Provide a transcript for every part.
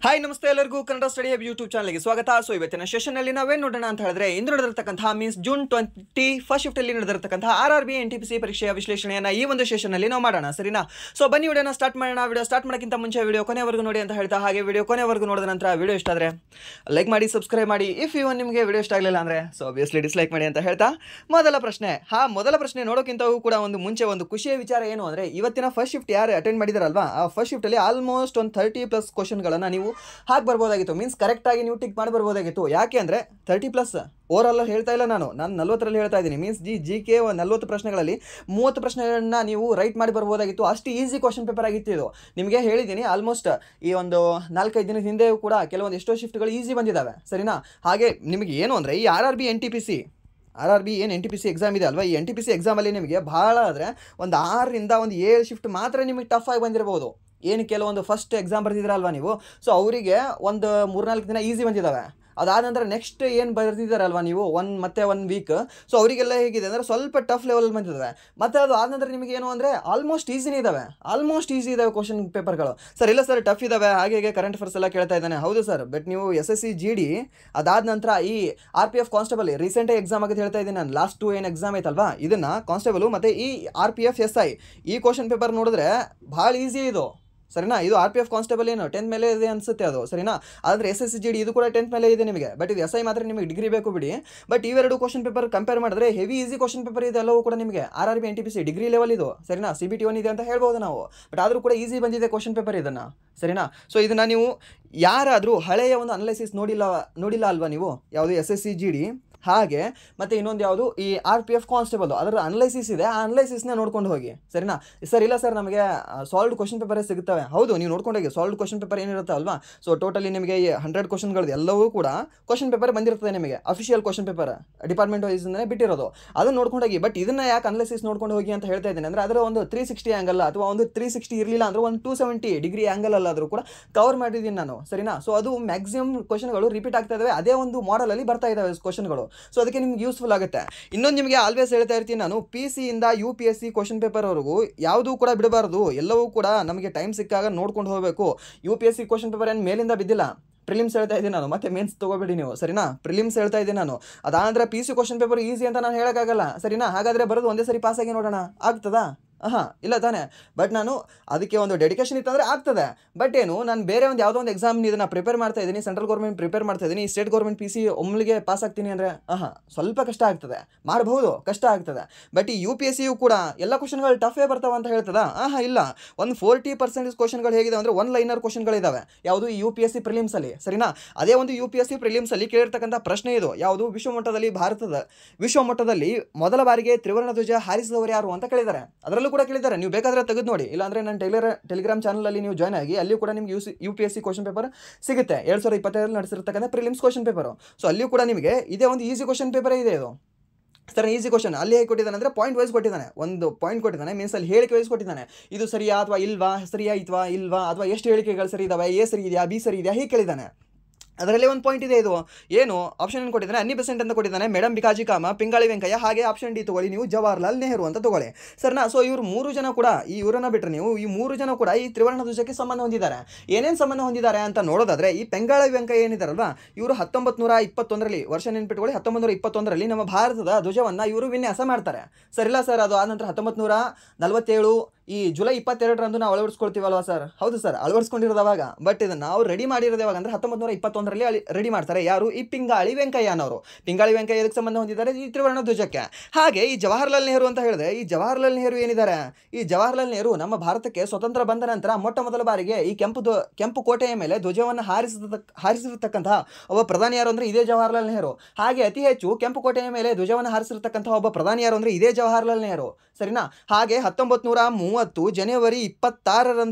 Hi ನಮಸ್ತೆ ಎಲ್ಲರಿಗೂ Kannada study hub YouTube ಚಾನಲ್ಗೆ ಸ್ವಾಗತ. ಸೊ ಇವತ್ತಿನ ಸೆಷನ್ನಲ್ಲಿ ನಾವೇನು ನೋಡೋಣ ಅಂತ ಹೇಳಿದ್ರೆ, ಇಂದು ನಡೆದಿರತಕ್ಕಂತಹ ಮೀನ್ಸ್ ಜೂನ್ 21 ಶಿಫ್ಟಲ್ಲಿ ನಡೆದಿರತಕ್ಕಂತಹ RRB NTPC ಪರೀಕ್ಷೆಯ ವಿಶ್ಲೇಷಣೆಯನ್ನು ಈ ಒಂದು ಸೆಷನ್ನಲ್ಲಿ ನಾವು ಮಾಡೋಣ, ಸರಿನಾ? ಸೊ ಬನ್ನಿ ವಿಡಿಯೋನ ಸ್ಟಾರ್ಟ್ ಮಾಡೋಣ. ವಿಡಿಯೋ ಸ್ಟಾರ್ಟ್ ಮಾಡೋಕ್ಕಿಂತ ಮುಂಚೆ ವಿಡಿಯೋ ಕೊನೆವರೆಗೂ ನೋಡಿ ಅಂತ ಹೇಳ್ತಾ, ಹಾಗೆ ವಿಡಿಯೋ ಕೊನೆವರೆಗೂ ನೋಡಿದ ನಂತರ ವಿಡಿಯೋ ಇಷ್ಟ ಆದರೆ ಲೈಕ್ ಮಾಡಿ, ಸಬ್ಸ್ಕ್ರೈಬ್ ಮಾಡಿ. ಇಫ್ ಇವನ್ ನಿಮಗೆ ವಿಡಿಯೋ ಇಷ್ಟ ಆಗಲಿಲ್ಲ ಅಂದರೆ ಸೊ ಆಬ್ವಿಯಸ್ಲಿ ಡಿಸ್ಲೈಕ್ ಮಾಡಿ ಅಂತ ಹೇಳ್ತಾ, ಮೊದಲ ಪ್ರಶ್ನೆ ನೋಡೋಕ್ಕಿಂತವೂ ಕೂಡ ಮುಂಚೆ ಒಂದು ಖುಷಿಯ ವಿಚಾರ ಏನು ಅಂದರೆ, ಇವತ್ತಿನ ಫಸ್ಟ್ ಶಿಫ್ಟ್ ಯಾರು ಅಟೆಂಡ್ ಮಾಡಿದಾರಲ್ವಾ, ಆ ಫಸ್ಟ್ ಶಿಫ್ಟಲ್ಲಿ ಆಲ್ಮೋಸ್ಟ್ ಒಂದು 30+ ಕ್ವಶನ್ಗಳನ್ನು ನೀವು ಹಾಕಿ ಬರ್ಬೋದಾಗಿತ್ತು. ಮೀನ್ಸ್ ಕರೆಕ್ಟಾಗಿ ನೀವು ಟಿಕ್ ಮಾಡಿ ಬರ್ಬೋದಾಗಿತ್ತು. ಯಾಕೆ ಅಂದರೆ 30+ ಓವರ್ ಹೇಳ್ತಾ ಇಲ್ಲ, ನಾನು 40ರಲ್ಲಿ ಹೇಳ್ತಾ ಇದ್ದೀನಿ. ಮೀನ್ಸ್ GK 40 ಪ್ರಶ್ನೆಗಳಲ್ಲಿ 30 ಪ್ರಶ್ನೆಗಳನ್ನ ನೀವು ರೈಟ್ ಮಾಡಿ ಬರ್ಬೋದಾಗಿತ್ತು. ಅಷ್ಟು ಈಸಿ ಕ್ವಶನ್ ಪೇಪರ್ ಆಗಿತ್ತು ಇದು. ನಿಮಗೆ ಹೇಳಿದ್ದೀನಿ, ಆಲ್ಮೋಸ್ಟ್ ಈ ಒಂದು 4-5 ದಿನದ ಹಿಂದೆ ಕೂಡ ಕೆಲವೊಂದು ಎಷ್ಟೋ ಶಿಫ್ಟ್ಗಳು ಈಸಿ ಬಂದಿದ್ದಾವೆ, ಸರಿನಾ? ಹಾಗೆ ನಿಮಗೆ ಏನು ಅಂದರೆ, ಈ RRB NTPC ಎಕ್ಸಾಮ್ ಇದೆ ಅಲ್ವಾ, ಈ NTPC ಎಕ್ಸಾಮಲ್ಲಿ ನಿಮಗೆ ಭಾಳ ಆದರೆ ಒಂದು 6ರಿಂದ 7 ಶಿಫ್ಟ್ ಮಾತ್ರ ನಿಮಗೆ ಟಫ್ ಆಗಿ ಬಂದಿರಬಹುದು. ಏನು ಕೆಲವೊಂದು ಫಸ್ಟ್ ಎಕ್ಸಾಮ್ ಬರ್ತಿದ್ರಲ್ವಾ ನೀವು, ಸೊ ಅವರಿಗೆ ಒಂದು 3-4 ದಿನ ಈಸಿ ಬಂದಿದ್ದಾವೆ. ಅದಾದ ನಂತರ ನೆಕ್ಸ್ಟ್ ಏನು ಬರ್ತಿದ್ದಾರಲ್ವ ನೀವು ಮತ್ತೆ 1 ವೀಕ್, ಸೊ ಅವರಿಗೆಲ್ಲ ಹೇಗಿದೆ ಅಂದರೆ ಸ್ವಲ್ಪ ಟಫ್ ಲೆವೆಲ್ ಬಂದಿದ್ದಾವೆ. ಮತ್ತು ಅದು ಆದ ನಂತರ ನಿಮಗೆ ಏನು ಅಂದರೆ ಆಲ್ಮೋಸ್ಟ್ ಈಸಿ ಇದ್ದಾವೆ ಕ್ವಶನ್ ಪೇಪರ್ಗಳು. ಸರ್ ಇಲ್ಲ ಸರ್ ಟಫ್ ಇದ್ದಾವೆ, ಹಾಗೆ ಕರೆಂಟ್ ಅಫೇರ್ಸ್ ಎಲ್ಲ ಕೇಳ್ತಾ ಇದ್ದಾನೆ. ಹೌದು ಸರ್, ಬಟ್ ನೀವು SSC GD ಅದಾದ ನಂತರ ಈ RPF ಕಾನ್ಸ್ಟೇಬಲ್ ರೀಸೆಂಟಾಗಿ ಎಕ್ಸಾಮ್ ಆಗೋದು ಹೇಳ್ತಾ ಇದ್ದೀನಿ ನಾನು. ಲಾಸ್ಟ್ 2 ಏನು ಎಕ್ಸಾಮ್ ಐತಲ್ವಾ, ಇದನ್ನು ಕಾನ್ಸ್ಟೇಬಲು ಮತ್ತು ಈ RPF SI ಈ ಕ್ವಶನ್ ಪೇಪರ್ ನೋಡಿದ್ರೆ ಭಾಳ ಈಸಿ ಇದು, ಸರಿನಾ? ಇದು RPF ಕಾನ್ಸ್ಟೇಬಲ್ ಏನು 10th ಮೇಲೆ ಇದೆ ಅನಿಸುತ್ತೆ ಅದು, ಸರಿನಾ? ಆದರೆ SSC GD ಇದು ಕೂಡ 10th ಮೇಲೆ ಇದೆ ನಿಮಗೆ. ಬಟ್ ಇದು SI ಮಾತ್ರ ನಿಮಗೆ ಡಿಗ್ರಿ ಬೇಕು ಬಿಡಿ. ಬಟ್ ಇವೆರಡು ಕ್ವಶನ್ ಪೇಪರ್ ಕಂಪೇರ್ ಮಾಡಿದ್ರೆ ಹೆವಿ ಈಸಿ ಕ್ವಶನ್ ಪೇಪರ್ ಇದೆ ಎಲ್ಲವೂ ಕೂಡ ನಿಮಗೆ. RRB NTPC ಡಿಗ್ರಿ ಲೆವೆಲ್ ಇದು, ಸರಿನಾ? CBT 1 ಇದೆ ಅಂತ ಹೇಳ್ಬೋದು ನಾವು. ಬಟ್ ಆದರೂ ಕೂಡ ಈಸಿ ಬಂದಿದೆ ಕ್ವಶನ್ ಪೇಪರ್ ಇದನ್ನು, ಸರಿನಾ? ಸೊ ಇದನ್ನು ನೀವು ಯಾರಾದರೂ ಹಳೆಯ ಒಂದು ಅನಲೈಸಿಸ್ ನೋಡಿಲ್ಲ ಅಲ್ವಾ ನೀವು, ಯಾವುದು SSC GD ಹಾಗೆ ಮತ್ತು ಇನ್ನೊಂದು ಯಾವುದು ಈ RPF ಕಾನ್ಸ್ಟೇಬಲ್, ಅದರ ಅನಲೈಸಿಸ್ ಇದೆ, ಆ ಅನಲೈಸಿಸ್ನ ನೋಡ್ಕೊಂಡು ಹೋಗಿ, ಸರಿನಾ? ಸರ್ ಇಲ್ಲ ಸರ್ ನಮಗೆ ಸಾಲ್ವ್ಡ್ ಕ್ವಶನ್ ಪೇಪರೇ ಸಿಗುತ್ತವೆ. ಹೌದು, ನೀವು ನೋಡ್ಕೊಂಡು ಹೋಗಿ ಸಾಲ್ವ್ಡ್ ಕ್ವಶನ್ ಪೇಪರ್ ಏನಿರುತ್ತೆ ಅಲ್ವಾ, ಸೊ ಟೋಟಲಿ ನಿಮಗೆ 100 ಕ್ವಶನ್ಗಳು ಎಲ್ಲವೂ ಕೂಡ ಕ್ವಶನ್ ಪೇಪರ್ ಬಂದಿರ್ತದೆ ನಿಮಗೆ. ಅಫಿಷಿಯಲ್ ಕ್ವಶನ್ ಪೇಪರ್ ಡಿಪಾರ್ಟ್ಮೆಂಟ್ ವೈಸ್ನೇ ಬಿಟ್ಟಿರೋದು, ಅದನ್ನು ನೋಡ್ಕೊಂಡು ಹೋಗಿ. ಬಟ್ ಇದನ್ನು ಯಾಕೆ ಅನಲೈಸಿಸ್ ನೋಡ್ಕೊಂಡು ಹೋಗಿ ಅಂತ ಹೇಳ್ತಾ ಇದ್ದೀನಿ ಅಂದರೆ, ಅದರ ಒಂದು 360 ಆ್ಯಂಗಲ್ ಅಥವಾ ಒಂದು 360 ಇರಲಿಲ್ಲ ಅಂದರೆ ಒಂದು 270 ಡಿಗ್ರಿ ಆ್ಯಂಗಲ್ ಅಲ್ಲಾದರೂ ಕೂಡ ಕವರ್ ಮಾಡಿದ್ದೀನಿ ನಾನು, ಸರಿನಾ? ಸೊ ಅದು ಮ್ಯಾಕ್ಸಿಮಮ್ ಕ್ವಶನ್ಗಳು ರಿಪೀಟ್ ಆಗ್ತಾ ಇದ್ದಾವೆ, ಅದೇ ಒಂದು ಮಾಡಲಲ್ಲಿ ಬರ್ತಾ ಇದ್ದಾವೆ ಕ್ವಶನ್ಗಳು. ಸೊ ಅದಕ್ಕೆ ನಿಮ್ಗೆ ಯೂಸ್ಫುಲ್ ಆಗುತ್ತೆ. ಇನ್ನೊಂದು ನಿಮಗೆ ಆಲ್ವೇಸ್ ಹೇಳ್ತಾ ಇರ್ತೀನಿ ನಾನು, PC ಇಂದ UPSC ಕ್ವಶನ್ ಪೇಪರ್ವರೆಗೂ ಯಾವುದೂ ಕೂಡ ಬಿಡಬಾರ್ದು, ಎಲ್ಲವೂ ಕೂಡ ನಮಗೆ ಟೈಮ್ ಸಿಕ್ಕಾಗ ನೋಡ್ಕೊಂಡು ಹೋಗಬೇಕು. UPSC ಕ್ವಶನ್ ಪೇಪರ್ ಏನು ಮೇಲಿಂದ ಬಿದ್ದಿಲ್ಲ, ಪ್ರಿಲಿಮ್ಸ್ ಹೇಳ್ತಾ ಇದ್ದೀನಿ ನಾನು, ಮತ್ತೆ ಮೇನ್ಸ್ ತೊಗೋಬೇಡಿ ನೀವು, ಸರಿನಾ? ಪ್ರಿಲಿಮ್ಸ್ ಹೇಳ್ತಾ ಇದ್ದೀನಿ ನಾನು. ಅದಾದರೆ PC ಕ್ವಶನ್ ಪೇಪರ್ ಈಸಿ ಅಂತ ನಾನು ಹೇಳೋಕ್ಕಾಗಲ್ಲ, ಸರಿನಾ? ಹಾಗಾದರೆ ಬರೋದು ಒಂದೇ ಸರಿ ಪಾಸಾಗಿ ನೋಡೋಣ, ಆಗ್ತದಾ? ಇಲ್ಲ ತಾನೆ. ಬಟ್ ನಾನು ಅದಕ್ಕೆ ಒಂದು ಡೆಡಿಕೇಶನ್ ಇತ್ತಂದರೆ ಆಗ್ತದೆ. ಬಟ್ ಏನು, ನಾನು ಬೇರೆ ಒಂದು ಯಾವುದೋ ಒಂದು ಎಕ್ಸಾಮ್ ಇದನ್ನು ಪ್ರಿಪೇರ್ ಮಾಡ್ತಾ ಇದ್ದೀನಿ, ಸೆಂಟ್ರಲ್ ಗೌರ್ಮೆಂಟ್ ಪ್ರಿಪೇರ್ ಮಾಡ್ತಾ ಇದ್ದೀನಿ, ಸ್ಟೇಟ್ ಗೌರ್ಮೆಂಟ್ PC ಒಮ್ಮೆಗೆ ಪಾಸ್ ಆಗ್ತೀನಿ ಅಂದರೆ ಸ್ವಲ್ಪ ಕಷ್ಟ ಆಗ್ತದೆ, ಮಾಡಬಹುದು, ಕಷ್ಟ ಆಗ್ತದೆ. ಬಟ್ ಈ UPSC ಕೂಡ ಎಲ್ಲ ಕ್ವಶನ್ಗಳು ಟಫೇ ಬರ್ತಾವೆ ಅಂತ ಹೇಳ್ತದಾ? ಇಲ್ಲ, ಒಂದು 40% ಕ್ವಶನ್ಗಳು ಹೇಗಿದೆ ಅಂದರೆ 1 ಲೈನರ್ ಕ್ವಶನ್ಗಳಿದ್ದಾವೆ, ಯಾವುದು ಈ UPSC ಪ್ರಿಲಿಮ್ಸಲ್ಲಿ, ಸರಿನಾ? ಅದೇ ಒಂದು UPSC ಪ್ರಿಲಿಮ್ಸಲ್ಲಿ ಕೇಳಿರ್ತಕ್ಕಂಥ ಪ್ರಶ್ನೆ ಇದು, ಯಾವುದು ವಿಶ್ವಮಟ್ಟದಲ್ಲಿ ಮೊದಲ ಬಾರಿಗೆ ತ್ರಿವರ್ಣ ಧ್ವಜ ಹಾರಿಸಿದವರು ಯಾರು ಅಂತ ಕೇಳಿದ್ದಾರೆ. ಅದರಲ್ಲೂ ಕೂಡ ಕೇಳಿದ್ದಾರೆ, ನೀವು ಬೇಕಾದರೆ ತೆಗೆದು ನೋಡಿ, ಇಲ್ಲಾಂದರೆ ನನ್ನ ಟೆಲಿಗ್ರಾಮ್ ಚಾನಲಲ್ಲಿ ನೀವು ಜಾಯ್ನ್ ಆಗಿ, ಅಲ್ಲಿ ಕೂಡ ನಿಮಗೆ UPSC ಕ್ವಶನ್ ಪೇಪರ್ ಸಿಗುತ್ತೆ. 2022 ನಡೆಸಿರ್ತಕ್ಕಂಥ ಪ್ರಿಲಿಮ್ಸ್ ಕ್ವಶನ್ ಪೇಪರು. ಸೊ ಅಲ್ಲಿಯೂ ಕೂಡ ನಿಮಗೆ ಇದೇ ಒಂದು ಈಸಿ ಕ್ವಶನ್ ಪೇಪರೇ ಇದೆ ಇದು, ಸರ್ ಈಸಿ ಕ್ವಶನ್. ಅಲ್ಲಿ ಹೇಗೆ ಕೊಟ್ಟಿದ್ದಾನೆ ಅಂದರೆ ಪಾಯಿಂಟ್ ವೈಸ್ ಕೊಟ್ಟಿದ್ದಾನೆ, ಒಂದು ಪಾಯಿಂಟ್ ಕೊಟ್ಟಿದ್ದಾನೆ, ಮೀನ್ಸ್ ಅಲ್ಲಿ ಹೇಳಿಕೆ ವೈಸ್ ಕೊಟ್ಟಿದ್ದಾನೆ. ಇದು ಸರಿಯಾ ಅಥವಾ ಇಲ್ವಾ, ಅಥವಾ ಎಷ್ಟು ಹೇಳಿಕೆಗಳು ಸರಿ ಇದಾವೆ, A ಸರಿ ಇದೆಯಾ, B ಸರಿ ಇದೆಯಾ, ಹೀಗೆ ಕೇಳಿದ್ದಾನೆ. ಅದರಲ್ಲಿ ಒಂದು ಪಾಯಿಂಟ್ ಇದೆ, ಇದು ಏನು ಆಪ್ಷನ್ ಕೊಟ್ಟಿದ್ದಾನೆ, ಅನ್ನಿ ಅಂತ ಕೊಟ್ಟಿದ್ದಾನೆ, ಮೇಡಮ್ ಬಿಕಾಜಿ ಕಾಮ, ಪಿಂಗಾಳಿ ವೆಂಕಯ್ಯ, ಹಾಗೆ ಆಪ್ಷನ್ D ತೊಗೊಳ್ಳಿ ನೀವು, ಜವಾಹರ್ಲಾಲ್ ನೆಹರು ಅಂತ ತೊಗೊಳ್ಳಿ, ಸರ್ನಾ? ಸೊ ಇವರು 3 ಜನ ಕೂಡ, ಇವರನ್ನ ಬಿಟ್ಟರೆ ನೀವು ಈ 3 ಜನ ಕೂಡ ಈ ತ್ರಿವರ್ಣ ಧ್ವಜಕ್ಕೆ ಸಂಬಂಧ ಹೊಂದಿದ್ದಾರೆ. ಏನೇನು ಸಂಬಂಧ ಹೊಂದಿದ್ದಾರೆ ಅಂತ ನೋಡೋದಾದ್ರೆ, ಈ ಪಿಂಗಾಳಿ ವೆಂಕಯ್ಯ ಏನಿದ್ದಾರಲ್ವಾ, ಇವರು 1921ರಲ್ಲಿ, ವರ್ಷ ನೆನ್ಪಿಟ್ಕೊಳ್ಳಿ, 1921ರಲ್ಲಿ ನಮ್ಮ ಭಾರತದ ಧ್ವಜವನ್ನು ಇವರು ವಿನ್ಯಾಸ ಮಾಡ್ತಾರೆ. ಸರಿಲ್ಲ ಸರ್, ಅದು ಆದ ನಂತರ 1947 ಈ ಜುಲೈ 22ರಂದು ನಾವು ಅಳವಡಿಸ್ಕೊಳ್ತೀವಲ್ವಾ ಸರ್? ಹೌದು ಸರ್, ಅಳವಡಿಸ್ಕೊಂಡಿರೋದು ಅವಾಗ. ಬಟ್ ಇದನ್ನು ನಾವು ರೆಡಿ ಮಾಡಿರೋದು ಯಾವಾಗ ಅಂದರೆ 1921ರಲ್ಲಿ ರೆಡಿ ಮಾಡ್ತಾರೆ. ಯಾರು? ಈ ಪಿಂಗಾಳಿ ವೆಂಕಯ್ಯನವರು. ಪಿಂಗಾಳಿ ವೆಂಕಯ್ಯ ಇದಕ್ಕೆ ಸಂಬಂಧ ಹೊಂದಿದ್ದಾರೆ ಈ ತ್ರಿವರ್ಣ ಧ್ವಜಕ್ಕೆ. ಹಾಗೆ ಈ ಜವಾಹರ್ಲಾಲ್ ನೆಹರು ಅಂತ ಹೇಳಿದ್ರೆ, ಈ ಜವಾಹರ್ಲಾಲ್ ನೆಹರು ಏನಿದ್ದಾರೆ, ಈ ಜವಾಹರ್ಲಾಲ್ ನೆಹರು ನಮ್ಮ ಭಾರತಕ್ಕೆ ಸ್ವತಂತ್ರ ಬಂದ ನಂತರ ಮೊಟ್ಟ ಮೊದಲ ಬಾರಿಗೆ ಈ ಕೆಂಪು ಕೋಟೆಯ ಮೇಲೆ ಧ್ವಜವನ್ನು ಹಾರಿಸಿರತಕ್ಕಂತಹ ಒಬ್ಬ ಪ್ರಧಾನಿ ಯಾರು ಅಂದರೆ ಇದೇ ಜವಾಹರ್ಲಾಲ್ ನೆಹರು. ಹಾಗೆ ಅತಿ ಹೆಚ್ಚು ಕೆಂಪು ಕೋಟೆಯ ಮೇಲೆ ಧ್ವಜವನ್ನು ಹಾರಿಸಿರತಕ್ಕಂತಹ ಒಬ್ಬ ಪ್ರಧಾನಿ ಯಾರು ಅಂದರೆ ಇದೇ ಜವಾಹರ್ಲಾಲ್ ನೆಹರು, ಸರಿನಾ? ಹಾಗೆ 1930 ಜನವರಿ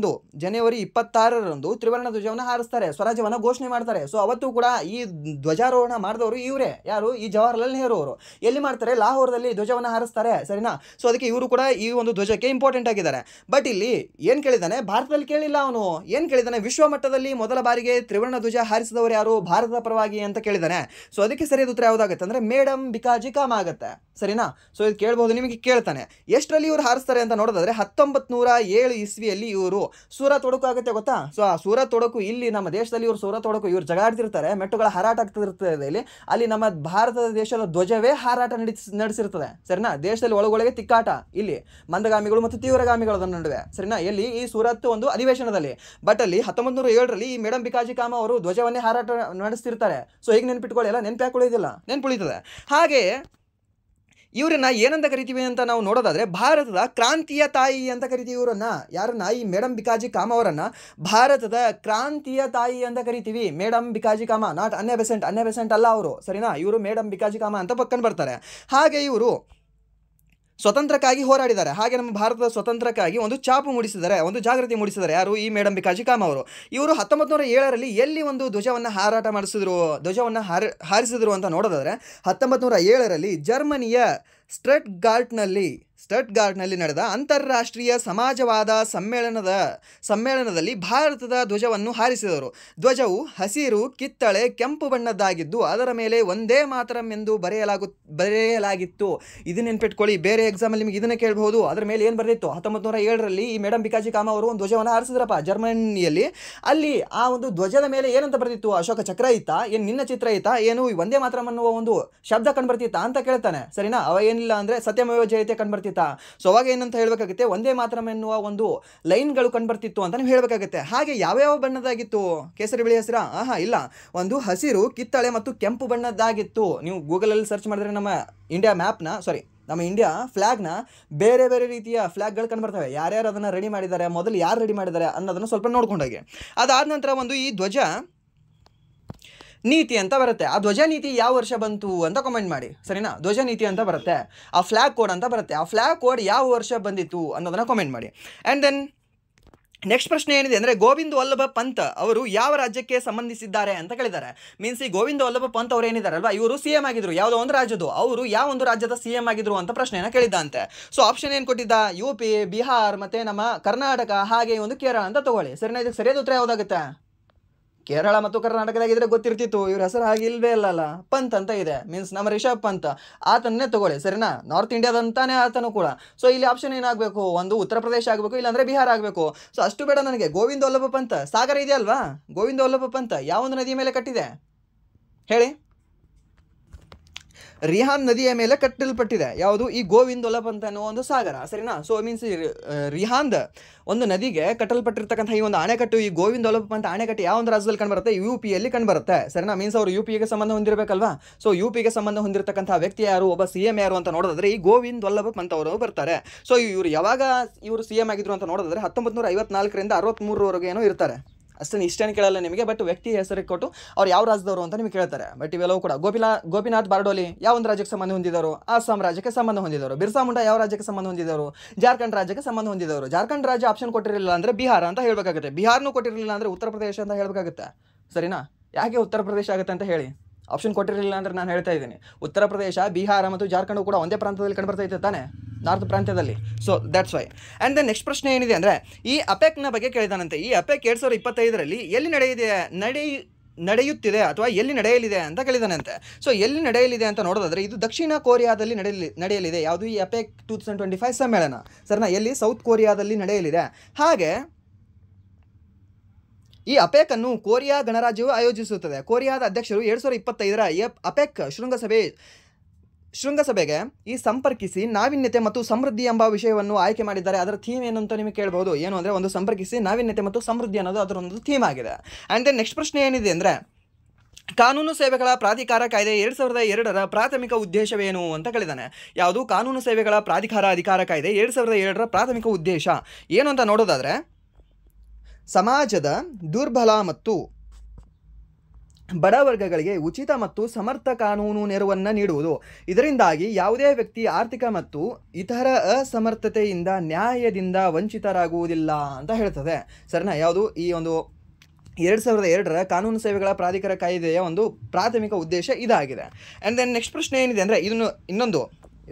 26ರಂದು ತ್ರಿವರ್ಣ ಧ್ವಜವನ್ನು ಹಾರಿಸ್ತಾರೆ, ಸ್ವರಾಜ್ಯವನ್ನು ಘೋಷಣೆ ಮಾಡ್ತಾರೆ. ಸೊ ಅವತ್ತು ಕೂಡ ಈ ಧ್ವಜಾರೋಹಣ ಮಾಡಿದವರು ಇವರೇ, ಯಾರು? ಈ ಜವಾಹರ್ಲಾಲ್ ನೆಹರು ಅವರು. ಎಲ್ಲಿ ಮಾಡ್ತಾರೆ? ಲಾಹೋರ್ದಲ್ಲಿ ಧ್ವಜವನ್ನು ಹಾರಿಸ್ತಾರೆ, ಸರಿನಾ? ಸೊ ಅದಕ್ಕೆ ಇವರು ಕೂಡ ಈ ಒಂದು ಧ್ವಜಕ್ಕೆ ಇಂಪಾರ್ಟೆಂಟ್ ಆಗಿದ್ದಾರೆ. ಬಟ್ ಇಲ್ಲಿ ಏನು ಕೇಳಿದ್ದಾನೆ, ಭಾರತದಲ್ಲಿ ಕೇಳಿಲ್ಲ ಅವನು, ಏನು ಕೇಳಿದ್ದಾನೆ, ವಿಶ್ವ ಮಟ್ಟದಲ್ಲಿ ಮೊದಲ ಬಾರಿಗೆ ತ್ರಿವರ್ಣ ಧ್ವಜ ಹಾರಿಸಿದವರು ಯಾರು ಭಾರತದ ಪರವಾಗಿ ಅಂತ ಕೇಳಿದ್ದಾನೆ. ಸೊ ಅದಕ್ಕೆ ಸರಿಯಾದ ಉತ್ತರ ಯಾವುದಾಗುತ್ತೆ ಅಂದರೆ ಮೇಡಮ್ ಬಿಕಾಜಿ ಕಾಮ ಆಗುತ್ತೆ, ಸರಿನಾ? ಸೊ ಇದು ಕೇಳ್ಬೋದು, ನಿಮಗೆ ಕೇಳ್ತಾನೆ ಎಷ್ಟರಲ್ಲಿ ಇವರು ಹಾರಿಸ್ತಾರೆ ಅಂತ ನೋಡೋದಾದ್ರೆ 1907 ಇಸ್ವಿಯಲ್ಲಿ ಇವರು ಸೂರತ್ ಒಡಕು ಆಗುತ್ತೆ ಗೊತ್ತಾ. ಸೊ ಆ ಸೂರತ್ ಒಡಕು ಇಲ್ಲಿ ನಮ್ಮ ದೇಶದಲ್ಲಿ ಇವರು ಸೂರತ್ ಒಡಕು ಇವ್ರು ಜಗಾಡ್ತಿರ್ತಾರೆ, ಮೆಟ್ಟುಗಳ ಹಾರಾಟ ಆಗ್ತಿರ್ತದೆ ಇಲ್ಲಿ. ಅಲ್ಲಿ ನಮ್ಮ ಭಾರತದ ದೇಶದ ಧ್ವಜವೇ ಹಾರಾಟ ನಡೆಸಿರ್ತದೆ ಸರಿನಾ. ದೇಶದಲ್ಲಿ ಒಳಗೊಳಗೆ ತಿಕ್ಕಾಟ ಇಲ್ಲಿ ಮಂದಗಾಮಿಗಳು ಮತ್ತು ತೀವ್ರಗಾಮಿಗಳ ನಡುವೆ ಸರಿನಾ. ಎಲ್ಲಿ ಈ ಸೂರತ್ ಒಂದು ಅಧಿವೇಶನದಲ್ಲಿ. ಬಟ್ ಅಲ್ಲಿ 1907ರಲ್ಲಿ ಈ ಮೇಡಮ್ ಬಿಕಾಜಿ ಕಾಮ ಅವರು ಧ್ವಜವನ್ನೇ ಹಾರಾಟ ನಡೆಸ್ತಿರ್ತಾರೆ. ಸೊ ಈಗ ನೆನ್ಪಿಟ್ಕೊಳ್ಳಿ, ಎಲ್ಲ ನೆನಪು ಹಾಕೊಳ್ಳೋದಿಲ್ಲ, ನೆನ್ಪುಳಿತದೆ. ಹಾಗೆ ಇವರನ್ನ ಏನಂತ ಕರಿತೀವಿ ಅಂತ ನಾವು ನೋಡೋದಾದ್ರೆ ಭಾರತದ ಕ್ರಾಂತಿಯ ತಾಯಿ ಅಂತ ಕರಿತೀವಿ ಇವರನ್ನ. ಯಾರನ್ನ? ಈ ಮೇಡಮ್ ಬಿಕಾಜಿ ಕಾಮ ಅವರನ್ನ ಭಾರತದ ಕ್ರಾಂತಿಯ ತಾಯಿ ಅಂತ ಕರಿತೀವಿ. ಮೇಡಮ್ ಬಿಕಾಜಿ ಕಾಮ, ನಾಟ್ ಅನ್ನೆ ಬೆಸೆಂಟ್ ಅಲ್ಲ ಅವರು ಸರಿನಾ. ಇವರು ಮೇಡಮ್ ಬಿಕಾಜಿ ಕಾಮ ಅಂತ ಪಕ್ಕನ್ ಬರ್ತಾರೆ. ಹಾಗೆ ಇವರು ಸ್ವತಂತ್ರಕ್ಕಾಗಿ ಹೋರಾಡಿದ್ದಾರೆ. ಹಾಗೆ ನಮ್ಮ ಭಾರತದ ಸ್ವತಂತ್ರಕ್ಕಾಗಿ ಒಂದು ಚಾಪು ಮೂಡಿಸಿದ್ದಾರೆ, ಒಂದು ಜಾಗೃತಿ ಮೂಡಿಸಿದ್ದಾರೆ. ಯಾರು? ಈ ಮೇಡಮ್ ಬಿಕಾಜಿ ಕಾಮ ಅವರು. ಇವರು 1907ರಲ್ಲಿ ಎಲ್ಲಿ ಒಂದು ಧ್ವಜವನ್ನು ಹಾರಾಟ ಮಾಡಿಸಿದ್ರು, ಧ್ವಜವನ್ನು ಹಾರಿಸಿದ್ರು ಅಂತ ನೋಡೋದಾದ್ರೆ 1907ರಲ್ಲಿ ಜರ್ಮನಿಯ ಸ್ಟಟ್ಗಾರ್ಟ್ನಲ್ಲಿ ನಡೆದ ಅಂತಾರಾಷ್ಟ್ರೀಯ ಸಮಾಜವಾದ ಸಮ್ಮೇಳನದಲ್ಲಿ ಭಾರತದ ಧ್ವಜವನ್ನು ಹಾರಿಸಿದರು. ಧ್ವಜವು ಹಸಿರು, ಕಿತ್ತಳೆ, ಕೆಂಪು ಬಣ್ಣದ್ದಾಗಿದ್ದು ಅದರ ಮೇಲೆ ಒಂದೇ ಮಾತರಂ ಎಂದು ಬರೆಯಲಾಗಿತ್ತು. ಇದನ್ನ ನೆನ್ಪಿಟ್ಕೊಳ್ಳಿ, ಬೇರೆ ಎಕ್ಸಾಮಲ್ಲಿ ನಿಮಗೆ ಇದನ್ನ ಕೇಳಬಹುದು. ಅದರ ಮೇಲೆ ಏನು ಬರೆದಿತ್ತು? 1907ರಲ್ಲಿ ಈ ಮೇಡಮ್ ಬಿಕಾಜಿ ಕಾಮ ಅವರು ಒಂದು ಧ್ವಜವನ್ನು ಹಾರಿಸಿದ್ರಪ್ಪ ಜರ್ಮನಿಯಲ್ಲಿ. ಅಲ್ಲಿ ಆ ಒಂದು ಧ್ವಜದ ಮೇಲೆ ಏನಂತ ಬರೆದಿತ್ತು? ಅಶೋಕ ಚಕ್ರ ಇತ್ತಾ, ಏನು ನಿನ್ನ ಚಿತ್ರ ಇತ್ತಾ, ಏನು ಒಂದೇ ಮಾತರಂ ಅನ್ನುವ ಒಂದು ಶಬ್ದ ಕಂಡುಬರ್ತಿತ್ತಾ ಅಂತ ಕೇಳ್ತಾನೆ ಸರಿನಾ. ಅವ ಏನಿಲ್ಲ ಅಂದರೆ ಸತ್ಯಮೇವ ಜಯತೆ ಕಂಡುಬರ್ತಿತ್ತ. ಸೊ ಅವಾಗ ಏನಂತ ಹೇಳಬೇಕಾಗುತ್ತೆ? ಒಂದೇ ಮಾತರಂ ಎನ್ನುವ ಒಂದು ಲೈನ್ಗಳು ಕಂಡುಬರ್ತಿತ್ತು ಅಂತ ನೀವು ಹೇಳಬೇಕಾಗುತ್ತೆ. ಹಾಗೆ ಯಾವ್ಯಾವ ಬಣ್ಣದಾಗಿತ್ತು? ಕೇಸರಿ ಬಿಳಿ ಹಸಿರ? ಇಲ್ಲ, ಒಂದು ಹಸಿರು, ಕಿತ್ತಳೆ ಮತ್ತು ಕೆಂಪು ಬಣ್ಣದ್ದಾಗಿತ್ತು. ನೀವು ಗೂಗಲಲ್ಲಿ ಸರ್ಚ್ ಮಾಡಿದ್ರೆ ನಮ್ಮ ಇಂಡಿಯಾ ಫ್ಲಾಗ್ನ ಬೇರೆ ಬೇರೆ ರೀತಿಯ ಫ್ಲಾಗ್ಗಳು ಕಂಡುಬರ್ತವೆ. ಯಾರ್ಯಾರು ಅದನ್ನು ರೆಡಿ ಮಾಡಿದ್ದಾರೆ, ಮೊದಲು ಯಾರು ರೆಡಿ ಮಾಡಿದ್ದಾರೆ ಅನ್ನೋದನ್ನು ಸ್ವಲ್ಪ ನೋಡ್ಕೊಂಡೋಗಿ. ಅದಾದ ನಂತರ ಒಂದು ಈ ಧ್ವಜ ನೀತಿ ಅಂತ ಬರುತ್ತೆ. ಆ ಧ್ವಜ ನೀತಿ ಯಾವ ವರ್ಷ ಬಂತು ಅಂತ ಕಮೆಂಟ್ ಮಾಡಿ ಸರಿನಾ. ಧ್ವಜ ನೀತಿ ಅಂತ ಬರುತ್ತೆ, ಆ ಫ್ಲಾಗ್ ಕೋಡ್ ಅಂತ ಬರುತ್ತೆ. ಆ ಫ್ಲಾಗ್ ಕೋಡ್ ಯಾವ ವರ್ಷ ಬಂದಿತ್ತು ಅನ್ನೋದನ್ನು ಕಮೆಂಟ್ ಮಾಡಿ. ಆ್ಯಂಡ್ ದೆನ್ ನೆಕ್ಸ್ಟ್ ಪ್ರಶ್ನೆ ಏನಿದೆ ಅಂದರೆ ಗೋವಿಂದ ವಲ್ಲಭ ಪಂತ್ ಅವರು ಯಾವ ರಾಜ್ಯಕ್ಕೆ ಸಂಬಂಧಿಸಿದ್ದಾರೆ ಅಂತ ಕೇಳಿದ್ದಾರೆ. ಮೀನ್ಸ್ ಈ ಗೋವಿಂದ ವಲ್ಲಭ ಪಂತ್ ಅವರು ಏನಿದ್ದಾರಲ್ವಾ, ಇವರು CM ಆಗಿದ್ರು ಯಾವುದೋ ಒಂದು ರಾಜ್ಯದ್ದು. ಅವರು ಯಾವ ಒಂದು ರಾಜ್ಯದ CM ಆಗಿದ್ರು ಅಂತ ಪ್ರಶ್ನೆಯನ್ನು ಕೇಳಿದ್ದಂತೆ. ಸೊ ಆಪ್ಷನ್ ಏನು ಕೊಟ್ಟಿದ್ದ? UP, ಬಿಹಾರ್ ಮತ್ತು ನಮ್ಮ ಕರ್ನಾಟಕ, ಹಾಗೆ ಒಂದು ಕೇರಳ ಅಂತ ತಗೊಳ್ಳಿ ಸರಿನಾ. ಇದಕ್ಕೆ ಸರಿಯಾದ ಉತ್ತರ ಯಾವುದಾಗುತ್ತೆ? ಕೇರಳ ಮತ್ತು ಕರ್ನಾಟಕದಾಗಿದ್ರೆ ಗೊತ್ತಿರ್ತಿತ್ತು. ಇವ್ರ ಹೆಸರು ಹಾಗೆ ಇಲ್ವೇ ಅಲ್ಲಲ್ಲ, ಪಂತ್ ಅಂತ ಇದೆ. ಮೀನ್ಸ್ ನಮ್ಮ ರಿಷಬ್ ಪಂತ್, ಆತನ್ನೇ ತಗೊಳ್ಳಿ ಸರಿನಾ. ನಾರ್ತ್ ಇಂಡಿಯಾದಂತಾನೆ ಆತನು ಕೂಡ. ಸೊ ಇಲ್ಲಿ ಆಪ್ಷನ್ ಏನಾಗಬೇಕು? ಒಂದು ಉತ್ತರ ಪ್ರದೇಶ ಆಗಬೇಕು, ಇಲ್ಲಾಂದ್ರೆ ಬಿಹಾರ ಆಗಬೇಕು. ಸೊ ಅಷ್ಟು ಬೇಡ ನನಗೆ. ಗೋವಿಂದ ವಲ್ಲಭ ಪಂತ್ ಸಾಗರ ಇದೆಯಲ್ವಾ, ಗೋವಿಂದ ವಲ್ಲಭ ಪಂತ್ ಯಾವ ಒಂದು ನದಿಯ ಮೇಲೆ ಕಟ್ಟಿದೆ ಹೇಳಿ? ರಿಹಾನ್ ನದಿಯ ಮೇಲೆ ಕಟ್ಟಲ್ಪಟ್ಟಿದೆ. ಯಾವುದು? ಈ ಗೋವಿಂದ ವಲ್ಲಭ ಪಂತ್ ಅನ್ನೋ ಒಂದು ಸಾಗರ ಸರಿನಾ. ಸೊ ಮೀನ್ಸ್ ರಿಹಾಂದ್ ಒಂದು ನದಿಗೆ ಕಟ್ಟಲ್ಪಟ್ಟಿರ್ತಕ್ಕಂಥ ಈ ಒಂದು ಅಣೆಕಟ್ಟು, ಈ ಗೋವಿಂದ ವಲ್ಲಭ ಪಂತ್ ಅಣೆಕಟ್ಟು ಯಾವ ಒಂದು ರಾಜ್ಯದಲ್ಲಿ ಕಂಡುಬರುತ್ತೆ? UPಯಲ್ಲಿ ಕಂಡುಬರುತ್ತೆ ಸರಿನಾ. ಮೀನ್ಸ್ ಅವರು UPಗೆ ಸಂಬಂಧ ಹೊಂದಿರಬೇಕಲ್ವಾ. ಸೊ UPಗೆ ಸಂಬಂಧ ಹೊಂದಿರತಕ್ಕಂಥ ವ್ಯಕ್ತಿ ಯಾರು, ಒಬ್ಬ CM ಯಾರು ಅಂತ ನೋಡೋದಾದ್ರೆ ಈ ಗೋವಿಂದ ವಲ್ಲಭ ಪಂತ್ ಅವರು ಬರ್ತಾರೆ. ಸೊ ಯಾವಾಗ ಇವರು CM ಆಗಿದ್ರು ಅಂತ ನೋಡೋದಾದ್ರೆ 1954ರಿಂದ 63ರವರೆಗೆ ಏನೋ ಇರ್ತಾರೆ. ಇಷ್ಟೇನು ಕೇಳಲ್ಲ ನಿಮಗೆ. ಬಟ್ ವ್ಯಕ್ತಿ ಹೆಸರಿಗೆ ಕೊಟ್ಟು ಅವ್ರು ಯಾವ ರಾಜ್ಯದವರು ಅಂತ ನಿಮಗೆ ಕೇಳ್ತಾರೆ. ಬಟ್ ಇವೆಲ್ಲವೂ ಕೂಡ ಗೋಪಿನಾಥ್ ಬಾರ್ಡೋಲಿ ಯಾವ ಒಂದು ರಾಜ್ಯಕ್ಕೆ ಸಂಬಂಧ ಹೊಂದಿದವರು? ಅಸ್ಸಾಂ ರಾಜ್ಯಕ್ಕೆ ಸಂಬಂಧ ಹೊಂದಿದವರು. ಬಿರ್ಸಾ ಮುಂಡಾ ಯಾವ ರಾಜ್ಯಕ್ಕೆ ಸಂಬಂಧ ಹೊಂದಿದವರು? ಜಾರ್ಖಂಡ್ ರಾಜ್ಯಕ್ಕೆ ಸಂಬಂಧ ಹೊಂದಿದವರು. ಜಾರ್ಖಂಡ್ ರಾಜ್ಯ ಆಪ್ಷನ್ ಕೊಟ್ಟಿರಲಿಲ್ಲ ಅಂದರೆ ಬಿಹಾರ ಅಂತ ಹೇಳಬೇಕಾಗುತ್ತೆ. ಬಿಹಾರ್ನೂ ಕೊಟ್ಟಿರಲಿಲ್ಲ ಅಂದರೆ ಉತ್ತರ ಪ್ರದೇಶ ಅಂತ ಹೇಳಬೇಕಾಗುತ್ತೆ ಸರಿನಾ. ಯಾಕೆ ಉತ್ತರ ಪ್ರದೇಶ ಆಗುತ್ತೆ ಅಂತ ಹೇಳಿ? ಆಪ್ಷನ್ ಕೊಟ್ಟಿರಲಿಲ್ಲ ಅಂದರೆ ನಾನು ಹೇಳ್ತಾ ಇದ್ದೀನಿ, ಉತ್ತರ ಪ್ರದೇಶ, ಬಿಹಾರ ಮತ್ತು ಜಾರ್ಖಂಡ್ ಕೂಡ ಒಂದೇ ಪ್ರಾಂತದಲ್ಲಿ ಕಂಡುಬರ್ತೈತೆ ತಾನೆ, ನಾರ್ತ್ ಪ್ರಾಂತ್ಯದಲ್ಲಿ. So that's why. And then next ಪ್ರಶ್ನೆ ಏನಿದೆ ಅಂದರೆ ಈ ಅಪೆಕ್ನ ಬಗ್ಗೆ ಕೇಳಿದಾನಂತೆ. ಈ ಅಪೆಕ್ 2025ರಲ್ಲಿ ಎಲ್ಲಿ ನಡೆಯುತ್ತಿದೆ ಅಥವಾ ಎಲ್ಲಿ ನಡೆಯಲಿದೆ ಅಂತ ಕೇಳಿದಾನಂತೆ. ಸೊ ಎಲ್ಲಿ ನಡೆಯಲಿದೆ ಅಂತ ನೋಡೋದಾದ್ರೆ ಇದು ದಕ್ಷಿಣ ಕೊರಿಯಾದಲ್ಲಿ ನಡೆಯಲಿದೆ. ಯಾವುದು? ಈ ಅಪೆಕ್ 2025 ಸಮ್ಮೇಳನ ಸರಿನಾ. ಎಲ್ಲಿ? ಸೌತ್ ಕೊರಿಯಾದಲ್ಲಿ ನಡೆಯಲಿದೆ. ಹಾಗೆ ಈ ಅಪೆಕ್ ಅನ್ನು ಕೊರಿಯಾ ಗಣರಾಜ್ಯವು ಆಯೋಜಿಸುತ್ತದೆ. ಕೊರಿಯಾದ ಅಧ್ಯಕ್ಷರು 2025ರ ಅಪೆಕ್ ಶೃಂಗಸಭೆಗೆ ಈ ಸಂಪರ್ಕಿಸಿ ನಾವೀನ್ಯತೆ ಮತ್ತು ಸಮೃದ್ಧಿ ಎಂಬ ವಿಷಯವನ್ನು ಆಯ್ಕೆ ಮಾಡಿದ್ದಾರೆ. ಅದರ ಥೀಮ್ ಏನು ಅಂತ ನಿಮಗೆ ಕೇಳಬಹುದು. ಏನು ಅಂದರೆ ಒಂದು ಸಂಪರ್ಕಿಸಿ ನಾವೀನ್ಯತೆ ಮತ್ತು ಸಮೃದ್ಧಿ ಅನ್ನೋದು ಅದರೊಂದು ಥೀಮ್ ಆಗಿದೆ. ಆ್ಯಂಡ್ ದೆನ್ ನೆಕ್ಸ್ಟ್ ಪ್ರಶ್ನೆ ಏನಿದೆ ಅಂದರೆ ಕಾನೂನು ಸೇವೆಗಳ ಪ್ರಾಧಿಕಾರ ಕಾಯ್ದೆ 2002ರ ಪ್ರಾಥಮಿಕ ಉದ್ದೇಶವೇನು ಅಂತ ಕೇಳಿದ್ದಾನೆ. ಯಾವುದು? ಕಾನೂನು ಸೇವೆಗಳ ಪ್ರಾಧಿಕಾರ ಅಧಿಕಾರ ಕಾಯ್ದೆ 2002ರ ಪ್ರಾಥಮಿಕ ಉದ್ದೇಶ ಏನು ಅಂತ ನೋಡೋದಾದರೆ ಸಮಾಜದ ದುರ್ಬಲ ಮತ್ತು ಬಡ ವರ್ಗಗಳಿಗೆ ಉಚಿತ ಮತ್ತು ಸಮರ್ಥ ಕಾನೂನು ನೆರವನ್ನು ನೀಡುವುದು. ಇದರಿಂದಾಗಿ ಯಾವುದೇ ವ್ಯಕ್ತಿ ಆರ್ಥಿಕ ಮತ್ತು ಇತರ ಅಸಮರ್ಥತೆಯಿಂದ ನ್ಯಾಯದಿಂದ ವಂಚಿತರಾಗುವುದಿಲ್ಲ ಅಂತ ಹೇಳ್ತದೆ ಸರಿನಾ. ಯಾವುದು? ಈ ಒಂದು 2002ರ ಕಾನೂನು ಸೇವೆಗಳ ಪ್ರಾಧಿಕಾರ ಕಾಯ್ದೆಯ ಒಂದು ಪ್ರಾಥಮಿಕ ಉದ್ದೇಶ ಇದಾಗಿದೆ. ಆ್ಯಂಡ್ ದೆನ್ ನೆಕ್ಸ್ಟ್ ಪ್ರಶ್ನೆ ಏನಿದೆ ಅಂದರೆ ಇದನ್ನು ಇನ್ನೊಂದು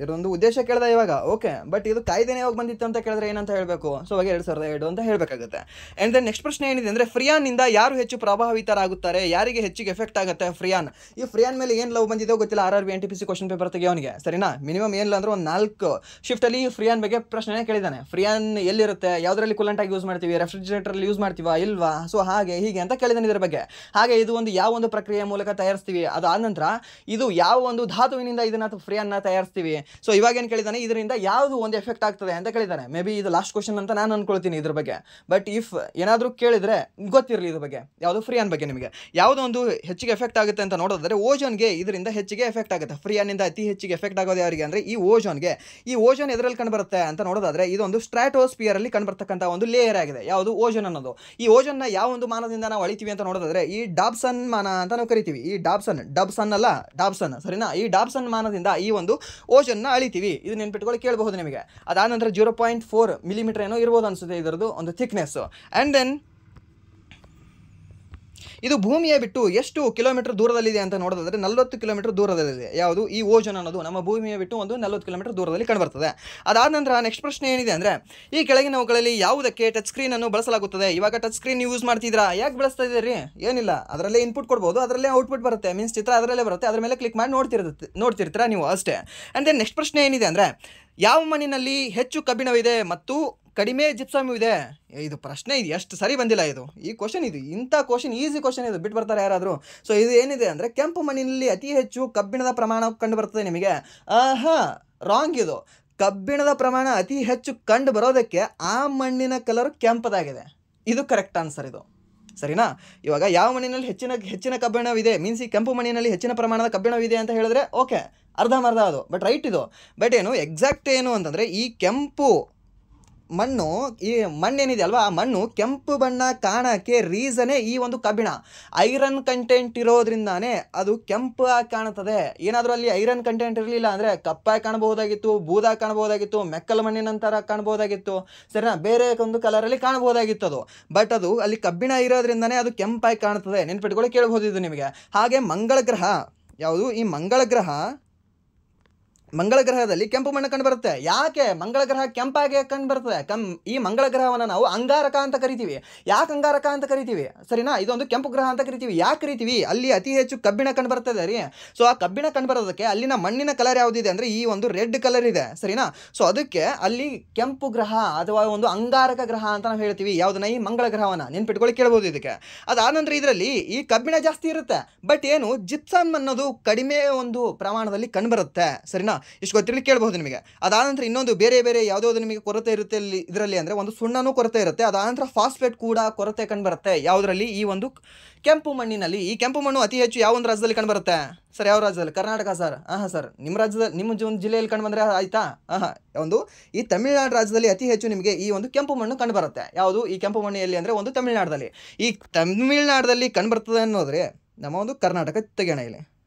ಇದೊಂದು ಉದ್ದೇಶ ಕೇಳ್ದೆ ಇವಾಗ, ಓಕೆ. ಬಟ್ ಇದು ಕಾಯ್ದೆನೇ ಯಾವಾಗ ಬಂದಿತ್ತು ಅಂತ ಕೇಳಿದ್ರೆ ಏನಂತ ಹೇಳಬೇಕು? ಸೊ ಅವಾಗ 2002 ಅಂತ ಹೇಳಬೇಕಾಗುತ್ತೆ. ಆ್ಯಂಡ್ ದೆನ್ ನೆಕ್ಸ್ಟ್ ಪ್ರಶ್ನೆ ಏನಿದೆ ಅಂದರೆ, ಫ್ರಿಯಾನ್ನಿಂದ ಯಾರು ಹೆಚ್ಚು ಪ್ರಭಾವಿತರಾಗುತ್ತಾರೆ, ಯಾರಿಗೆ ಹೆಚ್ಚಿಗೆ ಎಫೆಕ್ಟ್ ಆಗುತ್ತೆ ಫ್ರಿಯಾನ್? ಈ ಫ್ರಿಯಾನ್ ಮೇಲೆ ಏನು ಲವ್ ಬಂದಿದೆಯೋ ಗೊತ್ತಿಲ್ಲ, RRB NTPC ಕ್ವಶನ್ ಪೇಪರ್ ತೆಗಿಯೋನಿಗೆ, ಸರಿನಾ? ಮಿನಿಮಮ್ ಏನಿಲ್ಲ ಅಂದ್ರೆ ಒಂದು 4 ಶಿಫ್ಟಲ್ಲಿ ಫ್ರಿಯಾನ್ ಬಗ್ಗೆ ಪ್ರಶ್ನೆ ಕೇಳಿದ್ದಾನೆ. ಫ್ರಿಯಾನ್ ಎಲ್ಲಿರುತ್ತೆ, ಯಾವುದರಲ್ಲಿ ಕೂಲೆಂಟಾಗಿ ಯೂಸ್ ಮಾಡ್ತೀವಿ, ರೆಫ್ರಿಜರೇಟರಲ್ಲಿ ಯೂಸ್ ಮಾಡ್ತೀವಾ ಇಲ್ವಾ, ಸೊ ಹಾಗೆ ಹೀಗೆ ಅಂತ ಕೇಳಿದ್ದಾನೆ ಇದರ ಬಗ್ಗೆ. ಹಾಗೆ ಇದು ಒಂದು ಯಾವ ಒಂದು ಪ್ರಕ್ರಿಯೆ ಮೂಲಕ ತಯಾರಿಸ್ತೀವಿ, ಅದಾದ ನಂತರ ಇದು ಯಾವ ಒಂದು ಧಾತುವಿನಿಂದ ಇದನ್ನ ಫ್ರಿಯಾನ್ನ ತಯಾರಿಸ್ತೀವಿ. ಸೊ ಇವಾಗ ಏನು ಕೇಳಿದಾನೆ, ಇದರಿಂದ ಯಾವುದು ಒಂದು ಎಫೆಕ್ಟ್ ಆಗ್ತದೆ ಅಂತ ಕೇಳಿದ್ದಾನೆ. ಮೇ ಬಿ ಇದು ಲಾಸ್ಟ್ ಕ್ವಶನ್ ಅಂತ ನಾನು ಅನ್ಕೊಳ್ತೀನಿ ಇದ್ರ ಬಗ್ಗೆ. ಬಟ್ ಇಫ್ ಏನಾದರೂ ಕೇಳಿದ್ರೆ ಗೊತ್ತಿರಲಿ ಇದ್ರ ಬಗ್ಗೆ, ಯಾವುದು ಫ್ರಿಯಾನ್ ಬಗ್ಗೆ ನಿಮಗೆ ಯಾವುದೋ ಒಂದು ಹೆಚ್ಚಿಗೆ ಎಫೆಕ್ಟ್ ಆಗುತ್ತೆ ಅಂತ ನೋಡೋದಾದ್ರೆ ಓಜೋನ್ಗೆ ಇದರಿಂದ ಹೆಚ್ಚಿಗೆ ಎಫೆಕ್ಟ್ ಆಗುತ್ತೆ. ಫ್ರಿಯಾನ್ನಿಂದ ಅತಿ ಹೆಚ್ಚಿಗೆ ಎಫೆಕ್ಟ್ ಆಗೋದು ಯಾರಿಗೆ ಅಂದರೆ ಈ ಓಜೋನ್ಗೆ. ಈ ಓಜೋನ್ ಎದರಲ್ಲಿ ಕಂಡುಬರುತ್ತೆ ಅಂತ ನೋಡೋದಾದ್ರೆ ಇದೊಂದು ಸ್ಟ್ರಾಟೋಸ್ಪಿಯರ್ ಅಲ್ಲಿ ಕಂಡುಬರ್ತಕ್ಕಂಥ ಒಂದು ಲೇಯರ್ ಆಗಿದೆ, ಯಾವುದು ಓಜೋನ್ ಅನ್ನೋದು. ಈ ಓಜೋನ್ನ ಯಾವ ಒಂದು ಮಾನದಿಂದ ನಾವು ಅಳಿತೀವಿ ಅಂತ ನೋಡೋದಾದ್ರೆ ಈ ಡಾಬ್ಸನ್ ಮಾನ ಅಂತ ನಾವು ಕರಿತೀವಿ. ಈ ಡಾಬ್ಸನ್ ಸರಿನಾ? ಈ ಡಾಬ್ಸನ್ ಮಾನದಿಂದ ಈ ಒಂದು ಓಜನ್ನ ಅಳಿತೀವಿ. ಇದು ನೆನ್ಪಿಟ್ಕೊಳ್ಳಿ, ಕೇಳಬಹುದು ನಿಮಗೆ. ಅದಾದ ನಂತರ 0.4 ಮಿಲಿಮೀಟರ್ ಏನೋ ಇರ್ಬೋದು ಅನ್ಸುತ್ತೆ ಇದರದ್ದು ಒಂದು ಥಿಕ್ನೆಸ್. ಆ್ಯಂಡ್ ದೆನ್ ಇದು ಭೂಮಿಯ ಬಿಟ್ಟು ಎಷ್ಟು ಕಿಲೋಮೀಟರ್ ದೂರದಲ್ಲಿದೆ ಅಂತ ನೋಡೋದಾದ್ರೆ 40 ಕಿಲೋಮೀಟರ್ ದೂರದಲ್ಲಿದೆ. ಯಾವುದು ಈ ಓಜೋನ್ ಅನ್ನೋದು ನಮ್ಮ ಭೂಮಿಯ ಬಿಟ್ಟು ಒಂದು 40 ಕಿಲೋಮೀಟರ್ ದೂರದಲ್ಲಿ ಕಂಡುಬರ್ತದೆ. ಅದಾದ ನಂತರ ನೆಕ್ಸ್ಟ್ ಪ್ರಶ್ನೆ ಏನಿದೆ ಅಂದರೆ, ಈ ಕೆಳಗಿನವುಗಳಲ್ಲಿ ಯಾವುದಕ್ಕೆ ಟಚ್ ಸ್ಕ್ರೀನ್ ಅನ್ನು ಬಳಸಲಾಗುತ್ತದೆ? ಇವಾಗ ಟಚ್ ಸ್ಕ್ರೀನ್ ಯೂಸ್ ಮಾಡ್ತಿದ್ರಾ, ಯಾಕೆ ಬಳಸ್ತಾ ಇದ್ದೀರಿ? ಏನಿಲ್ಲ, ಅದರಲ್ಲೇ ಇನ್ಪುಟ್ ಕೊಡ್ಬೋದು, ಅದರಲ್ಲೇ ಔಟ್ಪುಟ್ ಬರುತ್ತೆ, ಮೀನ್ಸ್ ಚಿತ್ರ ಅದರಲ್ಲೇ ಬರುತ್ತೆ, ಅದರ ಮೇಲೆ ಕ್ಲಿಕ್ ಮಾಡಿ ನೋಡ್ತಿರ್ತೀರಾ ನೀವು ಅಷ್ಟೇ. ಆ್ಯಂಡ್ ದೆನ್ ನೆಕ್ಸ್ಟ್ ಪ್ರಶ್ನೆ ಏನಿದೆ ಅಂದರೆ, ಯಾವ ಮಣ್ಣಿನಲ್ಲಿ ಹೆಚ್ಚು ಕಬ್ಬಿಣವಿದೆ ಮತ್ತು ಕಡಿಮೆ ಜಿಪ್ಸಮ್ ಇದೆ? ಇದು ಪ್ರಶ್ನೆ ಇದು ಎಷ್ಟು ಸರಿ ಬಂದಿಲ್ಲ ಇದು. ಈ ಕ್ವಶನ್ ಇದು ಇಂಥ ಕ್ವಶನ್ ಈಸಿ ಕ್ವಶನ್ ಇದು, ಬಿಟ್ಟು ಬರ್ತಾರೆ ಯಾರಾದರೂ. ಸೊ ಇದು ಏನಿದೆ ಅಂದರೆ, ಕೆಂಪು ಮಣ್ಣಿನಲ್ಲಿ ಅತಿ ಹೆಚ್ಚು ಕಬ್ಬಿಣದ ಪ್ರಮಾಣ ಕಂಡು ಬರ್ತದೆ ನಿಮಗೆ. ರಾಂಗ್ ಇದು. ಕಬ್ಬಿಣದ ಪ್ರಮಾಣ ಅತಿ ಹೆಚ್ಚು ಕಂಡು ಬರೋದಕ್ಕೆ ಆ ಮಣ್ಣಿನ ಕಲರ್ ಕೆಂಪದಾಗಿದೆ. ಇದು ಕರೆಕ್ಟ್ ಆನ್ಸರ್ ಇದು, ಸರಿನಾ? ಇವಾಗ ಯಾವ ಮಣ್ಣಿನಲ್ಲಿ ಹೆಚ್ಚಿನ ಕಬ್ಬಿಣವಿದೆ ಮೀನ್ಸ್ ಈ ಕೆಂಪು ಮಣ್ಣಿನಲ್ಲಿ ಹೆಚ್ಚಿನ ಪ್ರಮಾಣದ ಕಬ್ಬಿಣವಿದೆ ಅಂತ ಹೇಳಿದ್ರೆ ಓಕೆ, ಅರ್ಧಂಬರ್ಧ ಅದು, ಬಟ್ ರೈಟ್ ಇದು. ಬಟ್ ಏನು ಎಕ್ಸಾಕ್ಟ್ ಏನು ಅಂತಂದರೆ, ಈ ಕೆಂಪು ಮಣ್ಣು, ಈ ಮಣ್ಣೇನಿದೆ ಅಲ್ವಾ, ಆ ಮಣ್ಣು ಕೆಂಪು ಬಣ್ಣ ಕಾಣೋಕ್ಕೆ ರೀಸನೇ ಈ ಒಂದು ಕಬ್ಬಿಣ. ಐರನ್ ಕಂಟೆಂಟ್ ಇರೋದ್ರಿಂದಾನೇ ಅದು ಕೆಂಪಾಗಿ ಕಾಣುತ್ತದೆ. ಏನಾದರೂ ಅಲ್ಲಿ ಐರನ್ ಕಂಟೆಂಟ್ ಇರಲಿಲ್ಲ ಅಂದರೆ ಕಪ್ಪಾಗಿ ಕಾಣಬಹುದಾಗಿತ್ತು, ಬೂದಾಗಿ ಕಾಣಬಹುದಾಗಿತ್ತು, ಮೆಕ್ಕಲು ಮಣ್ಣಿನಂತರ ಕಾಣಬಹುದಾಗಿತ್ತು, ಸರಿನಾ? ಬೇರೆ ಒಂದು ಕಲರಲ್ಲಿ ಕಾಣಬಹುದಾಗಿತ್ತು ಅದು. ಬಟ್ ಅದು ಅಲ್ಲಿ ಕಬ್ಬಿಣ ಇರೋದ್ರಿಂದಾನೇ ಅದು ಕೆಂಪಾಗಿ ಕಾಣುತ್ತದೆ. ನೆನ್ಪಿಟ್ಕೊಳ್ಳಿ, ಕೇಳಬಹುದು ಇದು ನಿಮಗೆ. ಹಾಗೆ ಮಂಗಳ ಗ್ರಹ, ಯಾವುದು ಈ ಮಂಗಳ ಗ್ರಹದಲ್ಲಿ ಕೆಂಪು ಮಣ್ಣು ಕಂಡು ಬರುತ್ತೆ. ಯಾಕೆ ಮಂಗಳ ಗ್ರಹ ಕೆಂಪಾಗಿ ಕಂಡು ಬರ್ತದೆ? ಈ ಮಂಗಳ ಗ್ರಹವನ್ನು ನಾವು ಅಂಗಾರಕ ಅಂತ ಕರಿತೀವಿ. ಯಾಕೆ ಅಂಗಾರಕ ಅಂತ ಕರಿತೀವಿ, ಸರಿನಾ? ಇದೊಂದು ಕೆಂಪು ಗ್ರಹ ಅಂತ ಕರಿತೀವಿ. ಯಾಕೆ ಕರಿತೀವಿ? ಅಲ್ಲಿ ಅತಿ ಹೆಚ್ಚು ಕಬ್ಬಿಣ ಕಂಡು ಬರ್ತದೆ ರೀ. ಸೊ ಆ ಕಬ್ಬಿಣ ಕಂಡು ಬರೋದಕ್ಕೆ ಅಲ್ಲಿನ ಮಣ್ಣಿನ ಕಲರ್ ಯಾವುದಿದೆ ಅಂದರೆ ಈ ಒಂದು ರೆಡ್ ಕಲರ್ ಇದೆ, ಸರಿನಾ? ಸೊ ಅದಕ್ಕೆ ಅಲ್ಲಿ ಕೆಂಪು ಗ್ರಹ ಅಥವಾ ಒಂದು ಅಂಗಾರಕ ಗ್ರಹ ಅಂತ ನಾವು ಹೇಳ್ತೀವಿ. ಯಾವುದನ್ನ? ಈ ಮಂಗಳ ಗ್ರಹವನ್ನು. ನೆನ್ಪಿಟ್ಕೊಳ್ಳಿ, ಕೇಳ್ಬೋದು ಇದಕ್ಕೆ. ಅದಾದ ನಂತರ ಇದರಲ್ಲಿ ಈ ಕಬ್ಬಿಣ ಜಾಸ್ತಿ ಇರುತ್ತೆ, ಬಟ್ ಏನು ಜಿಪ್ಸಮ್ ಅನ್ನೋದು ಕಡಿಮೆ ಒಂದು ಪ್ರಮಾಣದಲ್ಲಿ ಕಂಡುಬರುತ್ತೆ, ಸರಿನಾ? ಇಷ್ಟು ಗೊತ್ತಿರಲಿ, ಕೇಳಬಹುದು ನಿಮಗೆ. ಅದಾದ ನಂತರ ಇನ್ನೊಂದು ಬೇರೆ ಯಾವುದಾದ್ರು ನಿಮಗೆ ಕೊರತೆ ಇರುತ್ತೆ ಇದರಲ್ಲಿ ಅಂದರೆ ಒಂದು ಸುಣ್ಣನೂ ಕೊರತೆ ಇರುತ್ತೆ. ಅದಾದ ನಂತರ ಫಾಸ್ಫೇಟ್ ಕೂಡ ಕೊರತೆ ಕಂಡುಬರುತ್ತೆ. ಯಾವುದರಲ್ಲಿ? ಈ ಒಂದು ಕೆಂಪು ಮಣ್ಣಿನಲ್ಲಿ. ಈ ಕೆಂಪು ಮಣ್ಣು ಅತಿ ಹೆಚ್ಚು ಯಾವ ಒಂದು ರಾಜ್ಯದಲ್ಲಿ ಕಂಡುಬರುತ್ತೆ ಸರ್? ಯಾವ ರಾಜ್ಯದಲ್ಲಿ? ಕರ್ನಾಟಕ ಸರ್. ಸರ್, ನಿಮ್ಮ ರಾಜ್ಯದಲ್ಲಿ, ನಿಮ್ಮ ಒಂದು ಜಿಲ್ಲೆಯಲ್ಲಿ ಕಂಡು ಬಂದರೆ ಆಯಿತಾ? ಒಂದು ಈ ತಮಿಳುನಾಡು ರಾಜ್ಯದಲ್ಲಿ ಅತಿ ಹೆಚ್ಚು ನಿಮಗೆ ಈ ಒಂದು ಕೆಂಪು ಮಣ್ಣು ಕಂಡು ಬರುತ್ತೆ. ಯಾವುದು ಈ ಕೆಂಪು ಮಣ್ಣು ಎಲ್ಲಿ ಅಂದರೆ ಒಂದು ತಮಿಳುನಾಡಲ್ಲಿ. ಈ ತಮಿಳುನಾಡಲ್ಲಿ ಕಂಡು ಬರ್ತದೆ ಅನ್ನೋದ್ರೆ ನಮ್ಮ ಒಂದು ಕರ್ನಾಟಕ ತೆಗೆಯೋಣ ಇಲ್ಲಿ,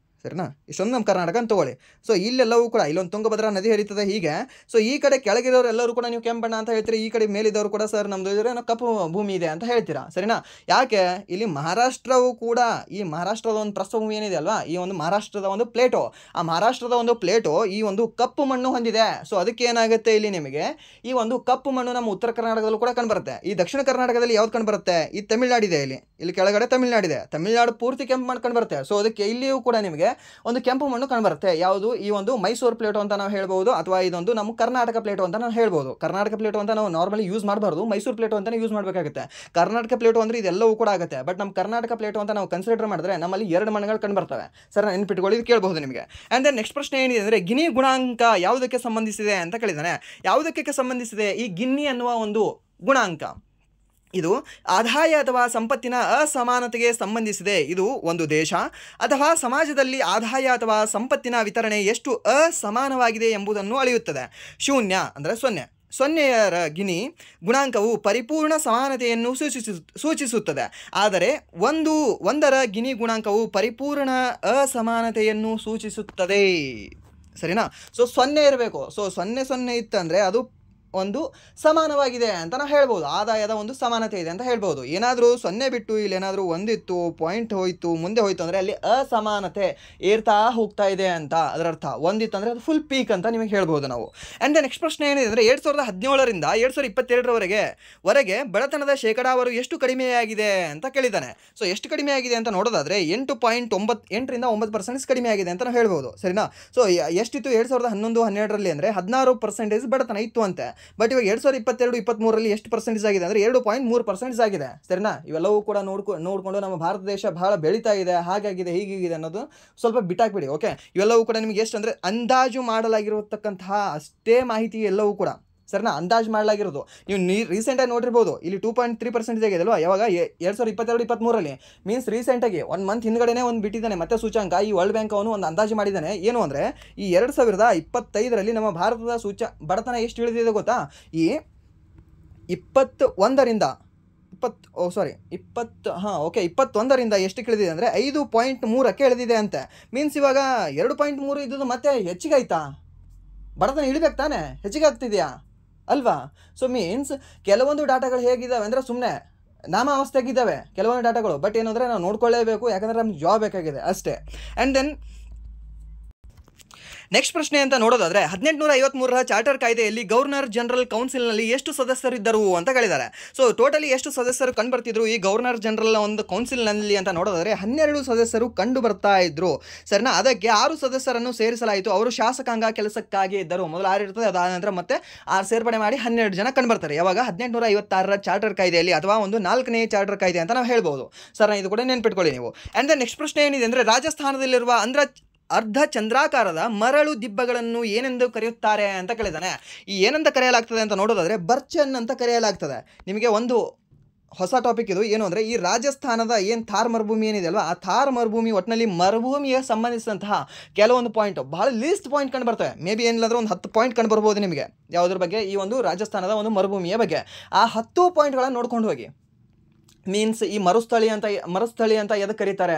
ಸರಿನಾ? ಇಷ್ಟೊಂದು ನಮ್ಮ ಕರ್ನಾಟಕ ಅಂತ ತಗೊಳ್ಳಿ. ಸೊ ಇಲ್ಲೆಲ್ಲವೂ ಕೂಡ ಇಲ್ಲೊಂದು ತುಂಗಭದ್ರಾ ನದಿ ಹರಿತದೆ ಹೀಗೆ. ಸೊ ಈ ಕಡೆ ಕೆಳಗಿರೋರು ಎಲ್ಲರೂ ಕೂಡ ನೀವು ಕೆಂಪಣ್ಣ ಅಂತ ಹೇಳ್ತೀರಿ, ಈ ಕಡೆ ಮೇಲಿದ್ದವರು ಕೂಡ ಸರ್ ನಮ್ಮದು ಇದ್ರೆ ಕಪ್ಪು ಭೂಮಿ ಇದೆ ಅಂತ ಹೇಳ್ತೀರಾ, ಸರಿನಾ? ಯಾಕೆ? ಇಲ್ಲಿ ಮಹಾರಾಷ್ಟ್ರವು ಕೂಡ, ಈ ಮಹಾರಾಷ್ಟ್ರದ ಒಂದು ಪ್ರಸ್ಥಭೂಮಿ ಏನಿದೆ ಅಲ್ವಾ, ಈ ಒಂದು ಮಹಾರಾಷ್ಟ್ರದ ಒಂದು ಪ್ಲೇಟೋ, ಆ ಮಹಾರಾಷ್ಟ್ರದ ಒಂದು ಪ್ಲೇಟೋ ಈ ಒಂದು ಕಪ್ಪು ಮಣ್ಣು ಹೊಂದಿದೆ. ಸೊ ಅದಕ್ಕೆ ಏನಾಗುತ್ತೆ ಇಲ್ಲಿ ನಿಮಗೆ ಈ ಒಂದು ಕಪ್ಪು ಮಣ್ಣು ನಮ್ಮ ಉತ್ತರ ಕರ್ನಾಟಕದಲ್ಲೂ ಕೂಡ ಕಂಡುಬರುತ್ತೆ. ಈ ದಕ್ಷಿಣ ಕರ್ನಾಟಕದಲ್ಲಿ ಯಾವ್ದು ಕಂಡುಬರುತ್ತೆ? ಈ ತಮಿಳ್ನಾಡಿದೆ, ಇಲ್ಲಿ ಕೆಳಗಡೆ ತಮಿಳ್ನಾಡಿದೆ, ತಮಿಳ್ನಾಡು ಪೂರ್ತಿ ಕೆಂಪು ಮಣ್ಣು ಕಂಡುಬರುತ್ತೆ. ಸೊ ಅದಕ್ಕೆ ಇಲ್ಲಿಯೂ ಕೂಡ ನಿಮಗೆ ಒಂದು ಕೆಂಪು ಮಣ್ಣು ಕಂಡುಬರುತ್ತೆ. ಯಾವುದು? ಈ ಒಂದು ಮೈಸೂರು ಪ್ಲೇಟೋ ಅಂತ ನಾವು ಹೇಳ್ಬೋದು, ಅಥವಾ ಇದೊಂದು ನಮ್ಮ ಕರ್ನಾಟಕ ಪ್ಲೇಟೋ ಅಂತ ನಾವು ಹೇಳ್ಬೋದು. ಕರ್ನಾಟಕ ಪ್ಲೇಟೋ ಅಂತ ನಾವು ನಾರ್ಮಲಿ ಯೂಸ್ ಮಾಡಬಾರ್ದು, ಮೈಸೂರು ಪ್ಲೇಟೋ ಅಂತಲೇ ಯೂಸ್ ಮಾಡಬೇಕಾಗುತ್ತೆ. ಕರ್ನಾಟಕ ಪ್ಲೇಟೋ ಅಂದರೆ ಇದೆಲ್ಲವೂ ಕೂಡ ಆಗುತ್ತೆ. ಬಟ್ ನಮ್ಮ ಕರ್ನಾಟಕ ಪ್ಲೇಟೋ ಅಂತ ನಾವು ಕನ್ಸಿಡರ್ ಮಾಡಿದ್ರೆ ನಮ್ಮಲ್ಲಿ 2 ಮಣ್ಣುಗಳು ಕಂಡು ಬರ್ತವೆ. ಸರ್, ನೆನ್ಪಿಟ್ಕೊಳ್ಳಿ, ಇದು ಕೇಳಬಹುದು ನಿಮಗೆ. ಆ್ಯಂಡ್ ದೆನ್ ನೆಕ್ಸ್ಟ್ ಪ್ರಶ್ನೆ ಏನಿದೆ ಅಂದರೆ, ಗಿನಿ ಗುಣಾಂಕ ಯಾವುದಕ್ಕೆ ಸಂಬಂಧಿಸಿದೆ ಅಂತ ಕೇಳಿದ್ದಾನೆ. ಯಾವುದಕ್ಕೆ ಸಂಬಂಧಿಸಿದೆ ಈ ಗಿನ್ನಿ ಅನ್ನುವ ಒಂದು ಗುಣಾಂಕ? ಇದು ಆದಾಯ ಅಥವಾ ಸಂಪತ್ತಿನ ಅಸಮಾನತೆಗೆ ಸಂಬಂಧಿಸಿದೆ. ಇದು ಒಂದು ದೇಶ ಅಥವಾ ಸಮಾಜದಲ್ಲಿ ಆದಾಯ ಅಥವಾ ಸಂಪತ್ತಿನ ವಿತರಣೆ ಎಷ್ಟು ಅಸಮಾನವಾಗಿದೆ ಎಂಬುದನ್ನು ಅಳೆಯುತ್ತದೆ. 0 ಅಂದರೆ 0ರ ಗಿನಿ ಗುಣಾಂಕವು ಪರಿಪೂರ್ಣ ಸಮಾನತೆಯನ್ನು ಸೂಚಿಸುತ್ತದೆ. ಆದರೆ 1ರ ಗಿನಿ ಗುಣಾಂಕವು ಪರಿಪೂರ್ಣ ಅಸಮಾನತೆಯನ್ನು ಸೂಚಿಸುತ್ತದೆ, ಸರಿನಾ? ಸೊ 0 ಇರಬೇಕು. ಸೊ 0 ಇತ್ತಂದರೆ ಅದು ಒಂದು ಸಮಾನವಾಗಿದೆ ಅಂತ ನಾವು ಹೇಳ್ಬೋದು. ಆದಾಯದ ಒಂದು ಸಮಾನತೆ ಇದೆ ಅಂತ ಹೇಳ್ಬೋದು. ಏನಾದರೂ 0 ಬಿಟ್ಟು ಇಲ್ಲಿ ಏನಾದರೂ ಒಂದಿತ್ತು, ಪಾಯಿಂಟ್ ಹೋಯಿತು, ಮುಂದೆ ಹೋಯಿತು ಅಂದರೆ ಅಲ್ಲಿ ಅಸಮಾನತೆ ಏರ್ತಾ ಹೋಗ್ತಾ ಇದೆ ಅಂತ ಅದರ ಅರ್ಥ. ಒಂದಿತ್ತು ಅಂದರೆ ಅದು ಫುಲ್ ಪೀಕ್ ಅಂತ ನಿಮಗೆ ಹೇಳ್ಬೋದು ನಾವು. ಆ್ಯಂಡ್ ನೆಕ್ಸ್ಟ್ ಪ್ರಶ್ನೆ ಏನಿದೆ ಅಂದರೆ 2017ರಿಂದ 2022 ಬಡತನದ ಶೇಕಡಾವಾರು ಎಷ್ಟು ಕಡಿಮೆಯಾಗಿದೆ ಅಂತ ಕೇಳಿದ್ದಾನೆ. ಸೊ ಎಷ್ಟು ಕಡಿಮೆಯಾಗಿದೆ ಅಂತ ನೋಡೋದಾದರೆ 8.9ರಿಂದ 9% ಕಡಿಮೆ ಆಗಿದೆ ಅಂತ ನಾವು ಹೇಳ್ಬೋದು. ಸರಿನಾ? ಸೊ ಎಷ್ಟಿತ್ತು 2011-12 ಅಂದರೆ 16% ಬಡತನ ಇತ್ತು ಅಂತೆ. ಬಟ್ ಇವಾಗ 2022-23 ಎಷ್ಟು ಪರ್ಸೆಂಟೇಜ್ ಆಗಿದೆ ಅಂದರೆ 2.3% ಆಗಿದೆ. ಸರಿನಾ? ಇವೆಲ್ಲವೂ ಕೂಡ ನೋಡಿಕೊಂಡು ನಮ್ಮ ಭಾರತ ದೇಶ ಬಹಳ ಬೆಳೀತಾ ಇದೆ, ಹಾಗಾಗಿದೆ ಹೀಗಿದೆ ಅನ್ನೋದು ಸ್ವಲ್ಪ ಬಿಟ್ಟಾಕ್ಬಿಡಿ. ಓಕೆ, ಇವೆಲ್ಲವೂ ಕೂಡ ನಿಮಗೆ ಎಷ್ಟು ಅಂದರೆ ಅಂದಾಜು ಮಾಡಲಾಗಿರತಕ್ಕಂತಹ ಅಷ್ಟೇ ಮಾಹಿತಿ ಎಲ್ಲವೂ ಕೂಡ. ಸರಿನಾ? ಅಂದಾಜು ಮಾಡಲಾಗಿರೋದು. ನೀವು ರೀಸೆಂಟಾಗಿ ನೋಡಿರ್ಬೋದು, ಇಲ್ಲಿ 2.3% ಆಗಿದೆ ಅಲ್ವಾ. ಯಾವಾಗ 2022-23 ಮೀನ್ಸ್ ರೀಸೆಂಟಾಗಿ 1 ಮಂತ್ ಹಿಂದ್ಗಡೆನೇ ಒಂದು ಬಿಟ್ಟಿದ್ದಾನೆ ಮತ್ತೆ ಸೂಚಾಂಕ. ಈ ವರ್ಲ್ಡ್ ಬ್ಯಾಂಕ್ ಅವನು ಒಂದು ಅಂದಾಜು ಮಾಡಿದ್ದಾನೆ. ಏನು ಅಂದರೆ ಈ 2025 ನಮ್ಮ ಭಾರತದ ಬಡತನ ಎಷ್ಟು ಇಳಿದಿದೆ ಗೊತ್ತಾ? ಈ 21ರಿಂದ ಎಷ್ಟು ಇಳಿದಿದೆ ಅಂದರೆ 5.3ಕ್ಕೆ ಇಳಿದಿದೆ ಅಂತೆ. ಮೀನ್ಸ್ ಇವಾಗ 2.3 ಇದ್ದದ್ದು ಮತ್ತೆ ಹೆಚ್ಚಿಗೆ ಆಯ್ತಾ? ಬಡತನ ಇಳಿಬೇಕು ತಾನೆ, ಹೆಚ್ಚಿಗೆ ಆಗ್ತಿದೆಯಾ ಅಲ್ವಾ? ಸೊ ಮೀನ್ಸ್ ಕೆಲವೊಂದು ಡಾಟಾಗಳು ಹೇಗಿದ್ದಾವೆ ಅಂದರೆ ಸುಮ್ಮನೆ ನಾಮಾವಸ್ಥೆಗಿದ್ದಾವೆ ಕೆಲವೊಂದು ಡಾಟಾಗಳು. ಬಟ್ ಏನು ಅಂದರೆ ನಾವು ನೋಡ್ಕೊಳ್ಳೇಬೇಕು, ಯಾಕಂದರೆ ನಮ್ಗೆ ಜಾಬ್ ಬೇಕಾಗಿದೆ ಅಷ್ಟೇ. ಆ್ಯಂಡ್ ದೆನ್ ನೆಕ್ಸ್ಟ್ ಪ್ರಶ್ನೆ ಅಂತ ನೋಡೋದಾದರೆ 1853 ಚಾರ್ಟರ್ ಕಾಯ್ದೆಯಲ್ಲಿ ಗವರ್ನರ್ ಜನರಲ್ ಕೌನ್ಸಿಲ್ನಲ್ಲಿ ಎಷ್ಟು ಸದಸ್ಯರಿದ್ದರು ಅಂತ ಕೇಳಿದ್ದಾರೆ. ಸೊ ಟೋಟಲಿ ಎಷ್ಟು ಸದಸ್ಯರು ಕಂಡು ಬರ್ತಿದ್ರು ಈ ಗವರ್ನರ್ ಜನರಲ್ ಒಂದು ಕೌನ್ಸಿಲ್ನಲ್ಲಿ ಅಂತ ನೋಡೋದಾದರೆ 12 ಸದಸ್ಯರು ಕಂಡು ಬರ್ತಾ ಇದ್ರು. ಸರಿನಾ? ಅದಕ್ಕೆ 6 ಸದಸ್ಯರನ್ನು ಸೇರಿಸಲಾಯಿತು. ಅವರು ಶಾಸಕಾಂಗ ಕೆಲಸಕ್ಕಾಗಿ ಇದ್ದರು. ಮೊದಲು 6 ಇರ್ತದೆ, ಅದಾದ ನಂತರ ಮತ್ತೆ 6 ಸೇರ್ಪಡೆ ಮಾಡಿ 12 ಜನ ಕಂಡು ಬರ್ತಾರೆ. ಯಾವಾಗ 1856 ಚಾರ್ಟರ್ ಕಾಯ್ದೆಯಲ್ಲಿ, ಅಥವಾ ಒಂದು 4ನೇ ಚಾರ್ಟರ್ ಕಾಯ್ದೆ ಅಂತ ನಾವು ಹೇಳ್ಬೋದು. ಸರ್ ಇದು ಕೂಡ ನೆನ್ಪಿಟ್ಕೊಳ್ಳಿ ನೀವು. ಆ್ಯಂಡ್ ದೆನ್ ನೆಕ್ಸ್ಟ್ ಪ್ರಶ್ನೆ ಏನಿದೆ ಅಂದರೆ ರಾಜಸ್ಥಾನದಲ್ಲಿರುವ ಅರ್ಧ ಚಂದ್ರಾಕಾರದ ಮರಳು ದಿಬ್ಬಗಳನ್ನು ಏನೆಂದು ಕರೆಯುತ್ತಾರೆ ಅಂತ ಕೇಳಿದಾನೆ. ಈ ಏನಂತ ಕರೆಯಲಾಗ್ತದೆ ಅಂತ ನೋಡೋದಾದರೆ ಬರ್ಚನ್ ಅಂತ ಕರೆಯಲಾಗ್ತದೆ. ನಿಮಗೆ ಒಂದು ಹೊಸ ಟಾಪಿಕ್ ಇದು. ಏನು ಅಂದರೆ ಈ ರಾಜಸ್ಥಾನದ ಏನು ಥಾರ್ ಮರುಭೂಮಿ ಏನಿದೆ ಅಲ್ವಾ, ಆ ಥಾರ್ ಮರುಭೂಮಿ ಒಟ್ಟಿನಲ್ಲಿ ಮರುಭೂಮಿಗೆ ಸಂಬಂಧಿಸಿದಂತಹ ಕೆಲವೊಂದು ಪಾಯಿಂಟ್, ಬಹಳ ಲೀಸ್ಟ್ ಪಾಯಿಂಟ್ ಕಂಡು ಬರ್ತವೆ. ಮೇ ಬಿ ಏನಿಲ್ಲ ಒಂದು 10 ಪಾಯಿಂಟ್ ಕಂಡು ಬರ್ಬೋದು ನಿಮಗೆ ಯಾವುದ್ರ ಬಗ್ಗೆ, ಈ ಒಂದು ರಾಜಸ್ಥಾನದ ಒಂದು ಮರುಭೂಮಿಯ ಬಗ್ಗೆ. ಆ 10 ಪಾಯಿಂಟ್ಗಳನ್ನು ನೋಡ್ಕೊಂಡು ಹೋಗಿ. ಮೀನ್ಸ್ ಈ ಮರುಸ್ಥಳಿ ಅಂತ ಎದಕ್ಕೆ ಕರೀತಾರೆ,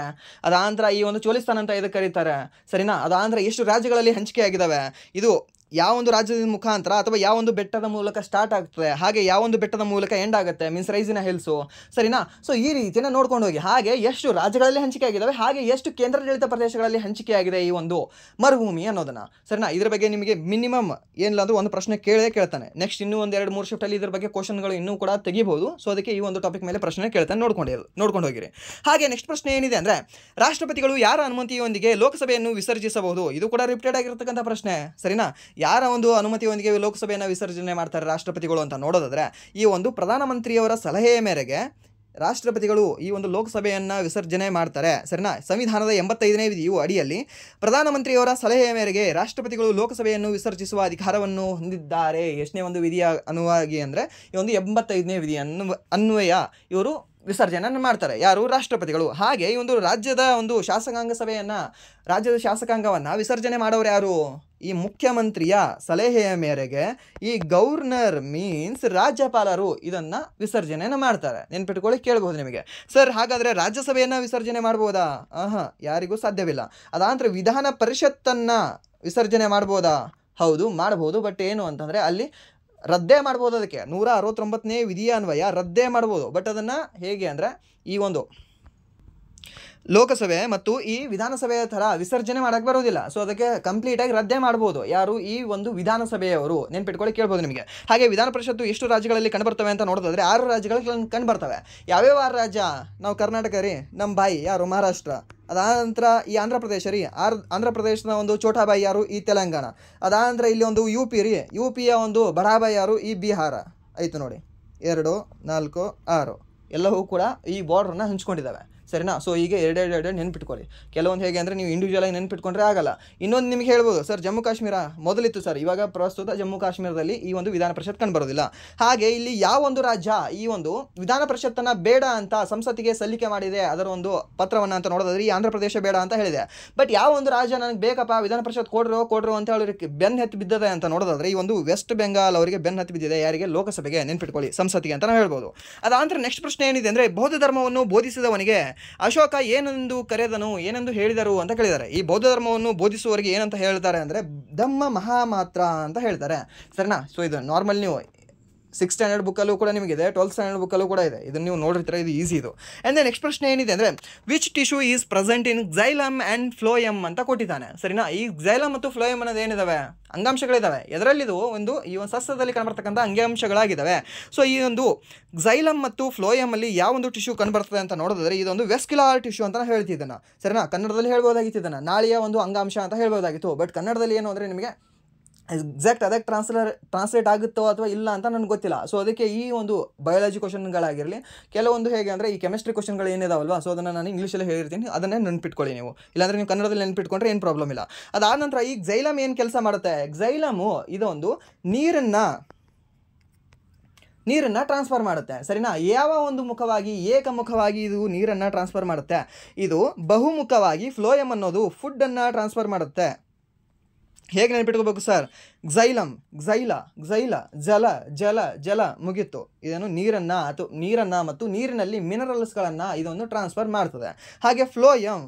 ಅದಾಂತರ ಈ ಒಂದು ಚೋಲಿಸ್ತಾನ ಅಂತ ಎದಕ್ಕೆ ಕರೀತಾರೆ. ಸರಿನಾ? ಅದಾಂತರ ಎಷ್ಟು ರಾಜ್ಯಗಳಲ್ಲಿ ಹಂಚಿಕೆ ಆಗಿದ್ದಾವೆ, ಇದು ಯಾವೊಂದು ರಾಜ್ಯದ ಮುಖಾಂತರ ಅಥವಾ ಯಾವೊಂದು ಬೆಟ್ಟದ ಮೂಲಕ ಸ್ಟಾರ್ಟ್ ಆಗ್ತದೆ, ಹಾಗೆ ಯಾವೊಂದು ಬೆಟ್ಟದ ಮೂಲಕ ಎಂಡ್ ಆಗುತ್ತೆ, ಮೀನ್ಸ್ ರೈಸಿನ ಹಿಲ್ಸು. ಸರಿನಾ? ಸೊ ಈ ರೀತಿನ ನೋಡ್ಕೊಂಡು ಹೋಗಿ. ಹಾಗೆ ಎಷ್ಟು ರಾಜ್ಯಗಳಲ್ಲಿ ಹಂಚಿಕೆ ಆಗಿದ್ದಾವೆ, ಹಾಗೆ ಎಷ್ಟು ಕೇಂದ್ರಾಡಳಿತ ಪ್ರದೇಶಗಳಲ್ಲಿ ಹಂಚಿಕೆ ಆಗಿದೆ ಈ ಒಂದು ಮರುಭೂಮಿ ಅನ್ನೋದನ್ನ. ಸರಿನಾ? ಇದ್ರ ಬಗ್ಗೆ ನಿಮಗೆ ಮಿನಿಮಮ್ ಏನಿಲ್ಲ ಅಂದ್ರೂ ಒಂದು ಪ್ರಶ್ನೆ ಕೇಳ್ತಾನೆ. ನೆಕ್ಸ್ಟ್ ಇನ್ನೂ 1-2-3 ಶಿಫ್ಟಲ್ಲಿ ಇದ್ರ ಬಗ್ಗೆ ಕ್ವಶನ್ಗಳು ಇನ್ನೂ ಕೂಡ ತೆಗಿಬಹುದು. ಸೊ ಅದಕ್ಕೆ ಈ ಒಂದು ಟಾಪಿಕ್ ಮೇಲೆ ಪ್ರಶ್ನೆ ಕೇಳ್ತಾನೆ, ನೋಡ್ಕೊಂಡು ಹೋಗಿರಿ. ಹಾಗೆ ನೆಕ್ಸ್ಟ್ ಪ್ರಶ್ನೆ ಏನಿದೆ ಅಂದರೆ ರಾಷ್ಟ್ರಪತಿಗಳು ಯಾರ ಅನುಮತಿಯೊಂದಿಗೆ ಲೋಕಸಭೆಯನ್ನು ವಿಸರ್ಜಿಸಬಹುದು? ಇದು ಕೂಡ ರಿಪೀಟೆಡ್ ಆಗಿರತಕ್ಕಂಥ ಪ್ರಶ್ನೆ. ಸರಿನಾ? ಯಾರ ಒಂದು ಅನುಮತಿಯೊಂದಿಗೆ ಲೋಕಸಭೆಯನ್ನು ವಿಸರ್ಜನೆ ಮಾಡ್ತಾರೆ ರಾಷ್ಟ್ರಪತಿಗಳು ಅಂತ ನೋಡೋದಾದರೆ ಈ ಒಂದು ಪ್ರಧಾನಮಂತ್ರಿಯವರ ಸಲಹೆಯ ಮೇರೆಗೆ ರಾಷ್ಟ್ರಪತಿಗಳು ಈ ಒಂದು ಲೋಕಸಭೆಯನ್ನು ವಿಸರ್ಜನೆ ಮಾಡ್ತಾರೆ. ಸರಿನಾ? ಸಂವಿಧಾನದ 85ನೇ ವಿಧಿಯು ಅಡಿಯಲ್ಲಿ ಪ್ರಧಾನಮಂತ್ರಿಯವರ ಸಲಹೆಯ ಮೇರೆಗೆ ರಾಷ್ಟ್ರಪತಿಗಳು ಲೋಕಸಭೆಯನ್ನು ವಿಸರ್ಜಿಸುವ ಅಧಿಕಾರವನ್ನು ಹೊಂದಿದ್ದಾರೆ. ಎಷ್ಟನೇ ಒಂದು ವಿಧಿಯ ಅನುವಾಗಿ ಅಂದರೆ ಈ ಒಂದು 85ನೇ ವಿಧಿ ಅನ್ವಯ ಇವರು ವಿಸರ್ಜನೆ ಮಾಡ್ತಾರೆ. ಯಾರು? ರಾಷ್ಟ್ರಪತಿಗಳು. ಹಾಗೆ ಈ ಒಂದು ರಾಜ್ಯದ ಶಾಸಕಾಂಗವನ್ನು ವಿಸರ್ಜನೆ ಮಾಡೋರು ಯಾರು? ಈ ಮುಖ್ಯಮಂತ್ರಿಯ ಸಲಹೆಯ ಮೇರೆಗೆ ಈ ಗವರ್ನರ್ ಮೀನ್ಸ್ ರಾಜ್ಯಪಾಲರು ಇದನ್ನು ವಿಸರ್ಜನೆಯನ್ನು ಮಾಡ್ತಾರೆ. ನೆನ್ಪಿಟ್ಕೊಳ್ಳಿ, ಕೇಳ್ಬೋದು ನಿಮಗೆ. ಸರ್ ಹಾಗಾದರೆ ರಾಜ್ಯಸಭೆಯನ್ನು ವಿಸರ್ಜನೆ ಮಾಡ್ಬೋದಾ? ಯಾರಿಗೂ ಸಾಧ್ಯವಿಲ್ಲ. ಅದಾಂತರ ವಿಧಾನ ಪರಿಷತ್ತನ್ನು ವಿಸರ್ಜನೆ ಮಾಡ್ಬೋದಾ? ಹೌದು, ಮಾಡ್ಬೋದು. ಬಟ್ ಏನು ಅಂತಂದರೆ ಅಲ್ಲಿ ರದ್ದೇ ಮಾಡ್ಬೋದು. ಅದಕ್ಕೆ 169ನೇ ವಿಧಿಯ ಅನ್ವಯ ರದ್ದೇ ಮಾಡ್ಬೋದು. ಬಟ್ ಅದನ್ನು ಹೇಗೆ ಅಂದರೆ ಈ ಒಂದು ಲೋಕಸಭೆ ಮತ್ತು ಈ ವಿಧಾನಸಭೆಯ ಥರ ವಿಸರ್ಜನೆ ಮಾಡೋಕ್ಕೆ ಬರೋದಿಲ್ಲ. ಸೊ ಅದಕ್ಕೆ ಕಂಪ್ಲೀಟಾಗಿ ರದ್ದೇ ಮಾಡ್ಬೋದು. ಯಾರು? ಈ ಒಂದು ವಿಧಾನಸಭೆಯವರು. ನೆನ್ಪಿಟ್ಕೊಳ್ಳಿ, ಕೇಳ್ಬೋದು ನಿಮಗೆ. ಹಾಗೆ ವಿಧಾನ ಪರಿಷತ್ತು ಎಷ್ಟು ರಾಜ್ಯಗಳಲ್ಲಿ ಕಂಡುಬರ್ತವೆ ಅಂತ ನೋಡೋದಾದರೆ 6 ರಾಜ್ಯಗಳಲ್ಲಿ ಕಂಡುಬರ್ತವೆ. ಯಾವ್ಯಾವ 6 ರಾಜ್ಯ? ನಾವು ಕರ್ನಾಟಕ ರೀ, ನಮ್ಮ ಬಾಯಿ ಯಾರು? ಮಹಾರಾಷ್ಟ್ರ. ಅದಾನಂತರ ಈ ಆಂಧ್ರ ಪ್ರದೇಶ ರೀ, ಆಂಧ್ರ ಪ್ರದೇಶದ ಒಂದು ಚೋಟಾಬಾಯಿ ಯಾರು? ಈ ತೆಲಂಗಾಣ. ಅದಾನಂತರ ಇಲ್ಲಿ ಒಂದು ಯು ಪಿ ರೀ, ಯು ಪಿಯ ಒಂದು ಬಡಾಬಾಯಿ ಯಾರು? ಈ ಬಿಹಾರ. ಆಯಿತು ನೋಡಿ, 2, 4, 6 ಎಲ್ಲವೂ ಕೂಡ ಈ ಬಾರ್ಡ್ರನ್ನ ಹಂಚ್ಕೊಂಡಿದ್ದಾವೆ. ಸರಿನಾ? ಸೊ ಈಗ 2 ನೆನ್ಪಿಟ್ಕೊಳ್ಳಿ. ಕೆಲವೊಂದು ಹೇಗೆ ಅಂದರೆ ನೀವು ಇಂಡಿವಿಜುವಲಾಗಿ ನೆನ್ಪಿಟ್ಕೊಂಡ್ರೆ ಆಗಲ್ಲ. ಇನ್ನೊಂದು ನಿಮ್ಗೆ ಹೇಳ್ಬೋದು, ಸರ್ ಜಮ್ಮು ಕಾಶ್ಮೀರ ಮೊದಲಿತ್ತು ಸರ್, ಇವಾಗ ಪ್ರಸ್ತುತ ಜಮ್ಮು ಕಾಶ್ಮೀರದಲ್ಲಿ ಈ ಒಂದು ವಿಧಾನ ಪರಿಷತ್ ಕಂಡು ಬರೋದಿಲ್ಲ. ಹಾಗೆ ಇಲ್ಲಿ ಯಾವ ಒಂದು ರಾಜ್ಯ ಈ ಒಂದು ವಿಧಾನ ಪರಿಷತ್ತನ್ನು ಬೇಡ ಅಂತ ಸಂಸತ್ತಿಗೆ ಸಲ್ಲಿಕೆ ಮಾಡಿದೆ, ಅದರ ಒಂದು ಪತ್ರವನ್ನು ಅಂತ ನೋಡೋದಾದ್ರೆ ಈ ಆಂಧ್ರ ಪ್ರದೇಶ ಬೇಡ ಅಂತ ಹೇಳಿದೆ. ಬಟ್ ಯಾವ ಒಂದು ರಾಜ್ಯ ನನಗೆ ಬೇಕಪ್ಪ ವಿಧಾನ ಪರಿಷತ್ ಕೊಡ್ರು ಅಂತ ಹೇಳಿ ಬೆನ್ನು ಹತ್ತಿ ಬಿದ್ದದೆ ಅಂತ ನೋಡೋದಾದ್ರೆ ಈ ಒಂದು ವೆಸ್ಟ್ ಬೆಂಗಾಲ್ ಅವರಿಗೆ ಬೆನ್ನು ಹತ್ತಿ ಬಿದ್ದಿದೆ. ಯಾರಿಗೆ? ಲೋಕಸಭೆಗೆ. ನೆನ್ಪಿಟ್ಕೊಳ್ಳಿ, ಸಂಸತ್ತಿಗೆ ಅಂತ ನಾವು ಹೇಳ್ಬೋದು. ಅದಾಂತರ ನೆಕ್ಸ್ಟ್ ಪ್ರಶ್ನೆ ಏನಿದೆ ಅಂದರೆ ಬೌದ್ಧ ಧರ್ಮವನ್ನು ಬೋಧಿಸಿದವನಿಗೆ ಅಶೋಕ ಏನೆಂದು ಕರೆದನು, ಏನೆಂದು ಹೇಳಿದರು ಅಂತ ಕೇಳಿದ್ದಾರೆ. ಈ ಬೌದ್ಧ ಧರ್ಮವನ್ನು ಬೋಧಿಸುವವರಿಗೆ ಏನಂತ ಹೇಳ್ತಾರೆ ಅಂದರೆ ಧಮ್ಮ ಮಹಾಮಾತ್ರ ಅಂತ ಹೇಳ್ತಾರೆ, ಸರಿನಾ. ಸೊ ಇದು ನಾರ್ಮಲ್ ನೀವು 6th ಸ್ಟ್ಯಾಂಡರ್ಡ್ ಬುಕ್ಕಲ್ಲೂ ಕೂಡ ನಿಮಗಿದೆ, 12th ಸ್ಟ್ಯಾಂಡರ್ಡ್ ಬುಕ್ಕಲ್ಲೂ ಕೂಡ ಇದೆ, ಇದನ್ನು ನೀವು ನೋಡಿರ್ತೀರ, ಇದು ಈಸಿ ಇದು. ಆ್ಯಂಡ್ ನೆಕ್ಸ್ಟ್ ಪ್ರಶ್ನೆ ಏನಿದೆ ಅಂದರೆ which tissue is present in xylem and phloem ಅಂತ ಕೊಟ್ಟಿದ್ದಾನೆ, ಸರಿನಾ. ಈ ಕ್ಸೈಲಮ್ ಮತ್ತು ಫ್ಲೋಯಮ್ ಅನ್ನೋದು ಏನಿದಾವೆ, ಅಂಗಾಂಶಗಳಿದ್ದಾವೆ. ಇದರಲ್ಲಿದು ಈ ಒಂದು ಸಸ್ಯದಲ್ಲಿ ಕಂಡುಬರ್ತಕ್ಕಂಥ ಅಂಗಾಂಶಗಳಾಗಿದ್ದಾವೆ. ಸೊ ಈ ಒಂದು ಕ್ಸೈಲಮ್ ಮತ್ತು ಫ್ಲೋಯಮಲ್ಲಿ ಯಾವ ಒಂದು ಟಿಶ್ಯೂ ಕಂಡುಬರ್ತದೆ ಅಂತ ನೋಡಿದ್ರೆ ಇದೊಂದು ವೆಸ್ಕ್ಯುಲಾರ್ ಟಿಶ್ಯೂ ಅಂತ ಹೇಳ್ತಿದ್ದಾನೆ, ಸರಿನಾ. ಕನ್ನಡದಲ್ಲಿ ಹೇಳ್ಬೋದಾಗಿತ್ತು ಇದನ್ನು ನಾಳಿಯ ಒಂದು ಅಂಗಾಂಶ ಅಂತ ಹೇಳ್ಬೋದಾಗಿತ್ತು, ಬಟ್ ಕನ್ನಡದಲ್ಲಿ ಏನು ಅಂದರೆ ನಿಮಗೆ ಎಕ್ಸಾಕ್ಟ್ ಅದಕ್ಕೆ ಟ್ರಾನ್ಸ್ಲೇಟ್ ಆಗುತ್ತೋ ಅಥವಾ ಇಲ್ಲ ಅಂತ ನನಗೆ ಗೊತ್ತಿಲ್ಲ. ಸೊ ಅದಕ್ಕೆ ಈ ಒಂದು ಬಯಾಲಜಿ ಕ್ವಶನ್ಗಳಾಗಿರಲಿ, ಕೆಲವೊಂದು ಹೇಗೆ ಅಂದರೆ ಈ ಕೆಮಿಸ್ಟ್ರಿ ಕ್ವಶನ್ಗಳು ಏನಿದಾವಲ್ವಾ, ಸೊ ಅದನ್ನು ನಾನು ಇಂಗ್ಲೀಷಲ್ಲಿ ಹೇಳಿರ್ತೀನಿ, ಅದನ್ನೇ ನೆನ್ಪಿಟ್ಕೊಳ್ಳಿ ನೀವು. ಇಲ್ಲಾಂದರೆ ನೀವು ಕನ್ನಡದಲ್ಲಿ ನೆನ್ಪಿಟ್ಕೊಂಡ್ರೆ ಏನು ಪ್ರಾಬ್ಲಮ್ ಇಲ್ಲ. ಅದಾದ ನಂತರ ಈ ಕ್ಸೈಲಮ್ ಏನು ಕೆಲಸ ಮಾಡುತ್ತೆ, ಕ್ಸೈಲಮು ಇದೊಂದು ನೀರನ್ನು ಟ್ರಾನ್ಸ್ಫರ್ ಮಾಡುತ್ತೆ, ಸರಿನಾ. ಯಾವ ಒಂದು ಮುಖವಾಗಿ, ಏಕಮುಖವಾಗಿ ಇದು ನೀರನ್ನು ಟ್ರಾನ್ಸ್ಫರ್ ಮಾಡುತ್ತೆ. ಇದು ಬಹುಮುಖವಾಗಿ ಫ್ಲೋಯಮ್ ಅನ್ನೋದು ಫುಡ್ಡನ್ನು ಟ್ರಾನ್ಸ್ಫರ್ ಮಾಡುತ್ತೆ. ಹೇಗೆ ನೆನಪಿಟ್ಕೋಬೇಕು ಸರ್, ಕ್ಸೈಲ ಜಲ ಜಲ ಜಲ ಮುಗೀತು. ಇದನ್ನು ನೀರನ್ನು ಮತ್ತು ನೀರಿನಲ್ಲಿ ಮಿನರಲ್ಸ್ಗಳನ್ನು ಇದೊಂದು ಟ್ರಾನ್ಸ್ಫರ್ ಮಾಡ್ತದೆ. ಹಾಗೆ ಫ್ಲೋಯಮ್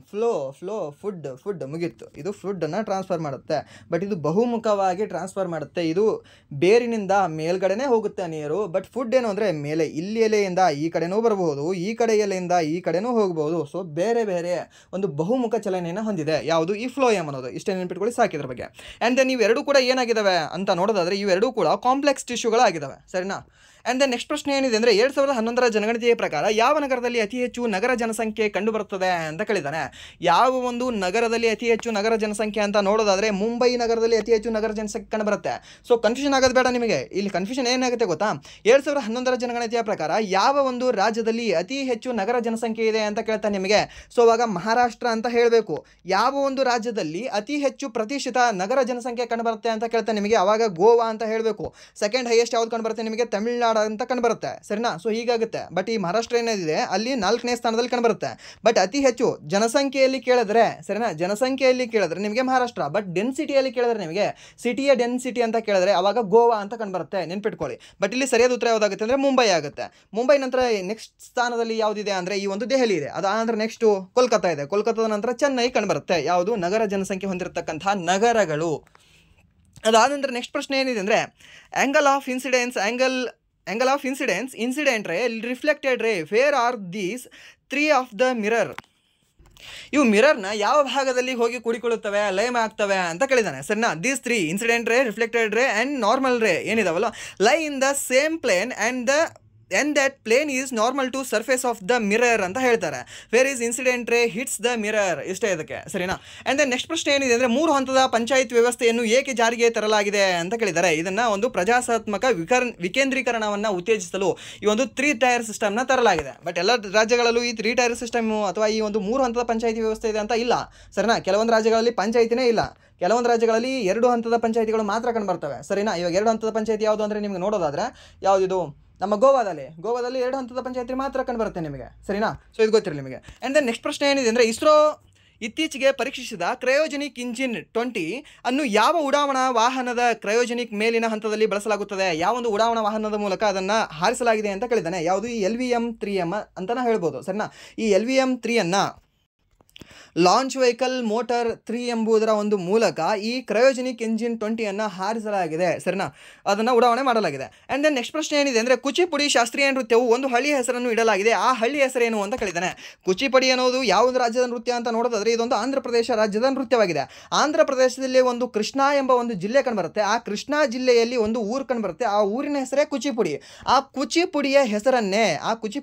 ಫುಡ್ ಮುಗೀತು, ಇದು ಫುಡ್ಡನ್ನು ಟ್ರಾನ್ಸ್ಫರ್ ಮಾಡುತ್ತೆ. ಬಟ್ ಇದು ಬಹುಮುಖವಾಗಿ ಟ್ರಾನ್ಸ್ಫರ್ ಮಾಡುತ್ತೆ. ಇದು ಬೇರಿನಿಂದ ಮೇಲ್ಗಡೆನೇ ಹೋಗುತ್ತೆ ನೀರು, ಬಟ್ ಫುಡ್ ಏನು ಅಂದರೆ ಮೇಲೆ ಇಲ್ಲಿ ಎಲೆಯಿಂದ ಈ ಕಡೆನೂ ಬರಬಹುದು, ಈ ಕಡೆ ಎಲೆಯಿಂದ ಈ ಕಡೆನೂ ಹೋಗಬಹುದು. ಸೊ ಬೇರೆ ಬೇರೆ ಒಂದು ಬಹುಮುಖ ಚಲನೆಯನ್ನು ಹೊಂದಿದೆ ಯಾವುದು, ಈ ಫ್ಲೋಯಮ್ ಅನ್ನೋದು. ಇಷ್ಟೇ ನೆನಪಿಟ್ಕೊಳ್ಳಿ ಸಾಕಿದ್ರ ಬಗ್ಗೆ. ಆ್ಯಂಡ್ ದೆನ್ ಇವೆರಡೂ ಕೂಡ ಏನಾಗಿದ್ದಾವೆ ಅಂತ ನೋಡೋದಾದರೆ ಇವೆರಡೂ ಕೂಡ ಕಾಂಪ್ಲೆಕ್ಸ್ ಟಿಶ್ಯೂಗಳಾಗಿದ್ದಾವೆ, ಸರಿನಾ. ಆ್ಯಂಡ್ ದೆನ್ ನೆಕ್ಸ್ಟ್ ಪ್ರಶ್ನೆ ಏನಿದೆ ಅಂದರೆ 2011ರ ಜನಗಣತಿಯ ಪ್ರಕಾರ ಯಾವ ನಗರದಲ್ಲಿ ಅತಿ ಹೆಚ್ಚು ನಗರ ಜನಸಂಖ್ಯೆ ಕಂಡುಬರುತ್ತದೆ ಅಂತ ಕೇಳಿದ್ದಾನೆ. ಯಾವ ಒಂದು ನಗರದಲ್ಲಿ ಅತಿ ಹೆಚ್ಚು ನಗರ ಜನಸಂಖ್ಯೆ ಅಂತ ನೋಡೋದಾದರೆ ಮುಂಬೈ ನಗರದಲ್ಲಿ ಅತಿ ಹೆಚ್ಚು ನಗರ ಜನಸಂಖ್ಯೆ ಕಂಡುಬರುತ್ತೆ. ಸೊ ಕನ್ಫ್ಯೂಷನ್ ಆಗೋದು ಬೇಡ ನಿಮಗೆ. ಇಲ್ಲಿ ಕನ್ಫ್ಯೂಷನ್ ಏನಾಗುತ್ತೆ ಗೊತ್ತಾ, 2011ರ ಜನಗಣತಿಯ ಪ್ರಕಾರ ಯಾವ ಒಂದು ರಾಜ್ಯದಲ್ಲಿ ಅತಿ ಹೆಚ್ಚು ನಗರ ಜನಸಂಖ್ಯೆ ಇದೆ ಅಂತ ಕೇಳ್ತಾನೆ ನಿಮಗೆ. ಸೊ ಆವಾಗ ಮಹಾರಾಷ್ಟ್ರ ಅಂತ ಹೇಳಬೇಕು. ಯಾವ ಒಂದು ರಾಜ್ಯದಲ್ಲಿ ಅತಿ ಹೆಚ್ಚು ಪ್ರತಿಶತ ನಗರ ಜನಸಂಖ್ಯೆ ಕಂಡುಬರುತ್ತೆ ಅಂತ ಕೇಳ್ತಾನೆ ನಿಮಗೆ, ಆವಾಗ ಗೋವಾ ಅಂತ ಹೇಳಬೇಕು. ಸೆಕೆಂಡ್ ಹೈಯೆಸ್ಟ್ ಯಾವ್ದು ಕಂಡುಬರುತ್ತೆ ನಿಮಗೆ, ತಮಿಳುನಾಡು ಅಂತ ಕಂಡುಬರುತ್ತೆ, ಸರಿನಾ. ಸೊ ಹೀಗಾಗುತ್ತೆ. ಬಟ್ ಈ ಮಹಾರಾಷ್ಟ್ರ ಏನಿದೆ ಅಲ್ಲಿ 4ನೇ ಸ್ಥಾನದಲ್ಲಿ ಕಂಡುಬರುತ್ತೆ. ಬಟ್ ಅತಿ ಹೆಚ್ಚು ಜನಸಂಖ್ಯೆಯಲ್ಲಿ ಕೇಳಿದ್ರೆ, ಸರಿನಾ, ಜನಸಂಖ್ಯೆಯಲ್ಲಿ ಕೇಳಿದ್ರೆ ನಿಮಗೆ ಮಹಾರಾಷ್ಟ್ರ. ಬಟ್ ಡೆನ್ಸಿಟಿಯಲ್ಲಿ ಕೇಳಿದ್ರೆ ನಿಮಗೆ ಸಿಟಿಯ ಡೆನ್ಸಿಟಿ ಅಂತ ಕೇಳಿದ್ರೆ ಅವಾಗ ಗೋವಾ ಅಂತ ಕಂಡುಬರುತ್ತೆ, ನೆನ್ಪಿಟ್ಕೊಳ್ಳಿ. ಬಟ್ ಇಲ್ಲಿ ಸರಿಯಾದ ಉತ್ತರ ಯಾವುದಾಗುತ್ತೆ ಅಂದರೆ ಮುಂಬೈ ಆಗುತ್ತೆ. ಮುಂಬೈ ನಂತರ ನೆಕ್ಸ್ಟ್ ಸ್ಥಾನದಲ್ಲಿ ಯಾವುದಿದೆ ಅಂದರೆ ಈ ಒಂದು ದೆಹಲಿ ಇದೆ. ಅದಾದ್ರೆ ನೆಕ್ಸ್ಟು ಕೋಲ್ಕತ್ತಾ ಇದೆ. ಕೋಲ್ಕತ್ತಾದ ನಂತರ ಚೆನ್ನೈ ಕಂಡುಬರುತ್ತೆ, ಯಾವುದು ನಗರ ಜನಸಂಖ್ಯೆ ಹೊಂದಿರತಕ್ಕಂತಹ ನಗರಗಳು. ಅದಾದ ನಂತರ ನೆಕ್ಸ್ಟ್ ಪ್ರಶ್ನೆ ಏನಿದೆ ಅಂದರೆ angle of incidence, incident ray, reflected ray, where are these 3 of the mirror? ಇವು ಮಿರರ್ನ ಯಾವ ಭಾಗದಲ್ಲಿ ಹೋಗಿ ಕೂಡಿಕೊಳ್ಳುತ್ತವೆ, ಲಯ ಆಗ್ತವೆ ಅಂತ ಕೇಳಿದ್ದಾನೆ, ಸರಿನಾ. These 3 incident ray, reflected ray and normal ray ಏನಿದಾವಲ್ಲ, lie in the same plane and that plane is normal to surface of the mirror ಅಂತ ಹೇಳ್ತಾರೆ. ವೇರ್ ಈಸ್ ಇನ್ಸಿಡೆಂಟ್ ರೇ ಹಿಟ್ಸ್ ದ ಮಿರರ್, ಇಷ್ಟೇ ಇದಕ್ಕೆ, ಸರಿನಾ. ಆ್ಯಂಡ್ ದೆನ್ ನೆಕ್ಸ್ಟ್ ಪ್ರಶ್ನೆ ಏನಿದೆ ಅಂದರೆ 3 ಹಂತದ ಪಂಚಾಯತ್ ವ್ಯವಸ್ಥೆಯನ್ನು ಏಕೆ ಜಾರಿಗೆ ತರಲಾಗಿದೆ ಅಂತ ಕೇಳಿದ್ದಾರೆ. ಇದನ್ನು ಒಂದು ಪ್ರಜಾಸತ್ತಾತ್ಮಕ ವಿಕೇಂದ್ರೀಕರಣವನ್ನು ಉತ್ತೇಜಿಸಲು ಈ ಒಂದು 3 ಟೈರ್ ಸಿಸ್ಟಮ್ನ ತರಲಾಗಿದೆ. ಬಟ್ ಎಲ್ಲ ರಾಜ್ಯಗಳಲ್ಲೂ ಈ 3 ಟೈರ್ ಸಿಸ್ಟಮು ಅಥವಾ ಈ ಒಂದು 3 ಹಂತದ ಪಂಚಾಯತಿ ವ್ಯವಸ್ಥೆ ಇದೆ ಅಂತ ಇಲ್ಲ, ಸರಿನಾ. ಕೆಲವೊಂದು ರಾಜ್ಯಗಳಲ್ಲಿ ಪಂಚಾಯತಿನೇ ಇಲ್ಲ, ಕೆಲವೊಂದು ರಾಜ್ಯಗಳಲ್ಲಿ 2 ಹಂತದ ಪಂಚಾಯತಿಗಳು ಮಾತ್ರ ಕಂಡುಬರ್ತವೆ, ಸರಿನಾ. ಇವಾಗ 2 ಹಂತದ ಪಂಚಾಯತಿ ಯಾವುದು ಅಂದರೆ ನಿಮಗೆ ನೋಡೋದಾದರೆ ಯಾವುದಿದು ನಮ್ಮ ಗೋವಾದಲ್ಲಿ 2 ಹಂತದ ಪಂಚಾಯತಿ ಮಾತ್ರ ಕಂಡುಬರುತ್ತೆ ನಿಮಗೆ, ಸರಿನಾ. ಸೊ ಇದು ಗೊತ್ತಿರಲಿ ನಿಮಗೆ. ಆ್ಯಂಡ್ ದೆನ್ ನೆಕ್ಸ್ಟ್ ಪ್ರಶ್ನೆ ಏನಿದೆ ಅಂದರೆ ಇಸ್ರೋ ಇತ್ತೀಚೆಗೆ ಪರೀಕ್ಷಿಸಿದ ಕ್ರಯೋಜೆನಿಕ್ ಇಂಜಿನ್ 20 ಅನ್ನು ಯಾವ ಉಡಾವಣಾ ವಾಹನದ ಕ್ರಯೋಜೆನಿಕ್ ಮೇಲಿನ ಹಂತದಲ್ಲಿ ಬಳಸಲಾಗುತ್ತದೆ, ಯಾವ ಒಂದು ಉಡಾವಣಾ ವಾಹನದ ಮೂಲಕ ಅದನ್ನು ಹಾರಿಸಲಾಗಿದೆ ಅಂತ ಕೇಳಿದ್ದಾನೆ. ಯಾವುದು, ಈ LVM-3M ಅಂತಲೇ ಹೇಳ್ಬೋದು, ಸರಿನಾ. ಈ LVM-3 ಲಾಂಚ್ ವೆಹಿಕಲ್ ಮೋಟರ್ 3 ಎಂಬುದರ ಒಂದು ಮೂಲಕ ಈ ಕ್ರಯೋಜೆನಿಕ್ ಇಂಜಿನ್ 20 ಹಾರಿಸಲಾಗಿದೆ, ಸರಿನಾ. ಅದನ್ನು ಉಡಾವಣೆ ಮಾಡಲಾಗಿದೆ. ಆ್ಯಂಡ್ ದೆನ್ ನೆಕ್ಸ್ಟ್ ಪ್ರಶ್ನೆ ಏನಿದೆ ಅಂದರೆ ಕುಚಿಪುಡಿ ಶಾಸ್ತ್ರೀಯ ನೃತ್ಯವು ಒಂದು ಹಳ್ಳಿಯ ಹೆಸರನ್ನು ಇಡಲಾಗಿದೆ, ಆ ಹಳ್ಳಿ ಹೆಸರೇನು ಅಂತ ಕೇಳಿದ್ದಾನೆ. ಕುಚಿಪುಡಿ ಅನ್ನೋದು ಯಾವುದು ರಾಜ್ಯದ ನೃತ್ಯ ಅಂತ ನೋಡೋದಾದರೆ ಇದೊಂದು ಆಂಧ್ರ ಪ್ರದೇಶ ರಾಜ್ಯದ ನೃತ್ಯವಾಗಿದೆ. ಆಂಧ್ರ ಪ್ರದೇಶದಲ್ಲಿ ಒಂದು ಕೃಷ್ಣಾ ಎಂಬ ಒಂದು ಜಿಲ್ಲೆ ಕಂಡುಬರುತ್ತೆ. ಆ ಕೃಷ್ಣಾ ಜಿಲ್ಲೆಯಲ್ಲಿ ಒಂದು ಊರು ಕಂಡುಬರುತ್ತೆ, ಆ ಊರಿನ ಹೆಸರೇ ಕುಚಿಪುಡಿ. ಆ ಕುಚಿಪುಡಿಯ ಹೆಸರನ್ನೇ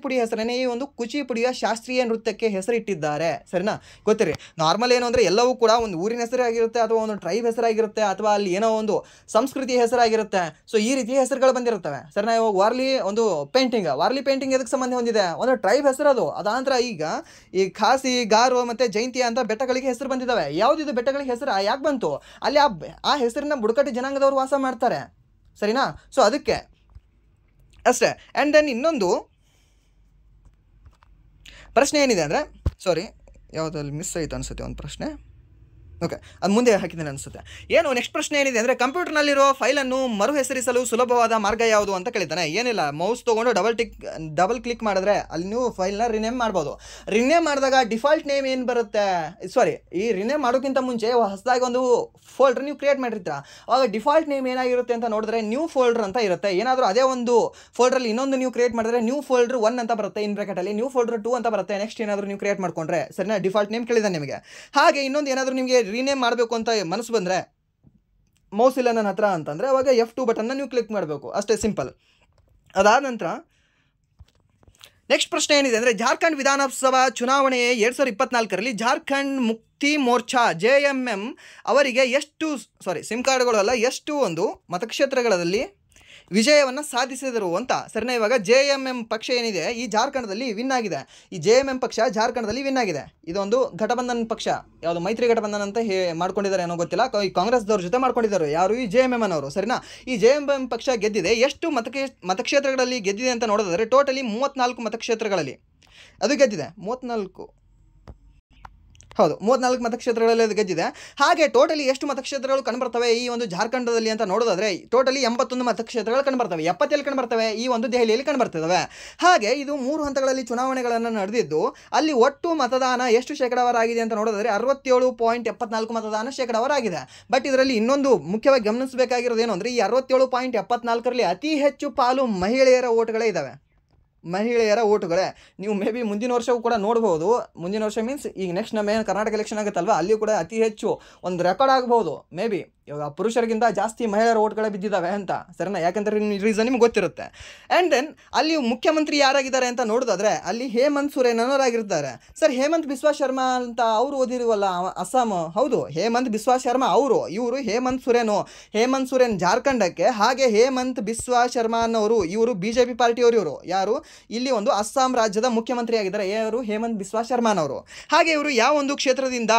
ಈ ಒಂದು ಕುಚಿಪುಡಿಯ ಶಾಸ್ತ್ರೀಯ ನೃತ್ಯಕ್ಕೆ ಹೆಸರಿಟ್ಟಿದ್ದಾರೆ, ಸರಿನಾ. ಗೊತ್ತಿರಿ, ನಾರ್ಮಲ್ ಏನು ಅಂದರೆ ಎಲ್ಲವೂ ಕೂಡ ಒಂದು ಊರಿನ ಹೆಸರಾಗಿರುತ್ತೆ ಅಥವಾ ಒಂದು ಟ್ರೈಬ್ ಹೆಸರಾಗಿರುತ್ತೆ ಅಥವಾ ಅಲ್ಲಿ ಏನೋ ಒಂದು ಸಂಸ್ಕೃತಿ ಹೆಸರಾಗಿರುತ್ತೆ. ಸೊ ಈ ರೀತಿಯ ಹೆಸರುಗಳು ಬಂದಿರುತ್ತವೆ, ಸರಿನಾ. ಇವಾಗ ವಾರ್ಲಿ ಪೇಂಟಿಂಗ್ ಎದಕ್ಕೆ ಸಂಬಂಧ ಹೊಂದಿದೆ, ಒಂದು ಟ್ರೈಬ್ ಹೆಸರು ಅದು. ಅದಾಂತರ ಈಗ ಈ ಖಾಸಿ, ಗಾರೋ ಮತ್ತು ಜೈಂತಿ ಅಂತ ಬೆಟ್ಟಗಳಿಗೆ ಹೆಸರು ಬಂದಿದ್ದಾವೆ. ಯಾವುದಿದು ಬೆಟ್ಟಗಳಿಗೆ ಹೆಸರು ಯಾಕೆ ಬಂತು, ಅಲ್ಲಿ ಆ ಹೆಸರಿನ ಬುಡಕಟ್ಟು ಜನಾಂಗದವರು ವಾಸ ಮಾಡ್ತಾರೆ, ಸರಿನಾ. ಸೊ ಅದಕ್ಕೆ ಅಷ್ಟೇ. ಆ್ಯಂಡ್ ದೆನ್ ಇನ್ನೊಂದು ಪ್ರಶ್ನೆ ಏನಿದೆ ಅಂದರೆ ಯಾವುದಲ್ಲಿ ಮಿಸ್ ಆಯಿತು ಅನಿಸುತ್ತೆ ಒಂದು ಪ್ರಶ್ನೆ. ಓಕೆ, ಅದು ಮುಂದೆ ಹಾಕಿದ್ದೇನೆ ಅನಿಸುತ್ತೆ. ಏನು ನೆಕ್ಸ್ಟ್ ಪ್ರಶ್ನೆ ಏನಿದೆ ಅಂದರೆ, ಕಂಪ್ಯೂಟರ್ನಲ್ಲಿರೋ ಫೈಲನ್ನು ಮರು ಹೆಸರಿಸಲು ಸುಲಭವಾದ ಮಾರ್ಗ ಯಾವುದು ಅಂತ ಕೇಳಿದ್ದಾನೆ. ಏನಿಲ್ಲ, ಮೌಸ್ ತೊಗೊಂಡು ಡಬಲ್ ಕ್ಲಿಕ್ ಮಾಡಿದ್ರೆ ಅಲ್ಲಿ ನೀವು ಫೈಲ್ನ ರಿನೇಮ್ ಮಾಡ್ಬೋದು. ರಿನೇಮ್ ಮಾಡಿದಾಗ ಡಿಫಾಲ್ಟ್ ನೇಮ್ ಏನು ಬರುತ್ತೆ, ಸಾರಿ, ಈ ರಿನೇಮ್ ಮಾಡೋಕ್ಕಿಂತ ಮುಂಚೆ ಹೊಸದಾಗಿ ಒಂದು ಫೋಲ್ಡರ್ ನೀವು ಕ್ರಿಯೇಟ್ ಮಾಡಿರ್ತೀರ. ಆವಾಗ ಡಿಫಾಲ್ಟ್ ನೇಮ್ ಏನಾಗಿರುತ್ತೆ ಅಂತ ನೋಡಿದ್ರೆ ನ್ಯೂ ಫೋಲ್ಡರ್ ಅಂತ ಇರುತ್ತೆ. ಏನಾದರೂ ಅದೇ ಒಂದು ಫೋಲ್ಡರಲ್ಲಿ ಇನ್ನೊಂದು ನೀವು ಕ್ರಿಯೇಟ್ ಮಾಡಿದ್ರೆ ನ್ಯೂ ಫೋಲ್ಡರ್ 1 ಅಂತ ಬರುತ್ತೆ, ಇನ್ ಬ್ರಾಕೆಟಲ್ಲಿ ನ್ಯೂ ಫೋಲ್ಡರ್ 2 ಅಂತ ಬರುತ್ತೆ. ನೆಕ್ಸ್ಟ್ ಏನಾದರೂ ನೀವು ಕ್ರಿಯೇಟ್ ಮಾಡ್ಕೊಂಡ್ರೆ ಸರಿನಾ, ಡಿಫಾಲ್ಟ್ ನೇಮ್ ಕೇಳಿದಾನೆ ನಿಮಗೆ. ಹಾಗೆ ಇನ್ನೊಂದು ಏನಾದರೂ ನಿಮಗೆ ರೀನೇಮ್ ಮಾಡಬೇಕು ಅಂತ ಮನಸ್ಸು ಬಂದರೆ, ಮೌಸ್ ಇಲ್ಲ ನನ್ನ ಹತ್ರ ಅಂತಂದರೆ ಅವಾಗ F2 ಬಟನ್ನ ನೀವು ಕ್ಲಿಕ್ ಮಾಡಬೇಕು, ಅಷ್ಟೇ ಸಿಂಪಲ್. ಅದಾದ ನಂತರ ನೆಕ್ಸ್ಟ್ ಪ್ರಶ್ನೆ ಏನಿದೆ ಅಂದರೆ, ಜಾರ್ಖಂಡ್ ವಿಧಾನಸಭಾ ಚುನಾವಣೆ 2024ರಲ್ಲಿ ಜಾರ್ಖಂಡ್ ಮುಕ್ತಿ ಮೋರ್ಚಾ JMM ಅವರಿಗೆ ಸಿಮ್ ಕಾರ್ಡ್ಗಳು ಅಲ್ಲ, ಎಷ್ಟು ಒಂದು ಮತಕ್ಷೇತ್ರಗಳಲ್ಲಿ ವಿಜಯವನ್ನು ಸಾಧಿಸಿದರು ಅಂತ. ಸರಿನಾ, ಇವಾಗ JMM ಪಕ್ಷ ಏನಿದೆ ಈ ಜಾರ್ಖಂಡದಲ್ಲಿ ವಿನ್ ಆಗಿದೆ. ಈ JMM ಪಕ್ಷ ಜಾರ್ಖಂಡದಲ್ಲಿ ವಿನ್ ಆಗಿದೆ. ಇದೊಂದು ಘಟಬಂಧನ್ ಪಕ್ಷ, ಯಾವುದು ಮೈತ್ರಿ ಘಟಬಂಧನ್ ಅಂತ ಮಾಡ್ಕೊಂಡಿದ್ದಾರೆ ಏನೋ ಗೊತ್ತಿಲ್ಲ, ಕಾಂಗ್ರೆಸ್ದವ್ರ ಜೊತೆ ಮಾಡ್ಕೊಂಡಿದ್ದಾರೆ. ಯಾರು, ಈ JMM ಅನ್ನೋರು. ಸರಿನಾ, ಈ JMM ಪಕ್ಷ ಗೆದ್ದಿದೆ. ಎಷ್ಟು ಮತಕ್ಷೇತ್ರಗಳಲ್ಲಿ ಗೆದ್ದಿದೆ ಅಂತ ನೋಡಿದ್ರೆ ಟೋಟಲಿ 34 ಮತಕ್ಷೇತ್ರಗಳಲ್ಲಿ ಅದು ಗೆದ್ದಿದೆ. 34 ಮತಕ್ಷೇತ್ರಗಳಲ್ಲಿ ಅದು ಗೆದ್ದಿದೆ. ಹಾಗೆ ಟೋಟಲಿ ಎಷ್ಟು ಮತಕ್ಷೇತ್ರಗಳು ಕಂಡುಬರ್ತವೆ ಈ ಒಂದು ಜಾರ್ಖಂಡದಲ್ಲಿ ಅಂತ ನೋಡೋದಾದ್ರೆ ಟೋಟಲಿ 81 ಮತಕ್ಷೇತ್ರಗಳು ಕಂಡುಬರ್ತವೆ. 70 ಕಂಡುಬರ್ತವೆ ಈ ಒಂದು ದೆಹಲಿಯಲ್ಲಿ ಕಂಡುಬರ್ತವೆ. ಹಾಗೆ ಇದು 3 ಹಂತಗಳಲ್ಲಿ ಚುನಾವಣೆಗಳನ್ನು ನಡೆದಿದ್ದು ಅಲ್ಲಿ ಒಟ್ಟು ಮತದಾನ ಎಷ್ಟು ಶೇಕಡಾವಾರಾಗಿದೆ ಅಂತ ನೋಡೋದಾದ್ರೆ 67.74 ಮತದಾನ ಶೇಕಡಾವಾರಾಗಿದೆ. ಬಟ್ ಇದರಲ್ಲಿ ಇನ್ನೊಂದು ಮುಖ್ಯವಾಗಿ ಗಮನಿಸಬೇಕಾಗಿರೋದು ಏನು ಅಂದರೆ, ಈ 67.74ರಲ್ಲಿ ಅತಿ ಹೆಚ್ಚು ಪಾಲು ಮಹಿಳೆಯರ ಓಟ್ಗಳೇ ಇದ್ದಾವೆ. ಮಹಿಳೆಯರ ಓಟುಗಳೇ. ನೀವು ಮೇ ಬಿ ಮುಂದಿನ ವರ್ಷವೂ ಕೂಡ ನೋಡ್ಬೋದು. ಮುಂದಿನ ವರ್ಷ ಮೀನ್ಸ್ ಈಗ ನೆಕ್ಸ್ಟ್ ನಮ್ಮ ಏನು ಕರ್ನಾಟಕ ಎಲೆಕ್ಷನ್ ಆಗುತ್ತಲ್ವ, ಅಲ್ಲಿ ಕೂಡ ಅತಿ ಹೆಚ್ಚು ಒಂದು ರೆಕಾರ್ಡ್ ಆಗ್ಬೋದು ಮೇ ಬಿ. ಇವಾಗ ಪುರುಷರಿಗಿಂತ ಜಾಸ್ತಿ ಮಹಿಳೆಯರ ಓಟ್ಗಳೇ ಬಿದ್ದಿದ್ದಾವೆ ಅಂತ. ಸರಿನಾ, ಯಾಕಂದರೆ ರೀಸನ್ ನಿಮ್ಗೆ ಗೊತ್ತಿರುತ್ತೆ. ಆ್ಯಂಡ್ ದೆನ್ ಅಲ್ಲಿ ಮುಖ್ಯಮಂತ್ರಿ ಯಾರಾಗಿದ್ದಾರೆ ಅಂತ ನೋಡೋದಾದ್ರೆ ಅಲ್ಲಿ ಹೇಮಂತ್ ಸೊರೇನ್ ಅನ್ನೋರಾಗಿರ್ತಾರೆ. ಸರ್, ಹೇಮಂತ್ ಬಿಸ್ವಾ ಶರ್ಮಾ ಅಂತ ಅವರು ಓದಿರುವಲ್ಲ ಅಸ್ಸಾಂ. ಹೌದು, ಹೇಮಂತ್ ಬಿಸ್ವಾ ಶರ್ಮಾ ಇವರು ಹೇಮಂತ್ ಸೊರೇನ್ ಜಾರ್ಖಂಡಕ್ಕೆ, ಹಾಗೆ ಹೇಮಂತ್ ಬಿಸ್ವಾ ಶರ್ಮಾ ಅನ್ನೋರು ಇವರು BJP ಪಾರ್ಟಿಯವರು. ಇವರು ಯಾರು, ಇಲ್ಲಿ ಒಂದು ಅಸ್ಸಾಂ ರಾಜ್ಯದ ಮುಖ್ಯಮಂತ್ರಿ ಆಗಿದ್ದಾರೆ. ಯಾರು, ಹೇಮಂತ್ ಬಿಸ್ವಾ ಶರ್ಮಾನವರು. ಹಾಗೆ ಇವರು ಯಾವ ಒಂದು ಕ್ಷೇತ್ರದಿಂದ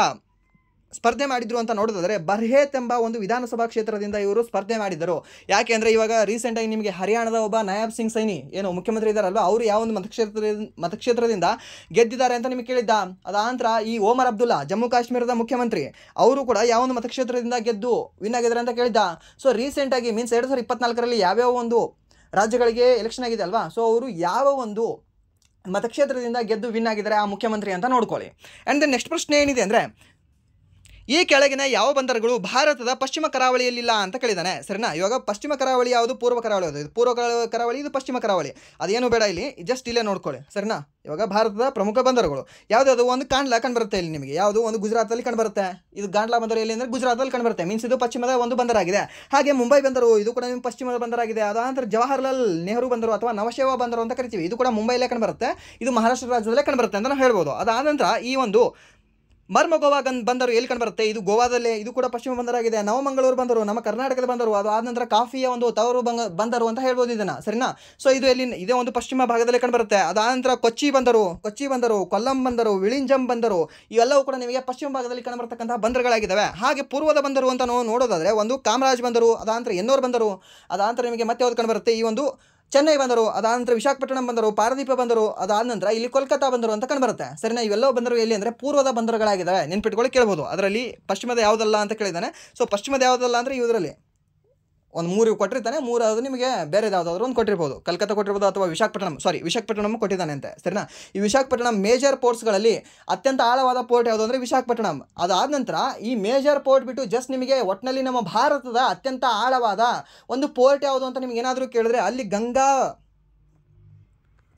ಸ್ಪರ್ಧೆ ಮಾಡಿದ್ರು ಅಂತ ನೋಡೋದಾದ್ರೆ ಬರ್ಹೇತ್ ಎಂಬ ಒಂದು ವಿಧಾನಸಭಾ ಕ್ಷೇತ್ರದಿಂದ ಇವರು ಸ್ಪರ್ಧೆ ಮಾಡಿದರು. ಯಾಕೆ ಅಂದರೆ ಇವಾಗ ರೀಸೆಂಟಾಗಿ ನಿಮಗೆ ಹರಿಯಾಣದ ಒಬ್ಬ ನಾಯಬ್ ಸಿಂಗ್ ಸೈನಿ ಏನು ಮುಖ್ಯಮಂತ್ರಿ ಇದ್ದಾರಲ್ವ, ಅವರು ಯಾವ ಒಂದು ಮತಕ್ಷೇತ್ರದಿಂದ ಗೆದ್ದಿದ್ದಾರೆ ಅಂತ ನಿಮಗೆ ಕೇಳಿದ್ದ. ಅದಾನಂತರ ಈ ಓಮರ್ ಅಬ್ದುಲ್ಲಾ ಜಮ್ಮು ಕಾಶ್ಮೀರದ ಮುಖ್ಯಮಂತ್ರಿ, ಅವರು ಕೂಡ ಯಾವ ಒಂದು ಮತಕ್ಷೇತ್ರದಿಂದ ಗೆದ್ದು ವಿನ್ ಆಗಿದ್ದಾರೆ ಅಂತ ಕೇಳಿದ್ದ. ಸೊ ರೀಸೆಂಟಾಗಿ ಮೀನ್ಸ್ 2024ರಲ್ಲಿ ಯಾವ್ಯಾವ ಒಂದು ರಾಜ್ಯಗಳಿಗೆ ಎಲೆಕ್ಷನ್ ಆಗಿದೆ ಅಲ್ವಾ, ಸೊ ಅವರು ಯಾವ ಒಂದು ಮತಕ್ಷೇತ್ರದಿಂದ ಗೆದ್ದು ವಿನ್ ಆಗಿದ್ದಾರೆ ಆ ಮುಖ್ಯಮಂತ್ರಿ ಅಂತ ನೋಡ್ಕೊಳ್ಳಿ. ಆ್ಯಂಡ್ ದೆನ್ ನೆಕ್ಸ್ಟ್ ಪ್ರಶ್ನೆ ಏನಿದೆ ಅಂದರೆ, ಈ ಕೆಳಗಿನ ಯಾವ ಬಂದರುಗಳು ಭಾರತದ ಪಶ್ಚಿಮ ಕರಾವಳಿಯಲ್ಲಿಲ್ಲ ಅಂತ ಕೇಳಿದಾನೆ. ಸರಿನಾ, ಇವಾಗ ಪಶ್ಚಿಮ ಕರಾವಳಿ ಯಾವುದು, ಪೂರ್ವ ಕರಾವಳಿ ಯಾವುದು. ಇದು ಪೂರ್ವ ಕರಾವಳಿ, ಇದು ಪಶ್ಚಿಮ ಕರಾವಳಿ. ಅದೇನು ಬೇಡ, ಇಲ್ಲಿ ಜಸ್ಟ್ ಇಲ್ಲೇ ನೋಡ್ಕೊಳ್ಳಿ. ಸರಿನಾ, ಇವಾಗ ಭಾರತದ ಪ್ರಮುಖ ಬಂದರುಗಳು ಯಾವ್ದು, ಒಂದು ಕಾಂಡ್ಲಾ ಕಂಡುಬರುತ್ತೆ ಇಲ್ಲಿ ನಿಮಗೆ. ಯಾವುದು, ಒಂದು ಗುಜರಾತಲ್ಲಿ ಕಂಡುಬರುತ್ತೆ. ಇದು ಕಾಂಡ್ಲಾ ಬಂದರು ಎಲ್ಲಿ ಅಂದರೆ ಗುಜರಾತಲ್ಲಿ ಕಂಡುಬರುತ್ತೆ. ಮೀನ್ಸ್ ಇದು ಪಶ್ಚಿಮದ ಒಂದು ಬಂದರಾಗಿದೆ. ಹಾಗೆ ಮುಂಬೈ ಬಂದರು, ಇದು ಕೂಡ ನಿಮ್ಮ ಪಶ್ಚಿಮದ ಬಂದರಾಗಿದೆ. ಅದಾನಂತರ ಜವಾಹರ್ಲಾಲ್ ನೆಹರು ಬಂದರು ಅಥವಾ ನವಶೇವಾ ಬಂದರು ಅಂತ ಕರಿತೀವಿ, ಇದು ಕೂಡ ಮುಂಬೈಲೇ ಕಂಡುಬರುತ್ತೆ. ಇದು ಮಹಾರಾಷ್ಟ್ರ ರಾಜ್ಯದಲ್ಲೇ ಕಂಡುಬರುತ್ತೆ ಅಂತ ನಾವು ಹೇಳ್ಬೋದು. ಅದಾನಂತರ ಈ ಒಂದು ಮರ್ಮಗೋವಾ ಬಂದರು ಎಲ್ಲಿ ಕಂಡುಬರುತ್ತೆ, ಇದು ಗೋವಾದಲ್ಲೇ, ಇದು ಕೂಡ ಪಶ್ಚಿಮ ಬಂದರಾಗಿದೆ. ನವಮಂಗಳೂರು ಬಂದರು ನಮ್ಮ ಕರ್ನಾಟಕದ ಬಂದರು. ಅದು ಆದ ನಂತರ ಕಾಫಿಯ ಒಂದು ತವರು ಬಂದರು ಅಂತ ಹೇಳ್ಬೋದು ಇದನ್ನು. ಸರಿನಾ, ಸೊ ಇದು ಎಲ್ಲಿ, ಇದೇ ಒಂದು ಪಶ್ಚಿಮ ಭಾಗದಲ್ಲೇ ಕಂಡುಬರುತ್ತೆ. ಅದಾನಂತರ ಕೊಚ್ಚಿ ಬಂದರು, ಕೊಲ್ಲಂ ಬಂದರು, ವಿಳಿಂಜಂ ಬಂದರು, ಇವೆಲ್ಲವೂ ಕೂಡ ನಿಮಗೆ ಪಶ್ಚಿಮ ಭಾಗದಲ್ಲಿ ಕಂಡುಬರ್ತಕ್ಕಂತಹ ಬಂದರುಗಳಾಗಿದ್ದಾವೆ. ಹಾಗೆ ಪೂರ್ವದ ಬಂದರು ಅಂತ ನಾವು ನೋಡೋದಾದರೆ ಒಂದು ಕಾಮರಾಜ್ ಬಂದರು, ಅದಾನಂತರ ಎನ್ನೋರ್ ಬಂದರು, ಅದಾನಂತರ ನಿಮಗೆ ಮತ್ತೆ ಯಾವ್ದು ಕಂಡುಬರುತ್ತೆ, ಈ ಒಂದು ಚೆನ್ನೈ ಬಂದರು, ಅದಾನಂತರ ವಿಶಾಖಪಟ್ಟಣಂ ಬಂದರು, ಪಾರದೀಪ ಬಂದರು, ಅದಾದ ನಂತರ ಇಲ್ಲಿ ಕೋಲ್ಕತ್ತಾ ಬಂದರು ಅಂತ ಕಂಡುಬರುತ್ತೆ. ಸರಿನಾ, ಇವೆಲ್ಲವೂ ಬಂದರು ಎಲ್ಲಿ ಅಂದರೆ ಪೂರ್ವದ ಬಂದರುಗಳಾಗಿದ್ದಾವೆ. ನೆನ್ಪಿಟ್ಕೊಳ್ಳಿ, ಕೇಳ್ಬೋದು. ಅದರಲ್ಲಿ ಪಶ್ಚಿಮದ ಯಾವುದಲ್ಲ ಅಂತ ಕೇಳಿದ್ದಾನೆ. ಸೊ ಪಶ್ಚಿಮದ ಯಾವುದಲ್ಲ ಅಂದರೆ ಇದರಲ್ಲಿ ಒಂದು 3 ಕೊಟ್ಟಿರ್ತಾನೆ, 3 ಅದು ನಿಮಗೆ ಬೇರೆ ಯಾವುದಾದ್ರು ಒಂದು ಕೊಟ್ಟಿರ್ಬೋದು. ಕಲ್ಕತ್ತಾ ಕೊಟ್ಟಿರ್ಬೋದು ಅಥವಾ ವಿಶಾಖಪಟ್ಟಣಂ ಕೊಟ್ಟಿದ್ದಾನೆ ಅಂತೆ. ಸರಿನಾ, ಈ ವಿಶಾಖಪಟ್ಟಣಂ ಮೇಜರ್ ಪೋರ್ಟ್ಸ್ಗಳಲ್ಲಿ ಅತ್ಯಂತ ಆಳವಾದ ಪೋರ್ಟ್ ಯಾವುದು ಅಂದರೆ ವಿಶಾಖಪಟ್ಟಣಂ. ಅದಾದ ನಂತರ ಈ ಮೇಜರ್ ಪೋರ್ಟ್ ಬಿಟ್ಟು ಜಸ್ಟ್ ನಿಮಗೆ ಒಟ್ಟಿನಲ್ಲಿ ನಮ್ಮ ಭಾರತದ ಅತ್ಯಂತ ಆಳವಾದ ಒಂದು ಪೋರ್ಟ್ ಯಾವುದು ಅಂತ ನಿಮ್ಗೆ ಏನಾದರೂ ಕೇಳಿದ್ರೆ ಅಲ್ಲಿ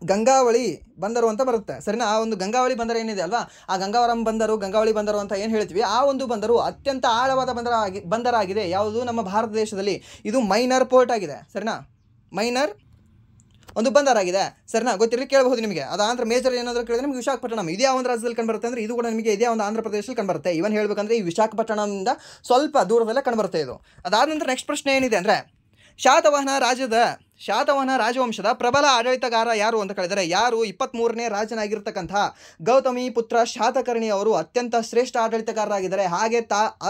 ಗಂಗಾವಳಿ ಬಂದರು ಅಂತ ಬರುತ್ತೆ. ಸರಿನಾ, ಆ ಒಂದು ಗಂಗಾವಳಿ ಬಂದರು ಏನಿದೆ ಅಲ್ವಾ, ಆ ಗಂಗಾವರಂ ಬಂದರು, ಗಂಗಾವಳಿ ಬಂದರು ಅಂತ ಏನು ಹೇಳ್ತೀವಿ, ಆ ಒಂದು ಬಂದರು ಅತ್ಯಂತ ಆಳವಾದ ಬಂದರಾಗಿದೆ. ಯಾವುದು, ನಮ್ಮ ಭಾರತ ದೇಶದಲ್ಲಿ. ಇದು ಮೈನರ್ ಪೋರ್ಟ್ ಆಗಿದೆ. ಸರಿನಾ, ಮೈನರ್ ಒಂದು ಬಂದರಾಗಿದೆ. ಸರಿನಾ, ಗೊತ್ತಿರಲಿ, ಕೇಳಬಹುದು ನಿಮಗೆ. ಅದಾಂತರ ಮೇಜರ್ ಏನಾದರೂ ಕೇಳಿದ್ರೆ ನಿಮಗೆ ವಿಶಾಖಪಟ್ಟಣಂ ಇದು ಯಾವ ಒಂದು ರಾಜ್ಯದಲ್ಲಿ ಕಂಡುಬರುತ್ತೆ ಅಂದರೆ ಇದು ಕೂಡ ನಿಮಗೆ ಇದೇ ಒಂದು ಆಂಧ್ರ ಪ್ರದೇಶದಲ್ಲಿ ಕಂಡುಬರುತ್ತೆ. ಇವನ್ ಹೇಳಬೇಕಂದ್ರೆ ಈ ವಿಶಾಖಪಟ್ಟಣಂದಿಂದ ಸ್ವಲ್ಪ ದೂರದಲ್ಲೇ ಕಂಡುಬರುತ್ತೆ ಇದು. ಅದಾದ ನಂತರ ನೆಕ್ಸ್ಟ್ ಪ್ರಶ್ನೆ ಏನಿದೆ ಅಂದರೆ, ಶಾತವಾಹನ ಶಾತವಾಹನ ರಾಜವಂಶದ ಪ್ರಬಲ ಆಡಳಿತಗಾರ ಯಾರು ಅಂತ ಕೇಳಿದರೆ ಯಾರು 23ನೇ ರಾಜನಾಗಿರ್ತಕ್ಕಂಥ ಗೌತಮಿ ಪುತ್ರ ಶಾತಕರ್ಣಿ ಅವರು ಅತ್ಯಂತ ಶ್ರೇಷ್ಠ ಆಡಳಿತಗಾರರಾಗಿದ್ದಾರೆ. ಹಾಗೆ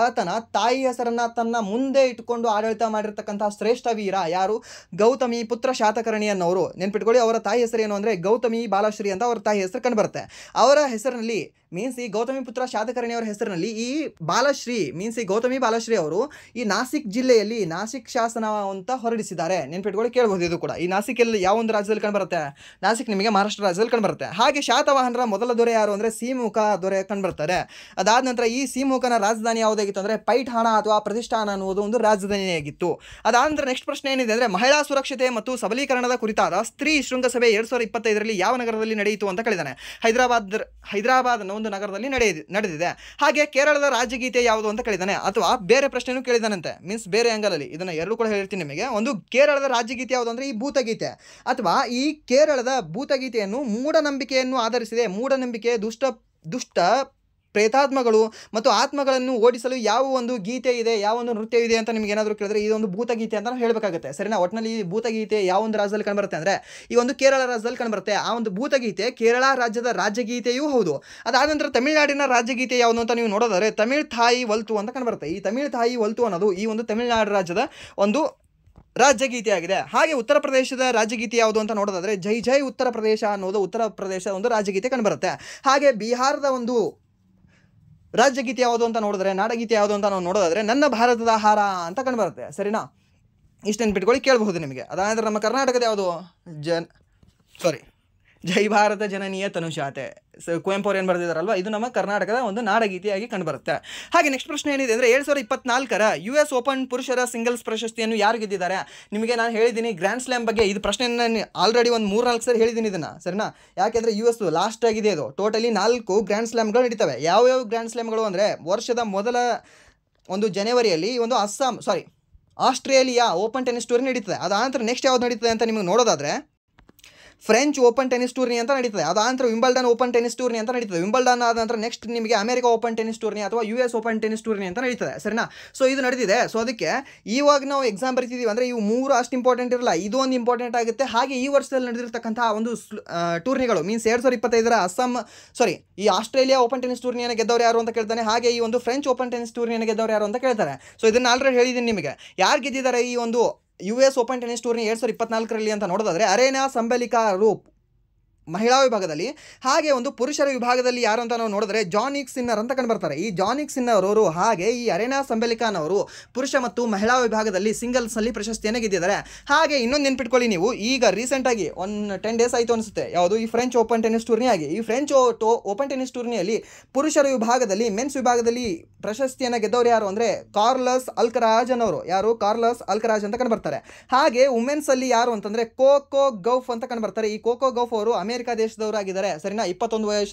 ಆತನ ತಾಯಿ ಹೆಸರನ್ನ ತನ್ನ ಮುಂದೆ ಇಟ್ಟುಕೊಂಡು ಆಡಳಿತ ಮಾಡಿರ್ತಕ್ಕಂಥ ಶ್ರೇಷ್ಠ ವೀರ ಯಾರು? ಗೌತಮಿ ಪುತ್ರ ಶಾತಕರ್ಣಿ ಅನ್ನೋರು. ನೆನ್ಪಿಟ್ಕೊಳ್ಳಿ, ಅವರ ತಾಯಿ ಹೆಸರು ಏನು ಅಂದರೆ ಗೌತಮಿ ಬಾಲಶ್ರೀ ಅಂತ ಅವರ ತಾಯಿ ಹೆಸರು ಕಂಡುಬರುತ್ತೆ. ಅವರ ಹೆಸರಿನಲ್ಲಿ ಮೀನ್ಸ್ ಈ ಗೌತಮಿ ಪುತ್ರ ಶಾತಕರ್ಣಿ ಅವರ ಹೆಸರಿನಲ್ಲಿ ಈ ಬಾಲಶ್ರೀ ಮೀನ್ಸ್ ಈ ಗೌತಮಿ ಬಾಲಶ್ರೀ ಅವರು ಈ ನಾಸಿಕ್ ಜಿಲ್ಲೆಯಲ್ಲಿ ನಾಸಿಕ್ ಶಾಸನ ಅಂತ ಹೊರಡಿಸಿದ್ದಾರೆ. ನೆನ್ಪಿಟ್ಕೊಳ್ಳಿ, ಕೇಳಬಹುದು. ಇದು ಕೂಡ ಈ ನಾಸಿಕಲ್ಲಿ ಯಾವ ಒಂದು ರಾಜ್ಯದಲ್ಲಿ ಕಂಡುಬರುತ್ತೆ? ನಾಸಿಕ್ ನಿಮಗೆ ಮಹಾರಾಷ್ಟ್ರ ರಾಜ್ಯದಲ್ಲಿ ಕಂಡುಬರುತ್ತೆ. ಹಾಗೆ ಶಾತವಾಹನರ ಮೊದಲ ದೊರೆ ಯಾರು ಅಂದರೆ ಸಿಮುಖ ದೊರೆ ಕಂಡುಬರ್ತಾರೆ. ಅದಾದ ನಂತರ ಈ ಸಿಮುಖನ ರಾಜಧಾನಿ ಯಾವುದಾಗಿತ್ತು ಅಂದರೆ ಪೈಠಾಣ ಅಥವಾ ಪ್ರತಿಷ್ಠಾನ ಅನ್ನುವುದು ಒಂದು ರಾಜಧಾನಿಯಾಗಿತ್ತು. ಅದಾದ ನಂತರ ನೆಕ್ಸ್ಟ್ ಪ್ರಶ್ನೆ ಏನಿದೆ ಅಂದರೆ ಮಹಿಳಾ ಸುರಕ್ಷತೆ ಮತ್ತು ಸಬಲೀಕರಣದ ಕುರಿತಾದ ಸ್ತ್ರೀ ಶೃಂಗಸಭೆ 2025ರಲ್ಲಿ ಯಾವ ನಗರದಲ್ಲಿ ನಡೆಯಿತು ಅಂತ ಕೇಳಿದ್ದಾನೆ. ಹೈದರಾಬಾದ್ ಅನ್ನೋ ಒಂದು ನಗರದಲ್ಲಿ ನಡೆದಿದೆ. ಹಾಗೆ ಕೇರಳದ ರಾಜ್ಯಗೀತೆ ಯಾವುದು ಅಂತ ಕೇಳಿದ್ದಾನೆ, ಅಥವಾ ಬೇರೆ ಪ್ರಶ್ನೆನೂ ಕೇಳಿದಾನಂತೆ. ಮೀನ್ಸ್ ಬೇರೆ ಆಂಗಲಲ್ಲಿ ಇದನ್ನು ಎರಡು ಕೂಡ ಹೇಳ್ತೀನಿ ನಿಮಗೆ. ಒಂದು ಕೇರಳದ ರಾಜ್ಯಗೀತೆ ಯಾವುದು ಅಂದರೆ ಈ ಭೂತಗೀತೆ, ಅಥವಾ ಈ ಕೇರಳದ ಭೂತಗೀತೆಯನ್ನು ಮೂಢನಂಬಿಕೆಯನ್ನು ಆಧರಿಸಿದೆ. ಮೂಢನಂಬಿಕೆ ದುಷ್ಟ ಪ್ರೇತಾತ್ಮಗಳು ಮತ್ತು ಆತ್ಮಗಳನ್ನು ಓಡಿಸಲು ಯಾವ ಒಂದು ಗೀತೆ ಇದೆ, ಯಾವ ಒಂದು ನೃತ್ಯ ಇದೆ ಅಂತ ನಿಮ್ಗೆ ಏನಾದರೂ ಕೇಳಿದ್ರೆ ಇದೊಂದು ಭೂತಗೀತೆ ಅಂತ ಹೇಳಬೇಕಾಗುತ್ತೆ. ಸರಿನಾ? ಒಟ್ಟಿನಲ್ಲಿ ಈ ಭೂತಗೀತೆ ಯಾವ ಒಂದು ರಾಜ್ಯದಲ್ಲಿ ಕಂಡುಬರುತ್ತೆ ಅಂದರೆ ಈ ಒಂದು ಕೇರಳ ರಾಜ್ಯದಲ್ಲಿ ಕಂಡುಬರುತ್ತೆ. ಆ ಒಂದು ಭೂತಗೀತೆ ಕೇರಳ ರಾಜ್ಯದ ರಾಜ್ಯಗೀತೆಯೂ ಹೌದು. ಅದಾದ ನಂತರ ತಮಿಳುನಾಡಿನ ರಾಜ್ಯಗೀತೆ ಯಾವುದು ಅಂತ ನೀವು ನೋಡೋದಾದ್ರೆ ತಮಿಳ್ ಥಾಯಿ ಒಲ್ತು ಅಂತ ಕಂಡುಬರುತ್ತೆ. ಈ ತಮಿಳ್ ಥಾಯಿ ಒಲ್ತು ಅನ್ನೋದು ಈ ಒಂದು ತಮಿಳುನಾಡು ರಾಜ್ಯದ ಒಂದು ರಾಜ್ಯಗೀತೆ ಆಗಿದೆ. ಹಾಗೆ ಉತ್ತರ ಪ್ರದೇಶದ ರಾಜ್ಯಗೀತೆ ಯಾವುದು ಅಂತ ನೋಡೋದಾದ್ರೆ ಜೈ ಜೈ ಉತ್ತರ ಪ್ರದೇಶ ಅನ್ನೋದು ಉತ್ತರ ಪ್ರದೇಶದ ಒಂದು ರಾಜ್ಯಗೀತೆ ಕಂಡುಬರುತ್ತೆ. ಹಾಗೆ ಬಿಹಾರದ ಒಂದು ರಾಜ್ಯಗೀತೆ ಯಾವುದು ಅಂತ ನೋಡಿದ್ರೆ ನಾಡಗೀತೆ ಯಾವುದು ಅಂತ ನಾವು ನೋಡೋದಾದ್ರೆ ನನ್ನ ಭಾರತದ ಆಹಾರ ಅಂತ ಕಂಡುಬರುತ್ತೆ. ಸರಿನಾ? ಇಷ್ಟು ನೆನ್ಪಿಟ್ಕೊಳ್ಳಿ, ಕೇಳಬಹುದು ನಿಮಗೆ. ಅದಾದರೆ ನಮ್ಮ ಕರ್ನಾಟಕದ ಯಾವುದು ಜೈ ಭಾರತ ಜನನೀಯ ತನುಷಾತೆ ಕುವೆಂಪು ಅವರು ಏನು ಬರೆದಿದ್ದಾರಲ್ವ, ಇದು ನಮ್ಮ ಕರ್ನಾಟಕದ ಒಂದು ನಾಡಗೀತೆಯಾಗಿ ಕಂಡುಬರುತ್ತೆ. ಹಾಗೆ ನೆಕ್ಸ್ಟ್ ಪ್ರಶ್ನೆ ಏನಿದೆ ಅಂದರೆ 2024ರ US ಓಪನ್ ಪುರುಷರ ಸಿಂಗಲ್ಸ್ ಪ್ರಶಸ್ತಿಯನ್ನು ಯಾರು ಗೆದ್ದಿದ್ದಾರೆ? ನಿಮಗೆ ನಾನು ಹೇಳಿದ್ದೀನಿ ಗ್ರ್ಯಾಂಡ್ ಸ್ಲ್ಯಾಮ್ ಬಗ್ಗೆ. ಇದು ಪ್ರಶ್ನೆಯನ್ನು ಆಲ್ರೆಡಿ ಒಂದು 3-4 ಸರಿ ಹೇಳಿದ್ದೀನಿ ಇದನ್ನು. ಸರಿನಾ? ಯಾಕೆಂದರೆ US ಲಾಸ್ಟ್ ಆಗಿದೆ. ಇದು ಟೋಟಲಿ 4 ಗ್ರ್ಯಾಂಡ್ ಸ್ಲ್ಯಾಮ್ಗಳು ನಡೀತವೆ. ಯಾವ್ಯಾವ ಗ್ರ್ಯಾಂಡ್ ಸ್ಲ್ಯಾಮ್ಗಳು ಅಂದರೆ ವರ್ಷದ ಮೊದಲ ಒಂದು ಜನವರಿಯಲ್ಲಿ ಒಂದು ಆಸ್ಟ್ರೇಲಿಯಾ ಓಪನ್ ಟೆನಿಸ್ ಟೂರ್ನಿ ನಡೀತದೆ. ಅದಾನಂತರ ನೆಕ್ಸ್ಟ್ ಯಾವ್ದು ನಡೀತದೆ ಅಂತ ನಿಮಗೆ ನೋಡೋದಾದರೆ ಫ್ರೆಂಚ್ ಓಪನ್ ಟೆನಿಸ್ ಟೂರ್ನಿ ಅಂತ ನಡೀತದೆ. ಅದಾನಂತರ ವಿಂಬಲ್ಡನ್ ಓಪನ್ ಟೆನಿಸ್ ಟೂರ್ನಿ ಅಂತ ನಡೀತದೆ. ವಿಂಬಲ್ಡನ್ ಆದ ನಂತರ ನೆಕ್ಸ್ಟ್ ನಿಮಗೆ ಅಮೆರಿಕ ಓಪನ್ ಟೆನಿಸ್ ಟೂರ್ನಿ ಅಥವಾ US ಓಪನ್ ಟೆನಿಸ್ ಟೂರ್ನಿ ಅಂತ ನಡೀತದೆ. ಸರಿನಾ? ಸೊ ಇದು ನಡೆದಿದೆ. ಸೊ ಅದಕ್ಕೆ ಇವಾಗ ನಾವು ಎಕ್ಸಾಮ್ ಬರೀತಿದ್ದೀವಿ ಅಂದರೆ ಇವು 3 ಅಷ್ಟು ಇಂಪಾರ್ಟೆಂಟ್ ಇರಲ್ಲ, ಇದು ಒಂದು ಇಂಪಾರ್ಟೆಂಟ್ ಆಗುತ್ತೆ. ಹಾಗೆ ಈ ವರ್ಷದಲ್ಲಿ ನಡೆದಿರ್ತಕ್ಕಂಥ ಒಂದು ಟೂರ್ನಿಗಳು ಮೀನ್ಸ್ 2025ರ ಈ ಆಸ್ಟ್ರೇಲಿಯಾ ಓಪನ್ ಟೆನಿಸ್ ಟೂರ್ನಿಯನ್ನು ಗೆದ್ದವರು ಯಾರು ಅಂತ ಕೇಳ್ತಾನೆ. ಹಾಗೆ ಈ ಒಂದು ಫ್ರೆಂಚ್ ಓಪನ್ ಟೆನಿಸ್ ಟೂರ್ನಿಯನ್ನು ಗೆದ್ದವರು ಯಾರು ಅಂತ ಕೇಳ್ತಾರೆ. ಸೊ ಇದನ್ನು ಆಲ್ರೆಡಿ ಹೇಳಿದ್ದೀನಿ ನಿಮಗೆ. ಯಾರು ಗೆದ್ದಿದ್ದಾರೆ ಈ ಒಂದು US ಓಪನ್ ಟೆನಿಸ್ ಟೂರ್ನಿ 2024ರಲ್ಲಿ ಅಂತ ನೋಡೋದಾದರೆ ಅರೇನಾ ಸಂಬಲಿಕಾ ಅವರು ಮಹಿಳಾ ವಿಭಾಗದಲ್ಲಿ, ಹಾಗೆ ಒಂದು ಪುರುಷರ ವಿಭಾಗದಲ್ಲಿ ಯಾರು ಅಂತ ನಾವು ನೋಡಿದ್ರೆ ಜಾನಿಕ್ ಸಿನ್ನರ್ ಅಂತ ಕಂಡುಬರ್ತಾರೆ. ಈ ಜಾನಿಕ್ ಸಿನ್ನರ್ ಅವರು ಹಾಗೆ ಈ ಅರೇನಾ ಸಂಬಲಿಕಾನ್ ಅವರು ಪುರುಷ ಮತ್ತು ಮಹಿಳಾ ವಿಭಾಗದಲ್ಲಿ ಸಿಂಗಲ್ಸ್ನಲ್ಲಿ ಪ್ರಶಸ್ತಿಯನ್ನು ಗೆದ್ದಿದ್ದಾರೆ. ಹಾಗೆ ಇನ್ನೊಂದು ನೆನ್ಪಿಟ್ಕೊಳ್ಳಿ ನೀವು, ಈಗ ರೀಸೆಂಟಾಗಿ 10 ಡೇಸ್ ಆಯಿತು ಅನಿಸುತ್ತೆ, ಯಾವುದು ಈ ಫ್ರೆಂಚ್ ಓಪನ್ ಟೆನಿಸ್ ಟೂರ್ನಿ ಆಗಿ. ಈ ಫ್ರೆಂಚ್ ಓಪನ್ ಟೆನಿಸ್ ಟೂರ್ನಿಯಲ್ಲಿ ಪುರುಷರ ವಿಭಾಗದಲ್ಲಿ ಮೆನ್ಸ್ ವಿಭಾಗದಲ್ಲಿ ಪ್ರಶಸ್ತಿಯನ್ನು ಗೆದ್ದವರು ಯಾರು ಅಂದರೆ ಕಾರ್ಲಸ್ ಅಲ್ಕರಾಜ್ ಅನ್ನೋರು. ಯಾರು? ಕಾರ್ಲಸ್ ಅಲ್ಕರಾಜ್ ಅಂತ ಕಂಡುಬರ್ತಾರೆ. ಹಾಗೆ ವುಮೆನ್ಸಲ್ಲಿ ಯಾರು ಅಂತಂದರೆ ಕೋಕೋ ಗೌಫ್ ಅಂತ ಕಂಡುಬರ್ತಾರೆ. ಈ ಕೋಕೋ ಗೌಫ್ ಅವರು ಅಮೆರಿಕ ದೇಶದವರಾಗಿದ್ದಾರೆ. ಸರಿನಾ? 21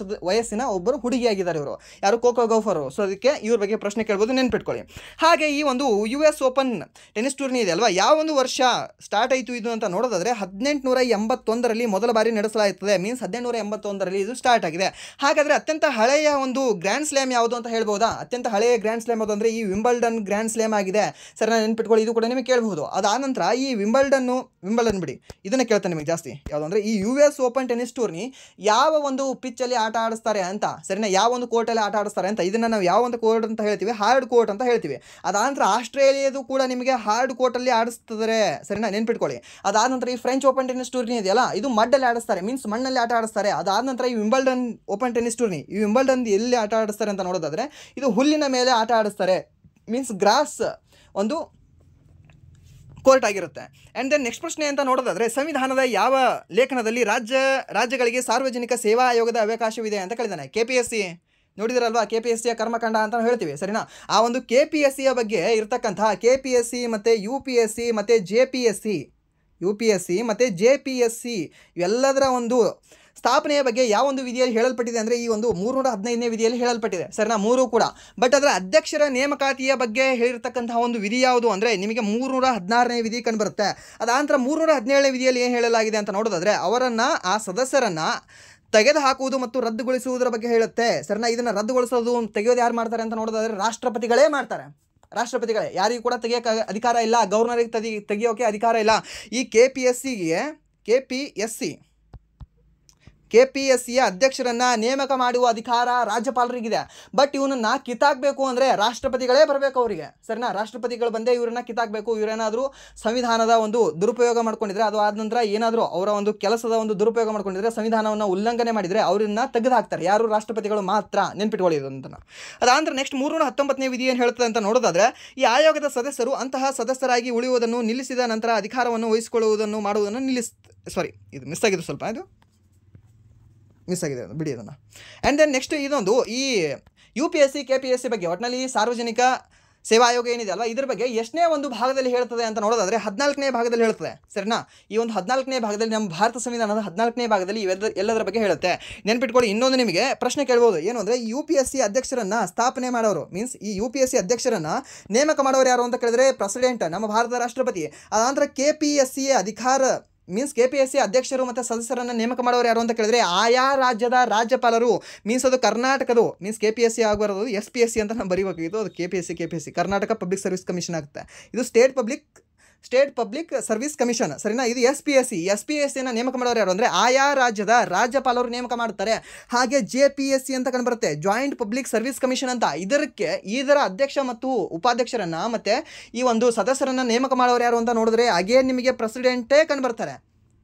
ವಯಸ್ಸಿನ ಒಬ್ಬರು ಹುಡುಗಿಯಾಗಿದ್ದಾರೆ ಇವರು. ಯಾರು? ಕೋಕೋ ಗೌಫ್ ಅವರು. ಸೊ ಅದಕ್ಕೆ ಇವ್ರ ಬಗ್ಗೆ ಪ್ರಶ್ನೆ ಕೇಳ್ಬೋದು, ನೆನ್ಪಿಟ್ಕೊಳ್ಳಿ. ಹಾಗೆ ಈ ಒಂದು US ಓಪನ್ ಟೆನಿಸ್ ಟೂರ್ನಿ ಇದೆ ಅಲ್ವಾ, ಯಾವ ಒಂದು ವರ್ಷ ಸ್ಟಾರ್ಟ್ ಆಯಿತು ಇದು ಅಂತ ನೋಡೋದಾದರೆ 1881ರಲ್ಲಿ ಮೊದಲ ಬಾರಿ ನಡೆಸಲಾಗುತ್ತದೆ. ಮೀನ್ಸ್ 1881ರಲ್ಲಿ ಇದು ಸ್ಟಾರ್ಟ್ ಆಗಿದೆ. ಹಾಗಾದರೆ ಅತ್ಯಂತ ಹಳೆಯ ಒಂದು ಗ್ರ್ಯಾಂಡ್ ಸ್ಲ್ಯಾಮ್ ಯಾವುದು ಅಂತ ಹೇಳ್ಬೋದಾ? ಅತ್ಯಂತ ಹಳೆಯ ಗ್ರ್ಯಾಂಡ್ ಸ್ಲ್ಯಾಮ್ ಯಾವುದು ಅಂದರೆ ಈ ವಿಂಬಲ್ಡನ್ ಗ್ರ್ಯಾಂಡ್ ಸ್ಲ್ಯಾಮ್ ಆಗಿದೆ. ಸರಿ, ನಾನು ನೆನ್ಪಿಟ್ಕೊಳ್ಳಿ, ಇದು ಕೂಡ ನಿಮಗೆ ಕೇಳಬಹುದು. ಅದಾದ ನಂತರ ಈ ವಿಂಬಲ್ಡನ್ ಬಿಡಿ, ಇದನ್ನು ಕೇಳ್ತಾನೆ ನಿಮಗೆ ಜಾಸ್ತಿ. ಯಾವುದಂದ್ರೆ ಈ US ಓಪನ್ ಟೆನಿಸ್ ಟೂರ್ನಿ ಯಾವ ಒಂದು ಪಿಚ್ಚಲ್ಲಿ ಆಟ ಆಡಿಸ್ತಾರೆ ಅಂತ. ಸರಿನಾ? ಯಾವ ಒಂದು ಕೋರ್ಟಲ್ಲಿ ಆಟ ಆಡಿಸ್ತಾರೆ ಅಂತ. ಇದನ್ನು ನಾವು ಯಾವ ಒಂದು ಕೋರ್ಟ್ ಅಂತ ಹೇಳ್ತೀವಿ? ಹಾರ್ಡ್ ಕೋರ್ಟ್ ಅಂತ ಹೇಳ್ತೀವಿ. ಅದಾದ ನಂತರ ಆಸ್ಟ್ರೇಲಿಯಾದು ಕೂಡ ನಿಮಗೆ ಹಾರ್ಡ್ ಕೋರ್ಟಲ್ಲಿ ಆಡಿಸ್ತಿದ್ದಾರೆ. ಸರಿನಾ? ನೆನ್ಪಿಟ್ಕೊಳ್ಳಿ. ಅದಾದ ನಂತರ ಈ ಫ್ರೆಂಚ್ ಓಪನ್ ಟೆನಿಸ್ ಟೂರ್ನಿ ಇದೆಯಲ್ಲ, ಇದು ಮಡ್ಡಲ್ಲಿ ಆಡಿಸ್ತಾರೆ, ಮೀನ್ಸ್ ಮಣ್ಣಲ್ಲಿ ಆಟ ಆಡಿಸ್ತಾರೆ. ಅದಾದ ನಂತರ ಈ ವಿಂಬಲ್ಡನ್ ಓಪನ್ ಟೆನಿಸ್ ಟೂರ್ನಿ, ಈ ವಿಂಬಲ್ಡನ್ ಎಲ್ಲಿ ಆಟ ಆಡಿಸ್ತಾರೆ ಅಂತ ನೋಡೋದಾದರೆ ಇದು ಹುಲ್ಲಿನ ಮೇಲೆ ಆಟ ಆಡಿಸ್ತಾರೆ, ಮೀನ್ಸ್ ಗ್ರಾಸ್ ಒಂದು ಕೋರ್ಟ್ ಆಗಿರುತ್ತೆ. ಆ್ಯಂಡ್ ದೆನ್ ನೆಕ್ಸ್ಟ್ ಪ್ರಶ್ನೆ ಅಂತ ನೋಡೋದಾದರೆ ಸಂವಿಧಾನದ ಯಾವ ಲೇಖನದಲ್ಲಿ ರಾಜ್ಯಗಳಿಗೆ ಸಾರ್ವಜನಿಕ ಸೇವಾ ಆಯೋಗದ ಅವಕಾಶವಿದೆ ಅಂತ ಕೇಳಿದ್ದಾನೆ. KPSC ನೋಡಿದಿರಲ್ವಾ, KPSCಯ ಕರ್ಮಕಾಂಡ ಅಂತ ಹೇಳ್ತೀವಿ. ಸರಿನಾ? ಆ ಒಂದು KPSCಯ ಬಗ್ಗೆ ಇರ್ತಕ್ಕಂಥ KPSC ಮತ್ತು UPSC ಮತ್ತು JPSC ಇವೆಲ್ಲದರ ಒಂದು ಸ್ಥಾಪನೆಯ ಬಗ್ಗೆ ಯಾವ ಒಂದು ವಿಧಿಯಲ್ಲಿ ಹೇಳಲ್ಪಟ್ಟಿದೆ ಅಂದರೆ ಈ ಒಂದು 315ನೇ ವಿಧಿಯಲ್ಲಿ ಹೇಳಲ್ಪಟ್ಟಿದೆ. ಸರಿನಾ? 3 ಕೂಡ. ಬಟ್ ಅದರ ಅಧ್ಯಕ್ಷರ ನೇಮಕಾತಿಯ ಬಗ್ಗೆ ಹೇಳಿರ್ತಕ್ಕಂತಹ ಒಂದು ವಿಧಿ ಯಾವುದು ಅಂದರೆ ನಿಮಗೆ 316ನೇ ವಿಧಿ ಕಂಡುಬರುತ್ತೆ. ಅದಾನಂತರ 317ನೇ ವಿಧಿಯಲ್ಲಿ ಏನು ಹೇಳಲಾಗಿದೆ ಅಂತ ನೋಡೋದಾದರೆ ಅವರನ್ನು, ಆ ಸದಸ್ಯರನ್ನು ತೆಗೆದು ಹಾಕುವುದು ಮತ್ತು ರದ್ದುಗೊಳಿಸುವುದರ ಬಗ್ಗೆ ಹೇಳುತ್ತೆ. ಸರಿನಾ? ಇದನ್ನು ರದ್ದುಗೊಳಿಸೋದು ತೆಗೆಯೋದು ಯಾರು ಮಾಡ್ತಾರೆ ಅಂತ ನೋಡೋದಾದರೆ ರಾಷ್ಟ್ರಪತಿಗಳೇ ಮಾಡ್ತಾರೆ. ರಾಷ್ಟ್ರಪತಿಗಳೇ, ಯಾರಿಗೂ ಕೂಡ ತೆಗಿಯೋಕೆ ಅಧಿಕಾರ ಇಲ್ಲ, ಗವರ್ನರಿಗೆ ತೆಗಿಯೋಕೆ ಅಧಿಕಾರ ಇಲ್ಲ. ಈ KPSCಯ ಅಧ್ಯಕ್ಷರನ್ನ ನೇಮಕ ಮಾಡುವ ಅಧಿಕಾರ ರಾಜ್ಯಪಾಲರಿಗಿದೆ. ಬಟ್ ಇವನನ್ನ ಕಿತ್ತಾಕಬೇಕು ಅಂದರೆ ರಾಷ್ಟ್ರಪತಿಗಳೇ ಬರಬೇಕು ಅವರಿಗೆ, ಸರಿನಾ? ರಾಷ್ಟ್ರಪತಿಗಳು ಬಂದೇ ಇವರನ್ನ ಕಿತ್ತಾಕಬೇಕು. ಇವರೇನಾದರೂ ಸಂವಿಧಾನದ ಒಂದು ದುರುಪಯೋಗ ಮಾಡ್ಕೊಂಡಿದ್ರೆ, ಅದು ಆದ ನಂತರ ಏನಾದರೂ ಅವರ ಒಂದು ಕೆಲಸದ ಒಂದು ದುರುಪಯೋಗ ಮಾಡ್ಕೊಂಡಿದ್ರೆ, ಸಂವಿಧಾನವನ್ನು ಉಲ್ಲಂಘನೆ ಮಾಡಿದರೆ ಅವರನ್ನ ತೆಗೆದು ಹಾಕ್ತಾರೆ. ಯಾರು? ರಾಷ್ಟ್ರಪತಿಗಳು ಮಾತ್ರ. ನೆನ್ಪಿಟ್ಕೊಳ್ಳಿ ಅಂತ. ಅದಾಂದ್ರೆ ನೆಕ್ಸ್ಟ್ 319ನೇ ವಿಧಿ ಏನು ಹೇಳ್ತದೆ ಅಂತ ನೋಡೋದಾದ್ರೆ, ಈ ಆಯೋಗದ ಸದಸ್ಯರು ಅಂತಹ ಸದಸ್ಯರಾಗಿ ಉಳಿಯುವುದನ್ನು ನಿಲ್ಲಿಸಿದ ನಂತರ ಅಧಿಕಾರವನ್ನು ವಹಿಸಿಕೊಳ್ಳುವುದನ್ನು ಮಾಡುವುದನ್ನು ಇದು ಮಿಸ್ ಆಗಿದೆ, ಸ್ವಲ್ಪ ಇದು ಮಿಸ್ ಆಗಿದೆ, ಬಿಡಿ ಅದನ್ನು. ಆ್ಯಂಡ್ ದೆನ್ ನೆಕ್ಸ್ಟ್ ಇದೊಂದು ಈ UPSC KPSC ಬಗ್ಗೆ ಒಟ್ಟಿನಲ್ಲಿ ಸಾರ್ವಜನಿಕ ಸೇವಾ ಆಯೋಗ ಏನಿದೆ ಅಲ್ವಾ, ಇದ್ರ ಬಗ್ಗೆ ಎಷ್ಟನೇ ಒಂದು ಭಾಗದಲ್ಲಿ ಹೇಳ್ತದೆ ಅಂತ ನೋಡೋದಾದರೆ 14ನೇ ಭಾಗದಲ್ಲಿ ಹೇಳ್ತದೆ, ಸರಿನಾ? ಈ ಒಂದು 14ನೇ ಭಾಗದಲ್ಲಿ ನಮ್ಮ ಭಾರತ ಸಂವಿಧಾನದ 14ನೇ ಭಾಗದಲ್ಲಿ ಎಲ್ಲದರ ಬಗ್ಗೆ ಹೇಳುತ್ತೆ. ನೆನ್ಪಿಟ್ಕೊಳ್ಳಿ. ಇನ್ನೊಂದು ನಿಮಗೆ ಪ್ರಶ್ನೆ ಕೇಳ್ಬೋದು, ಏನು ಅಂದರೆ UPSC ಅಧ್ಯಕ್ಷರನ್ನು ಸ್ಥಾಪನೆ ಮಾಡೋರು, ಮೀನ್ಸ್ ಈ UPSC ಅಧ್ಯಕ್ಷರನ್ನು ನೇಮಕ ಮಾಡೋರು ಯಾರು ಅಂತ ಕೇಳಿದ್ರೆ ಪ್ರೆಸಿಡೆಂಟ್, ನಮ್ಮ ಭಾರತದ ರಾಷ್ಟ್ರಪತಿ. ಅದಾಂತರ KPSCಯ ಅಧಿಕಾರ ಮೀನ್ಸ್ KPSC ಅಧ್ಯಕ್ಷರು ಮತ್ತು ಸದಸ್ಯರನ್ನು ನೇಮಕ ಮಾಡೋರು ಯಾರು ಅಂತ ಕೇಳಿದ್ರೆ ಆಯಾ ರಾಜ್ಯದ ರಾಜ್ಯಪಾಲರು. ಮೀನ್ಸ್ ಅದು ಕರ್ನಾಟಕದು, ಮೀನ್ಸ್ KPSC ಆಗಬಾರದು, SPSC ಅಂತ ನಾವು ಬರೀಬೇಕಾಗಿತ್ತು. ಅದು KPSC Karnataka public service commission ಆಗುತ್ತೆ. ಇದು ಸ್ಟೇಟ್ ಪಬ್ಲಿಕ್ ಸರ್ವಿಸ್ ಕಮಿಷನ್, ಸರಿನಾ? ಇದು SPSCನ ನೇಮಕ ಮಾಡೋರು ಯಾರು ಅಂದರೆ ಆಯಾ ರಾಜ್ಯದ ರಾಜ್ಯಪಾಲರು ನೇಮಕ ಮಾಡ್ತಾರೆ. ಹಾಗೆ JPSC ಅಂತ ಕಂಡುಬರುತ್ತೆ, ಜಾಯಿಂಟ್ ಪಬ್ಲಿಕ್ ಸರ್ವಿಸ್ ಕಮಿಷನ್ ಅಂತ. ಇದರ ಅಧ್ಯಕ್ಷ ಮತ್ತು ಉಪಾಧ್ಯಕ್ಷರನ್ನು ಮತ್ತು ಈ ಒಂದು ಸದಸ್ಯರನ್ನು ನೇಮಕ ಮಾಡೋರು ಯಾರು ಅಂತ ನೋಡಿದ್ರೆ ಅಗೇನ್ ನಿಮಗೆ ಪ್ರೆಸಿಡೆಂಟೇ ಕಂಡುಬರ್ತಾರೆ.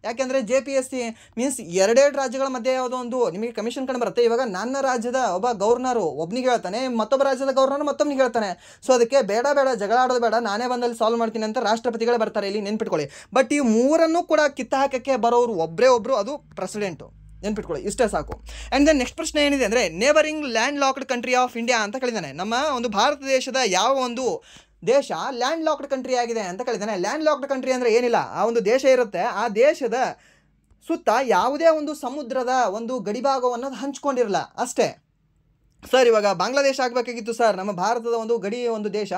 ಯಾಕೆಂದರೆ JPSC ಮೀನ್ಸ್ ಎರಡೆರಡು ರಾಜ್ಯಗಳ ಮಧ್ಯೆ ಯಾವುದೋ ಒಂದು ನಿಮಗೆ ಕಮಿಷನ್ ಕಂಡು ಬರುತ್ತೆ. ಇವಾಗ ನನ್ನ ರಾಜ್ಯದ ಒಬ್ಬ ಗವರ್ನರು ಒಬ್ಬನಿಗೆ ಹೇಳ್ತಾನೆ, ಮತ್ತೊಬ್ಬ ರಾಜ್ಯದ ಗವರ್ನರ್ ಮತ್ತೊಬ್ಬನಿಗೆ ಹೇಳ್ತಾನೆ. ಸೊ ಅದಕ್ಕೆ ಬೇಡ ಜಗಳ ಆಡೋದು ಬೇಡ, ನಾನೇ ಬಂದಲ್ಲಿ ಸಾಲ್ವ್ ಮಾಡ್ತೀನಿ ಅಂತ ರಾಷ್ಟ್ರಪತಿಗಳೇ ಬರ್ತಾರೆ, ಇಲ್ಲಿ ನೆನ್ಪಿಟ್ಕೊಳ್ಳಿ. ಬಟ್ ಈ ಮೂರನ್ನು ಕೂಡ ಕಿತ್ತಾಕಕ್ಕೆ ಬರೋರು ಒಬ್ಬರು, ಅದು ಪ್ರೆಸಿಡೆಂಟು. ನೆನ್ಪಿಟ್ಕೊಳ್ಳಿ, ಇಷ್ಟೇ ಸಾಕು. ಆ್ಯಂಡ್ ದೆನ್ ನೆಕ್ಸ್ಟ್ ಪ್ರಶ್ನೆ ಏನಿದೆ ಅಂದರೆ neighbouring land locked country of India ಅಂತ ಕೇಳಿದ್ದಾನೆ. ನಮ್ಮ ಒಂದು ಭಾರತ ದೇಶದ ಯಾವ ಒಂದು ದೇಶ ಲ್ಯಾಂಡ್ ಲಾಕ್ಡ್ ಕಂಟ್ರಿ ಆಗಿದೆ ಅಂತ ಕೇಳಿದ್ದಾನೆ. ಲ್ಯಾಂಡ್ ಲಾಕ್ಡ್ ಕಂಟ್ರಿ ಅಂದರೆ ಏನಿಲ್ಲ, ಆ ಒಂದು ದೇಶ ಇರುತ್ತೆ, ಆ ದೇಶದ ಸುತ್ತ ಯಾವುದೇ ಒಂದು ಸಮುದ್ರದ ಒಂದು ಗಡಿಭಾಗವನ್ನು ಹಂಚ್ಕೊಂಡಿರಲ್ಲ ಅಷ್ಟೇ. ಸರ್ ಇವಾಗ ಬಾಂಗ್ಲಾದೇಶ ಆಗಬೇಕಾಗಿತ್ತು ಸರ್, ನಮ್ಮ ಭಾರತದ ಒಂದು ಗಡಿ ಒಂದು ದೇಶ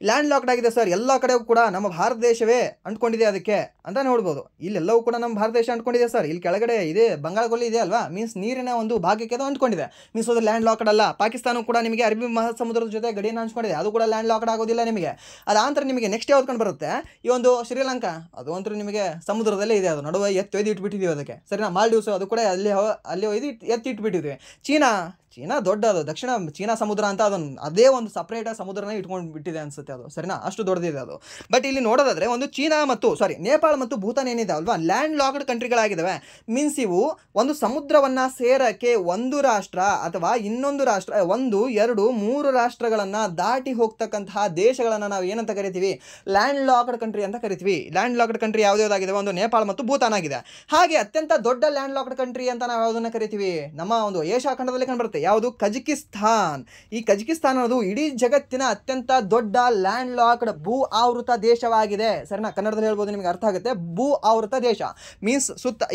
ಲ್ಯಾಂಡ್ ಲಾಕ್ಡ್ ಆಗಿದೆ ಸರ್, ಎಲ್ಲ ಕಡೆಗೂ ಕೂಡ ನಮ್ಮ ಭಾರತ ದೇಶವೇ ಅಂಟ್ಕೊಂಡಿದೆ ಅದಕ್ಕೆ ಅಂತ ನೋಡ್ಬೋದು. ಇಲ್ಲೆಲ್ಲವೂ ಕೂಡ ನಮ್ಮ ಭಾರತ ದೇಶ ಅಂಟ್ಕೊಂಡಿದೆ ಸರ್. ಇಲ್ಲಿ ಕೆಳಗಡೆ ಇದೆ ಬಂಗಾಳಗೊಲ್ಲಿ ಇದೆ ಅಲ್ವಾ, ಮೀನ್ಸ್ ನೀರಿನ ಒಂದು ಭಾಗಕ್ಕೆ ಅದು ಅಂಟ್ಕೊಂಡಿದೆ, ಮೀನ್ಸ್ ಅದು ಲ್ಯಾಂಡ್ ಲಾಕ್ಡ್ ಅಲ್ಲ. ಪಾಕಿಸ್ತಾನ ಕೂಡ ನಿಮಗೆ ಅರಬ್ಬಿ ಮಹಾಸಮುದ್ರದ ಜೊತೆ ಗಡಿಯನ್ನು ಹಂಚ್ಕೊಂಡಿದೆ, ಅದು ಕೂಡ ಲ್ಯಾಂಡ್ ಲಾಕ್ಡ್ ಆಗೋದಿಲ್ಲ ನಿಮಗೆ. ಅದಾಂತರ ನಿಮಗೆ ನೆಕ್ಸ್ಟ್ ಯಾವ್ದು ಕಂಡು ಬರುತ್ತೆ, ಈ ಒಂದು ಶ್ರೀಲಂಕಾ, ಅದು ಅಂತೂ ನಿಮಗೆ ಸಮುದ್ರದಲ್ಲೇ ಇದೆ, ಅದು ನಡುವೆ ಒಯ್ದು ಇಟ್ಬಿಟ್ಟಿದ್ದೀವಿ ಅದಕ್ಕೆ, ಸರಿನಾ? ಮಾಲ್ಡೀವ್ಸ್ ಅದು ಕೂಡ ಅಲ್ಲಿ ಒಯ್ದು ಇಟ್ಬಿಟ್ಟಿದ್ವಿ. ಚೀನಾ ದೊಡ್ಡದು, ದಕ್ಷಿಣ ಚೀನಾ ಸಮುದ್ರ ಅಂತ ಅದನ್ನು ಅದೇ ಒಂದು ಸಪ್ರೇಟ್ ಸಮುದ್ರನ ಇಟ್ಕೊಂಡು ಬಿಟ್ಟಿದೆ ಅನ್ಸುತ್ತೆ ಅದು, ಸರಿನಾ? ಅಷ್ಟು ದೊಡ್ಡದಿದೆ ಅದು. ಬಟ್ ಇಲ್ಲಿ ನೋಡೋದಾದ್ರೆ ಒಂದು ನೇಪಾಳ ಮತ್ತು ಭೂತಾನ್ ಏನಿದೆ ಅಲ್ವಾ, ಲ್ಯಾಂಡ್ ಲಾಕ್ಡ್ ಕಂಟ್ರಿಗಳಾಗಿದ್ದಾವೆ. ಮೀನ್ಸ್ ಇವು ಒಂದು ಸಮುದ್ರವನ್ನು ಸೇರಕ್ಕೆ ಒಂದು ರಾಷ್ಟ್ರ ಅಥವಾ ಇನ್ನೊಂದು ರಾಷ್ಟ್ರ, 1, 2, 3 ರಾಷ್ಟ್ರಗಳನ್ನು ದಾಟಿ ಹೋಗ್ತಕ್ಕಂತಹ ದೇಶಗಳನ್ನು ನಾವು ಏನಂತ ಕರಿತೀವಿ? ಲ್ಯಾಂಡ್ ಲಾಕ್ಡ್ ಕಂಟ್ರಿ ಅಂತ ಕರಿತೀವಿ. ಲ್ಯಾಂಡ್ ಲಾಕ್ಡ್ ಕಂಟ್ರಿ ಯಾವುದಾಗಿದೆ? ಒಂದು ನೇಪಾಳ ಮತ್ತು ಭೂತಾನ್ ಆಗಿದೆ. ಹಾಗೆ ಅತ್ಯಂತ ದೊಡ್ಡ ಲ್ಯಾಂಡ್ ಲಾಕ್ಡ್ ಕಂಟ್ರಿ ಅಂತ ನಾವು ಯಾವುದನ್ನು ಕರಿತೀವಿ? ನಮ್ಮ ಒಂದು ಏಷ್ಯಾ ಖಂಡದಲ್ಲಿ ಕಂಡುಬರುತ್ತೆ. ಯಾವುದು? ಕಜಕಿಸ್ತಾನ್. ಈ ಕಜಕಿಸ್ತಾನ್ ಅನ್ನೋದು ಇಡೀ ಜಗತ್ತಿನ ಅತ್ಯಂತ ದೊಡ್ಡ ಲ್ಯಾಂಡ್ ಲಾಕ್ಡ್ ಭೂ ಆವೃತ ದೇಶವಾಗಿದೆ, ಸರಿನಾ? ಕನ್ನಡದಲ್ಲಿ ಹೇಳ್ಬೋದು, ನಿಮಗೆ ಅರ್ಥ ಆಗುತ್ತೆ. ಭೂ ಆವೃತ ದೇಶ ಮೀನ್ಸ್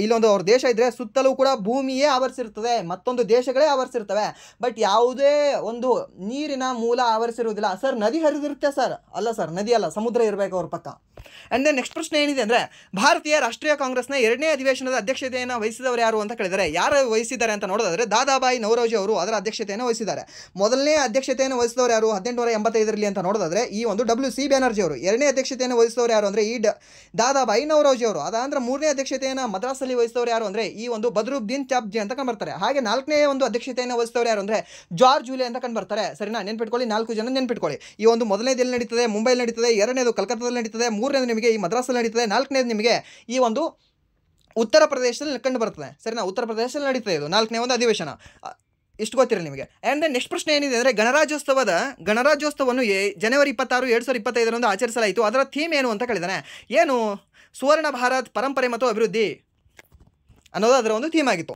ಇಲ್ಲೊಂದು ಅವ್ರ ದೇಶ ಇದ್ರೆ ಸುತ್ತಲೂ ಕೂಡ ಭೂಮಿಯೇ ಆವರಿಸಿರ್ತದೆ, ಮತ್ತೊಂದು ದೇಶಗಳೇ ಆವರಿಸಿರ್ತವೆ. ಬಟ್ ಯಾವುದೇ ಒಂದು ನೀರಿನ ಮೂಲ ಆವರಿಸಿರುವುದಿಲ್ಲ. ಸರ್ ನದಿ ಹರಿದಿರುತ್ತೆ ಸರ್, ಅಲ್ಲ ಸರ್, ನದಿ ಅಲ್ಲ, ಸಮುದ್ರ ಇರಬೇಕು ಅವ್ರ ಪಕ್ಕ. ಆ್ಯಂಡ್ ದೆನ್ ನೆಕ್ಸ್ಟ್ ಪ್ರಶ್ನೆ ಏನಿದೆ ಅಂದರೆ ಭಾರತೀಯ ರಾಷ್ಟ್ರೀಯ ಕಾಂಗ್ರೆಸ್ನ 2ನೇ ಅಧಿವೇಶನದ ಅಧ್ಯಕ್ಷತೆಯನ್ನು ವಹಿಸಿದವರು ಯಾರು ಅಂತ ಕೇಳಿದರೆ, ಯಾರು ವಹಿಸಿದ್ದಾರೆ ಅಂತ ನೋಡೋದಾದ್ರೆ ದಾದಾಬಾಯಿ ನವರೋಜಿ ಅವರು ಅದರ ಅಧ್ಯಕ್ಷತೆಯನ್ನು ವಹಿಸಿದ್ದಾರೆ. ಮೊದಲನೇ ಅಧ್ಯಕ್ಷತೆಯನ್ನು ವಹಿಸಿದವರು ಯಾರು 1885ರಲ್ಲಿ ಅಂತ ನೋಡೋದಾದ್ರೆ ಈ ಒಂದು WC ಬ್ಯಾನರ್ಜಿ ಅವರು. 2ನೇ ಅಧ್ಯಕ್ಷತೆಯನ್ನು ವಹಿಸಿದವರು ಯಾರು ಅಂದರೆ ಈ ದಾದಾಬಾಯಿ ನವರೋಜಿ ಅವರು. ಅದಾಂದ್ರೆ 3ನೇ ಅಧ್ಯಕ್ಷತೆಯನ್ನು ಮದ್ರಾಸಲ್ಲಿ ವಹಿಸಿದವರು ಯಾರು ಅಂದರೆ ಈ ಒಂದು ಬದ್ರುದ್ದೀನ್ ಚಾಪ್ಜಿ ಅಂತ ಕಂಡುಬರ್ತಾರೆ. ಹಾಗೆ 4ನೇ ಒಂದು ಅಧ್ಯಕ್ಷತೆಯನ್ನು ವಹಿಸಿದವರು ಯಾರು ಅಂದರೆ ಜಾರ್ಜ್ ಜೂಲೆ ಅಂತ ಕಂಡುಬರ್ತಾರೆ, ಸರಿನಾ? ನೆನ್ಪಿಟ್ಕೊಳ್ಳಿ, 4 ಜನ ನೆನ್ಪಿಟ್ಕೊಳ್ಳಿ. ಈ ಒಂದು ಮೊದಲನೇದು ನಡೀತದೆ ಮುಂಬೈಲಿ ನಡೀತದೆ, 2ನೇದು ಕಲ್ಕತ್ತಾದಲ್ಲಿ ನಡೀತದೆ, 3ನೇದು ನಿಮಗೆ ಈ ಮದ್ರಾಸಲ್ಲಿ ನಡೀತದೆ, 4ನೇದು ನಿಮಗೆ ಈ ಒಂದು ಉತ್ತರ ಪ್ರದೇಶದಲ್ಲಿ ಕಂಡು ಬರ್ತದೆ, ಸರಿನಾ? ಉತ್ತರ ಪ್ರದೇಶದಲ್ಲಿ ನಡೀತದೆ ಇದು 4ನೇ ಒಂದು ಅಧಿವೇಶನ. ಇಷ್ಟು ಗೊತ್ತಿರಲಿ ನಿಮಗೆ. ಆ್ಯಂಡ್ ದೆನ್ ನೆಕ್ಸ್ಟ್ ಪ್ರಶ್ನೆ ಏನಿದೆ ಅಂದರೆ ಗಣರಾಜ್ಯೋತ್ಸವವನ್ನು ಜನವರಿ 26, 2025 ಆಚರಿಸಲಾಯಿತು. ಅದರ ಥೀಮ್ ಏನು ಅಂತ ಕೇಳಿದಾನೆ. ಏನು? ಸುವರ್ಣ ಭಾರತ್, ಪರಂಪರೆ ಮತ್ತು ಅಭಿವೃದ್ಧಿ ಅನ್ನೋದು ಅದರ ಒಂದು ಥೀಮ್ ಆಗಿತ್ತು.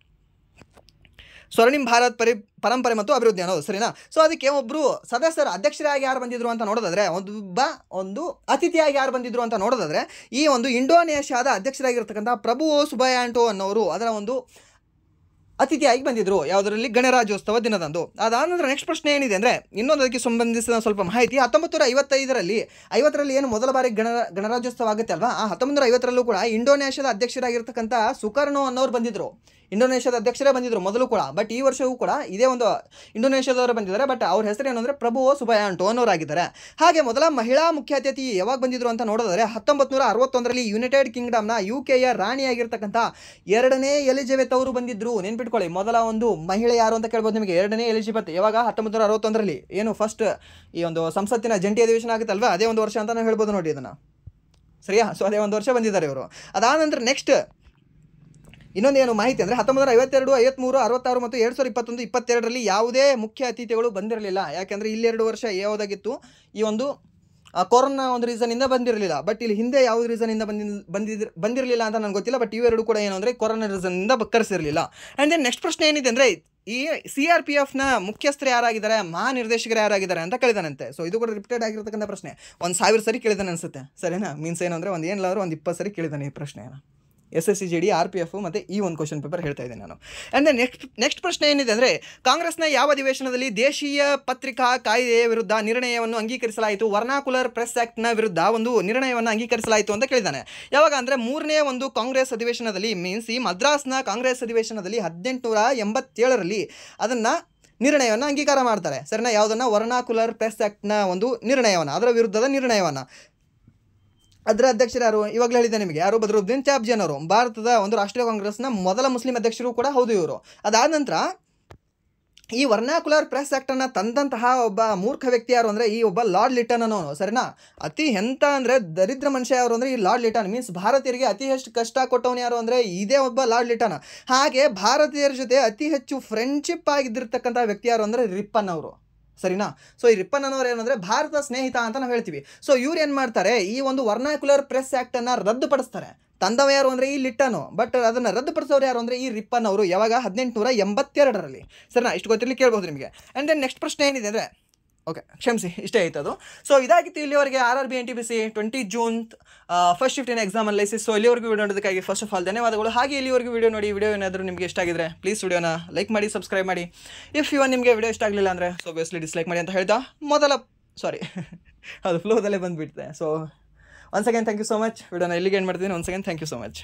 ಸ್ವರ್ಣಿಮ್ ಭಾರತ್ ಪರಂಪರೆ ಮತ್ತು ಅಭಿವೃದ್ಧಿ ಅನ್ನೋದು, ಸರಿನಾ? ಸೊ ಅದಕ್ಕೆ ಒಬ್ಬರು ಸದಸ್ಯರು ಅಧ್ಯಕ್ಷರಾಗಿ ಯಾರು ಬಂದಿದ್ರು ಅಂತ ನೋಡೋದಾದ್ರೆ, ಒಂದು ಅತಿಥಿಯಾಗಿ ಯಾರು ಬಂದಿದ್ರು ಅಂತ ನೋಡೋದಾದ್ರೆ ಈ ಒಂದು ಇಂಡೋನೇಷ್ಯಾದ ಅಧ್ಯಕ್ಷರಾಗಿರ್ತಕ್ಕಂಥ ಪ್ರಭುವೋ ಸುಬಯಾಂಟೋ ಅನ್ನೋರು ಅದರ ಒಂದು ಅತಿಥಿಯಾಗಿ ಬಂದಿದ್ರು. ಯಾವುದರಲ್ಲಿ? ಗಣರಾಜ್ಯೋತ್ಸವ ದಿನದಂದು. ಅದಾದ ನಂತರ ನೆಕ್ಸ್ಟ್ ಪ್ರಶ್ನೆ ಏನಿದೆ ಅಂದರೆ ಇನ್ನೊಂದು ಅದಕ್ಕೆ ಸಂಬಂಧಿಸಿದ ಸ್ವಲ್ಪ ಮಾಹಿತಿ. 1955ರಲ್ಲಿ ಏನು ಮೊದಲ ಬಾರಿ ಗಣರಾಜ್ಯೋತ್ಸವ ಆಗುತ್ತೆ ಅಲ್ವಾ, ಆ 1950ರಲ್ಲೂ ಕೂಡ ಇಂಡೋನೇಷ್ಯಾದ ಅಧ್ಯಕ್ಷರಾಗಿರ್ತಕ್ಕಂಥ ಸುಕರ್ಣೋ ಅನ್ನೋರು ಬಂದಿದ್ರು. ಇಂಡೋನೇಷ್ಯಾದ ಅಧ್ಯಕ್ಷರೇ ಬಂದಿದ್ದರು ಮೊದಲು ಕೂಡ. ಬಟ್ ಈ ವರ್ಷವೂ ಕೂಡ ಇದೇ ಒಂದು ಇಂಡೋನೇಷ್ಯಾದವರು ಬಂದಿದ್ದಾರೆ. ಬಟ್ ಅವ್ರ ಹೆಸರು ಏನಂದರೆ ಪ್ರಭುವೋ ಸುಬಯಾಂಟೋ ಅನ್ನೋರಾಗಿದ್ದಾರೆ. ಹಾಗೆ ಮೊದಲ ಮಹಿಳಾ ಮುಖ್ಯ ಅತಿಥಿ ಯಾವಾಗ ಬಂದಿದ್ರು ಅಂತ ನೋಡಿದ್ರೆ 1961ರಲ್ಲಿ ಯುನೈಟೆಡ್ ಕಿಂಗ್ಡಮ್ನ UK ರಾಣಿಯಾಗಿರ್ತಕ್ಕಂಥ 2ನೇ ಎಲಿಜಬೆತ್ ಅವರು ಬಂದಿದ್ರು. ನೆನ್ಪಿಟ್ಕೊಳ್ಳಿ, ಮೊದಲ ಒಂದು ಮಹಿಳೆ ಯಾರು ಅಂತ ಕೇಳ್ಬೋದು ನಿಮಗೆ. 2ನೇ ಎಲಿಜಬೆತ್ ಯಾವಾಗ 1961ರಲ್ಲಿ ಏನು ಫಸ್ಟ್ ಈ ಒಂದು ಸಂಸತ್ತಿನ ಜಂಟಿ ಅಧಿವೇಶನ ಆಗುತ್ತಲ್ವ, ಅದೇ ಒಂದು ವರ್ಷ ಅಂತ ನಾವು ಹೇಳ್ಬೋದು ನೋಡಿ ಇದನ್ನು, ಸರಿಯಾ? ಸೊ ಅದೇ ಒಂದು ವರ್ಷ ಬಂದಿದ್ದಾರೆ ಇವರು. ಅದಾದ ನಂತರ ನೆಕ್ಸ್ಟ್ ಇನ್ನೊಂದೇನು ಮಾಹಿತಿ ಅಂದರೆ 1952, 53, 66 ಮತ್ತು 2021, 22ರಲ್ಲಿ ಯಾವುದೇ ಮುಖ್ಯ ಅತಿಥಿಗಳು ಬಂದಿರಲಿಲ್ಲ. ಯಾಕೆಂದರೆ ಇಲ್ಲಿ 2 ವರ್ಷ ಯಾವುದಾಗಿತ್ತು, ಈ ಒಂದು ಕೊರೋನಾ ಒಂದು ರೀಸನಿಂದ ಬಂದಿರಲಿಲ್ಲ. ಬಟ್ ಇಲ್ಲಿ ಹಿಂದೆ ಯಾವ ರೀಸನಿಂದ ಬಂದಿರಲಿಲ್ಲ ಅಂತ ನನಗೆ ಗೊತ್ತಿಲ್ಲ. ಬಟ್ ಇವೆರಡು ಕೂಡ ಏನು ಅಂದರೆ ಕೊರೋನಾ ರೀಸನ್ನಿಂದ ಕರೆಸಿರಲಿಲ್ಲ. ಆ್ಯಂಡ್ ದೆನ್ ನೆಕ್ಸ್ಟ್ ಪ್ರಶ್ನೆ ಏನಿದೆ ಅಂದರೆ ಈ CRPFನ ಮುಖ್ಯಸ್ಥರು ಯಾರಾಗಿದ್ದಾರೆ, ಮಹಾನಿರ್ದೇಶಕರು ಯಾರಾಗಿದ್ದಾರೆ ಅಂತ ಕೇಳಿದಾನಂತೆ. ಸೊ ಇದು ಕೂಡ ರಿಪೀಟೆಡ್ ಆಗಿರ್ತಕ್ಕಂಥ ಪ್ರಶ್ನೆ. 1000 ಸರಿ ಕೇಳಿದಾನೆ ಅನಿಸುತ್ತೆ, ಸರಿನಾ? ಮೀನ್ಸ್ ಏನು ಅಂದರೆ ಒಂದು ಏನಿಲ್ಲಾದರೂ ಒಂದು 20 ಸರಿ ಕೇಳಿದಾನೆ ಈ ಪ್ರಶ್ನೆಯನ್ನು. SSC GD RPF ಮತ್ತು ಈ ಒಂದು ಕ್ವಶನ್ ಪೇಪರ್ ಹೇಳ್ತಾ ಇದ್ದೇನೆ ನಾನು. ಆ್ಯಂಡ್ ದೆನ್ ನೆಕ್ಸ್ಟ್ ಪ್ರಶ್ನೆ ಏನಿದೆ ಅಂದರೆ ಕಾಂಗ್ರೆಸ್ನ ಯಾವ ಅಧಿವೇಶನದಲ್ಲಿ ದೇಶೀಯ ಪತ್ರಿಕಾ ಕಾಯ್ದೆಯ ವಿರುದ್ಧ ನಿರ್ಣಯವನ್ನು ಅಂಗೀಕರಿಸಲಾಯಿತು, ವರ್ನಾಕುಲರ್ ಪ್ರೆಸ್ ಆ್ಯಕ್ಟ್ನ ವಿರುದ್ಧ ಒಂದು ನಿರ್ಣಯವನ್ನು ಅಂಗೀಕರಿಸಲಾಯಿತು ಅಂತ ಕೇಳಿದ್ದಾನೆ. ಯಾವಾಗ ಅಂದರೆ 3ನೇ ಒಂದು ಕಾಂಗ್ರೆಸ್ ಅಧಿವೇಶನದಲ್ಲಿ, ಮೀನ್ಸ್ ಈ ಮದ್ರಾಸ್ನ ಕಾಂಗ್ರೆಸ್ ಅಧಿವೇಶನದಲ್ಲಿ 1887ರಲ್ಲಿ ಅದನ್ನು ನಿರ್ಣಯವನ್ನು ಅಂಗೀಕಾರ ಮಾಡ್ತಾರೆ, ಸರಿನಾ? ಯಾವುದನ್ನು? ವರ್ನಾಕುಲರ್ ಪ್ರೆಸ್ ಆ್ಯಕ್ಟ್ನ ಒಂದು ನಿರ್ಣಯವನ್ನು, ಅದರ ವಿರುದ್ಧದ ನಿರ್ಣಯವನ್ನು. ಅದರ ಅಧ್ಯಕ್ಷರು ಯಾರು? ಇವಾಗಲೇ ಹೇಳಿದೆ ನಿಮಗೆ, ಯಾರು? ಬದ್ರುದ್ದೀನ್ ತ್ಯಾಬ್ಜಿಯನ್ ಅವರು, ಭಾರತದ ಒಂದು ರಾಷ್ಟ್ರೀಯ ಕಾಂಗ್ರೆಸ್ನ ಮೊದಲ ಮುಸ್ಲಿಂ ಅಧ್ಯಕ್ಷರು ಕೂಡ ಹೌದು ಇವರು. ಅದಾದ ನಂತರ ಈ ವರ್ನಾಕುಲರ್ ಪ್ರೆಸ್ ಆ್ಯಕ್ಟನ್ನು ತಂದಂತಹ ಒಬ್ಬ ಮೂರ್ಖ ವ್ಯಕ್ತಿ ಯಾರು ಅಂದರೆ ಈ ಒಬ್ಬ ಲಾರ್ಡ್ ಲಿಟನ್ ಅನ್ನೋನು, ಸರಿನಾ? ಅತಿ ಎಂತ ಅಂದರೆ ದರಿದ್ರ ಮನುಷ್ಯ ಯಾರು ಅಂದರೆ ಈ ಲಾರ್ಡ್ ಲಿಟನ್. ಮೀನ್ಸ್ ಭಾರತೀಯರಿಗೆ ಅತಿ ಹೆಚ್ಚು ಕಷ್ಟ ಕೊಟ್ಟವನು ಯಾರು ಅಂದರೆ ಇದೇ ಒಬ್ಬ ಲಾರ್ಡ್ ಲಿಟನ್. ಹಾಗೆ ಭಾರತೀಯರ ಜೊತೆ ಅತಿ ಹೆಚ್ಚು ಫ್ರೆಂಡ್ಶಿಪ್ ಆಗಿದ್ದಿರ್ತಕ್ಕಂಥ ವ್ಯಕ್ತಿ ಯಾರು ಅಂದರೆ ರಿಪ್ಪನ್ ಅವರು, ಸರಿನಾ? ಸೊ ಈ ರಿಪ್ಪನ್ ಅನ್ನೋರು ಏನಂದರೆ ಭಾರತ ಸ್ನೇಹಿತ ಅಂತ ನಾವು ಹೇಳ್ತೀವಿ. ಸೊ ಇವ್ರು ಏನು ಮಾಡ್ತಾರೆ, ಈ ಒಂದು ವರ್ನಾಕ್ಯುಲರ್ ಪ್ರೆಸ್ ಆ್ಯಕ್ಟನ್ನು ರದ್ದುಪಡಿಸ್ತಾರೆ. ತಂದವ ಯಾರು ಅಂದರೆ ಈ ಲಿಟ್ಟನು, ಬಟ್ ಅದನ್ನು ರದ್ದುಪಡಿಸೋರು ಯಾರು ಅಂದರೆ ಈ ರಿಪ್ಪನ್ ಅವರು. ಯಾವಾಗ? 1882ರಲ್ಲಿ, ಸರಿನಾ? ಇಷ್ಟು ಗೊತ್ತಿರಲಿ ಕೇಳ್ಬೋದು ನಿಮಗೆ. ಆ್ಯಂಡ್ ದೆನ್ ನೆಕ್ಸ್ಟ್ ಪ್ರಶ್ನೆ ಏನಿದೆ ಅಂದರೆ, ಓಕೆ ಕ್ಷಮಿಸಿ, ಇಷ್ಟೇ ಆಯ್ತು ಅದು. ಸೊ ಇದಾಗಿತ್ತು ಇಲ್ಲಿವರೆಗೆ RRB NTPC 20 ಜೂನ್ ಫಸ್ಟ್ ಶಿಫ್ಟಿನ ಎಕ್ಸಾಮ್ ಅನಲೈಸಿಸ್. ಸೊ ಇಲ್ಲಿವರೆಗೂ ವಿಡಿಯೋ ನೋಡೋದಕ್ಕಾಗಿ ಫಸ್ಟ್ ಆಫ್ ಆಲ್ ಧನ್ಯವಾದಗಳು. ಹಾಗೆ ಇಲ್ಲಿವರೆಗೂ ವಿಡಿಯೋ ನೋಡಿ, ವಿಡಿಯೋ ಏನಾದರೂ ನಿಮಗೆ ಇಷ್ಟ ಆಗಿದ್ರೆ ಪ್ಲೀಸ್ ವಿಡಿಯೋನ ಲೈಕ್ ಮಾಡಿ, ಸಬ್ಸ್ಕ್ರೈಬ್ ಮಾಡಿ. ಇಫ್ ಇವನ್ ನಿಮಗೆ ವಿಡಿಯೋ ಇಷ್ಟ ಆಗಲಿಲ್ಲ ಅಂದರೆ ಸೊ ಬೇಸ್ಲಿ ಡಿಸ್ಲೈಕ್ ಮಾಡಿ ಅಂತ ಹೇಳ್ತಾ ಅದು ಫ್ಲೋದಲ್ಲೇ ಬಂದುಬಿಡ್ತೆ. So once again thank you so much. ವಿಡಿಯೋನ ಇಲ್ಲಿಗೆ ಏನು ಮಾಡ್ತೀನಿ. Once again thank you so much.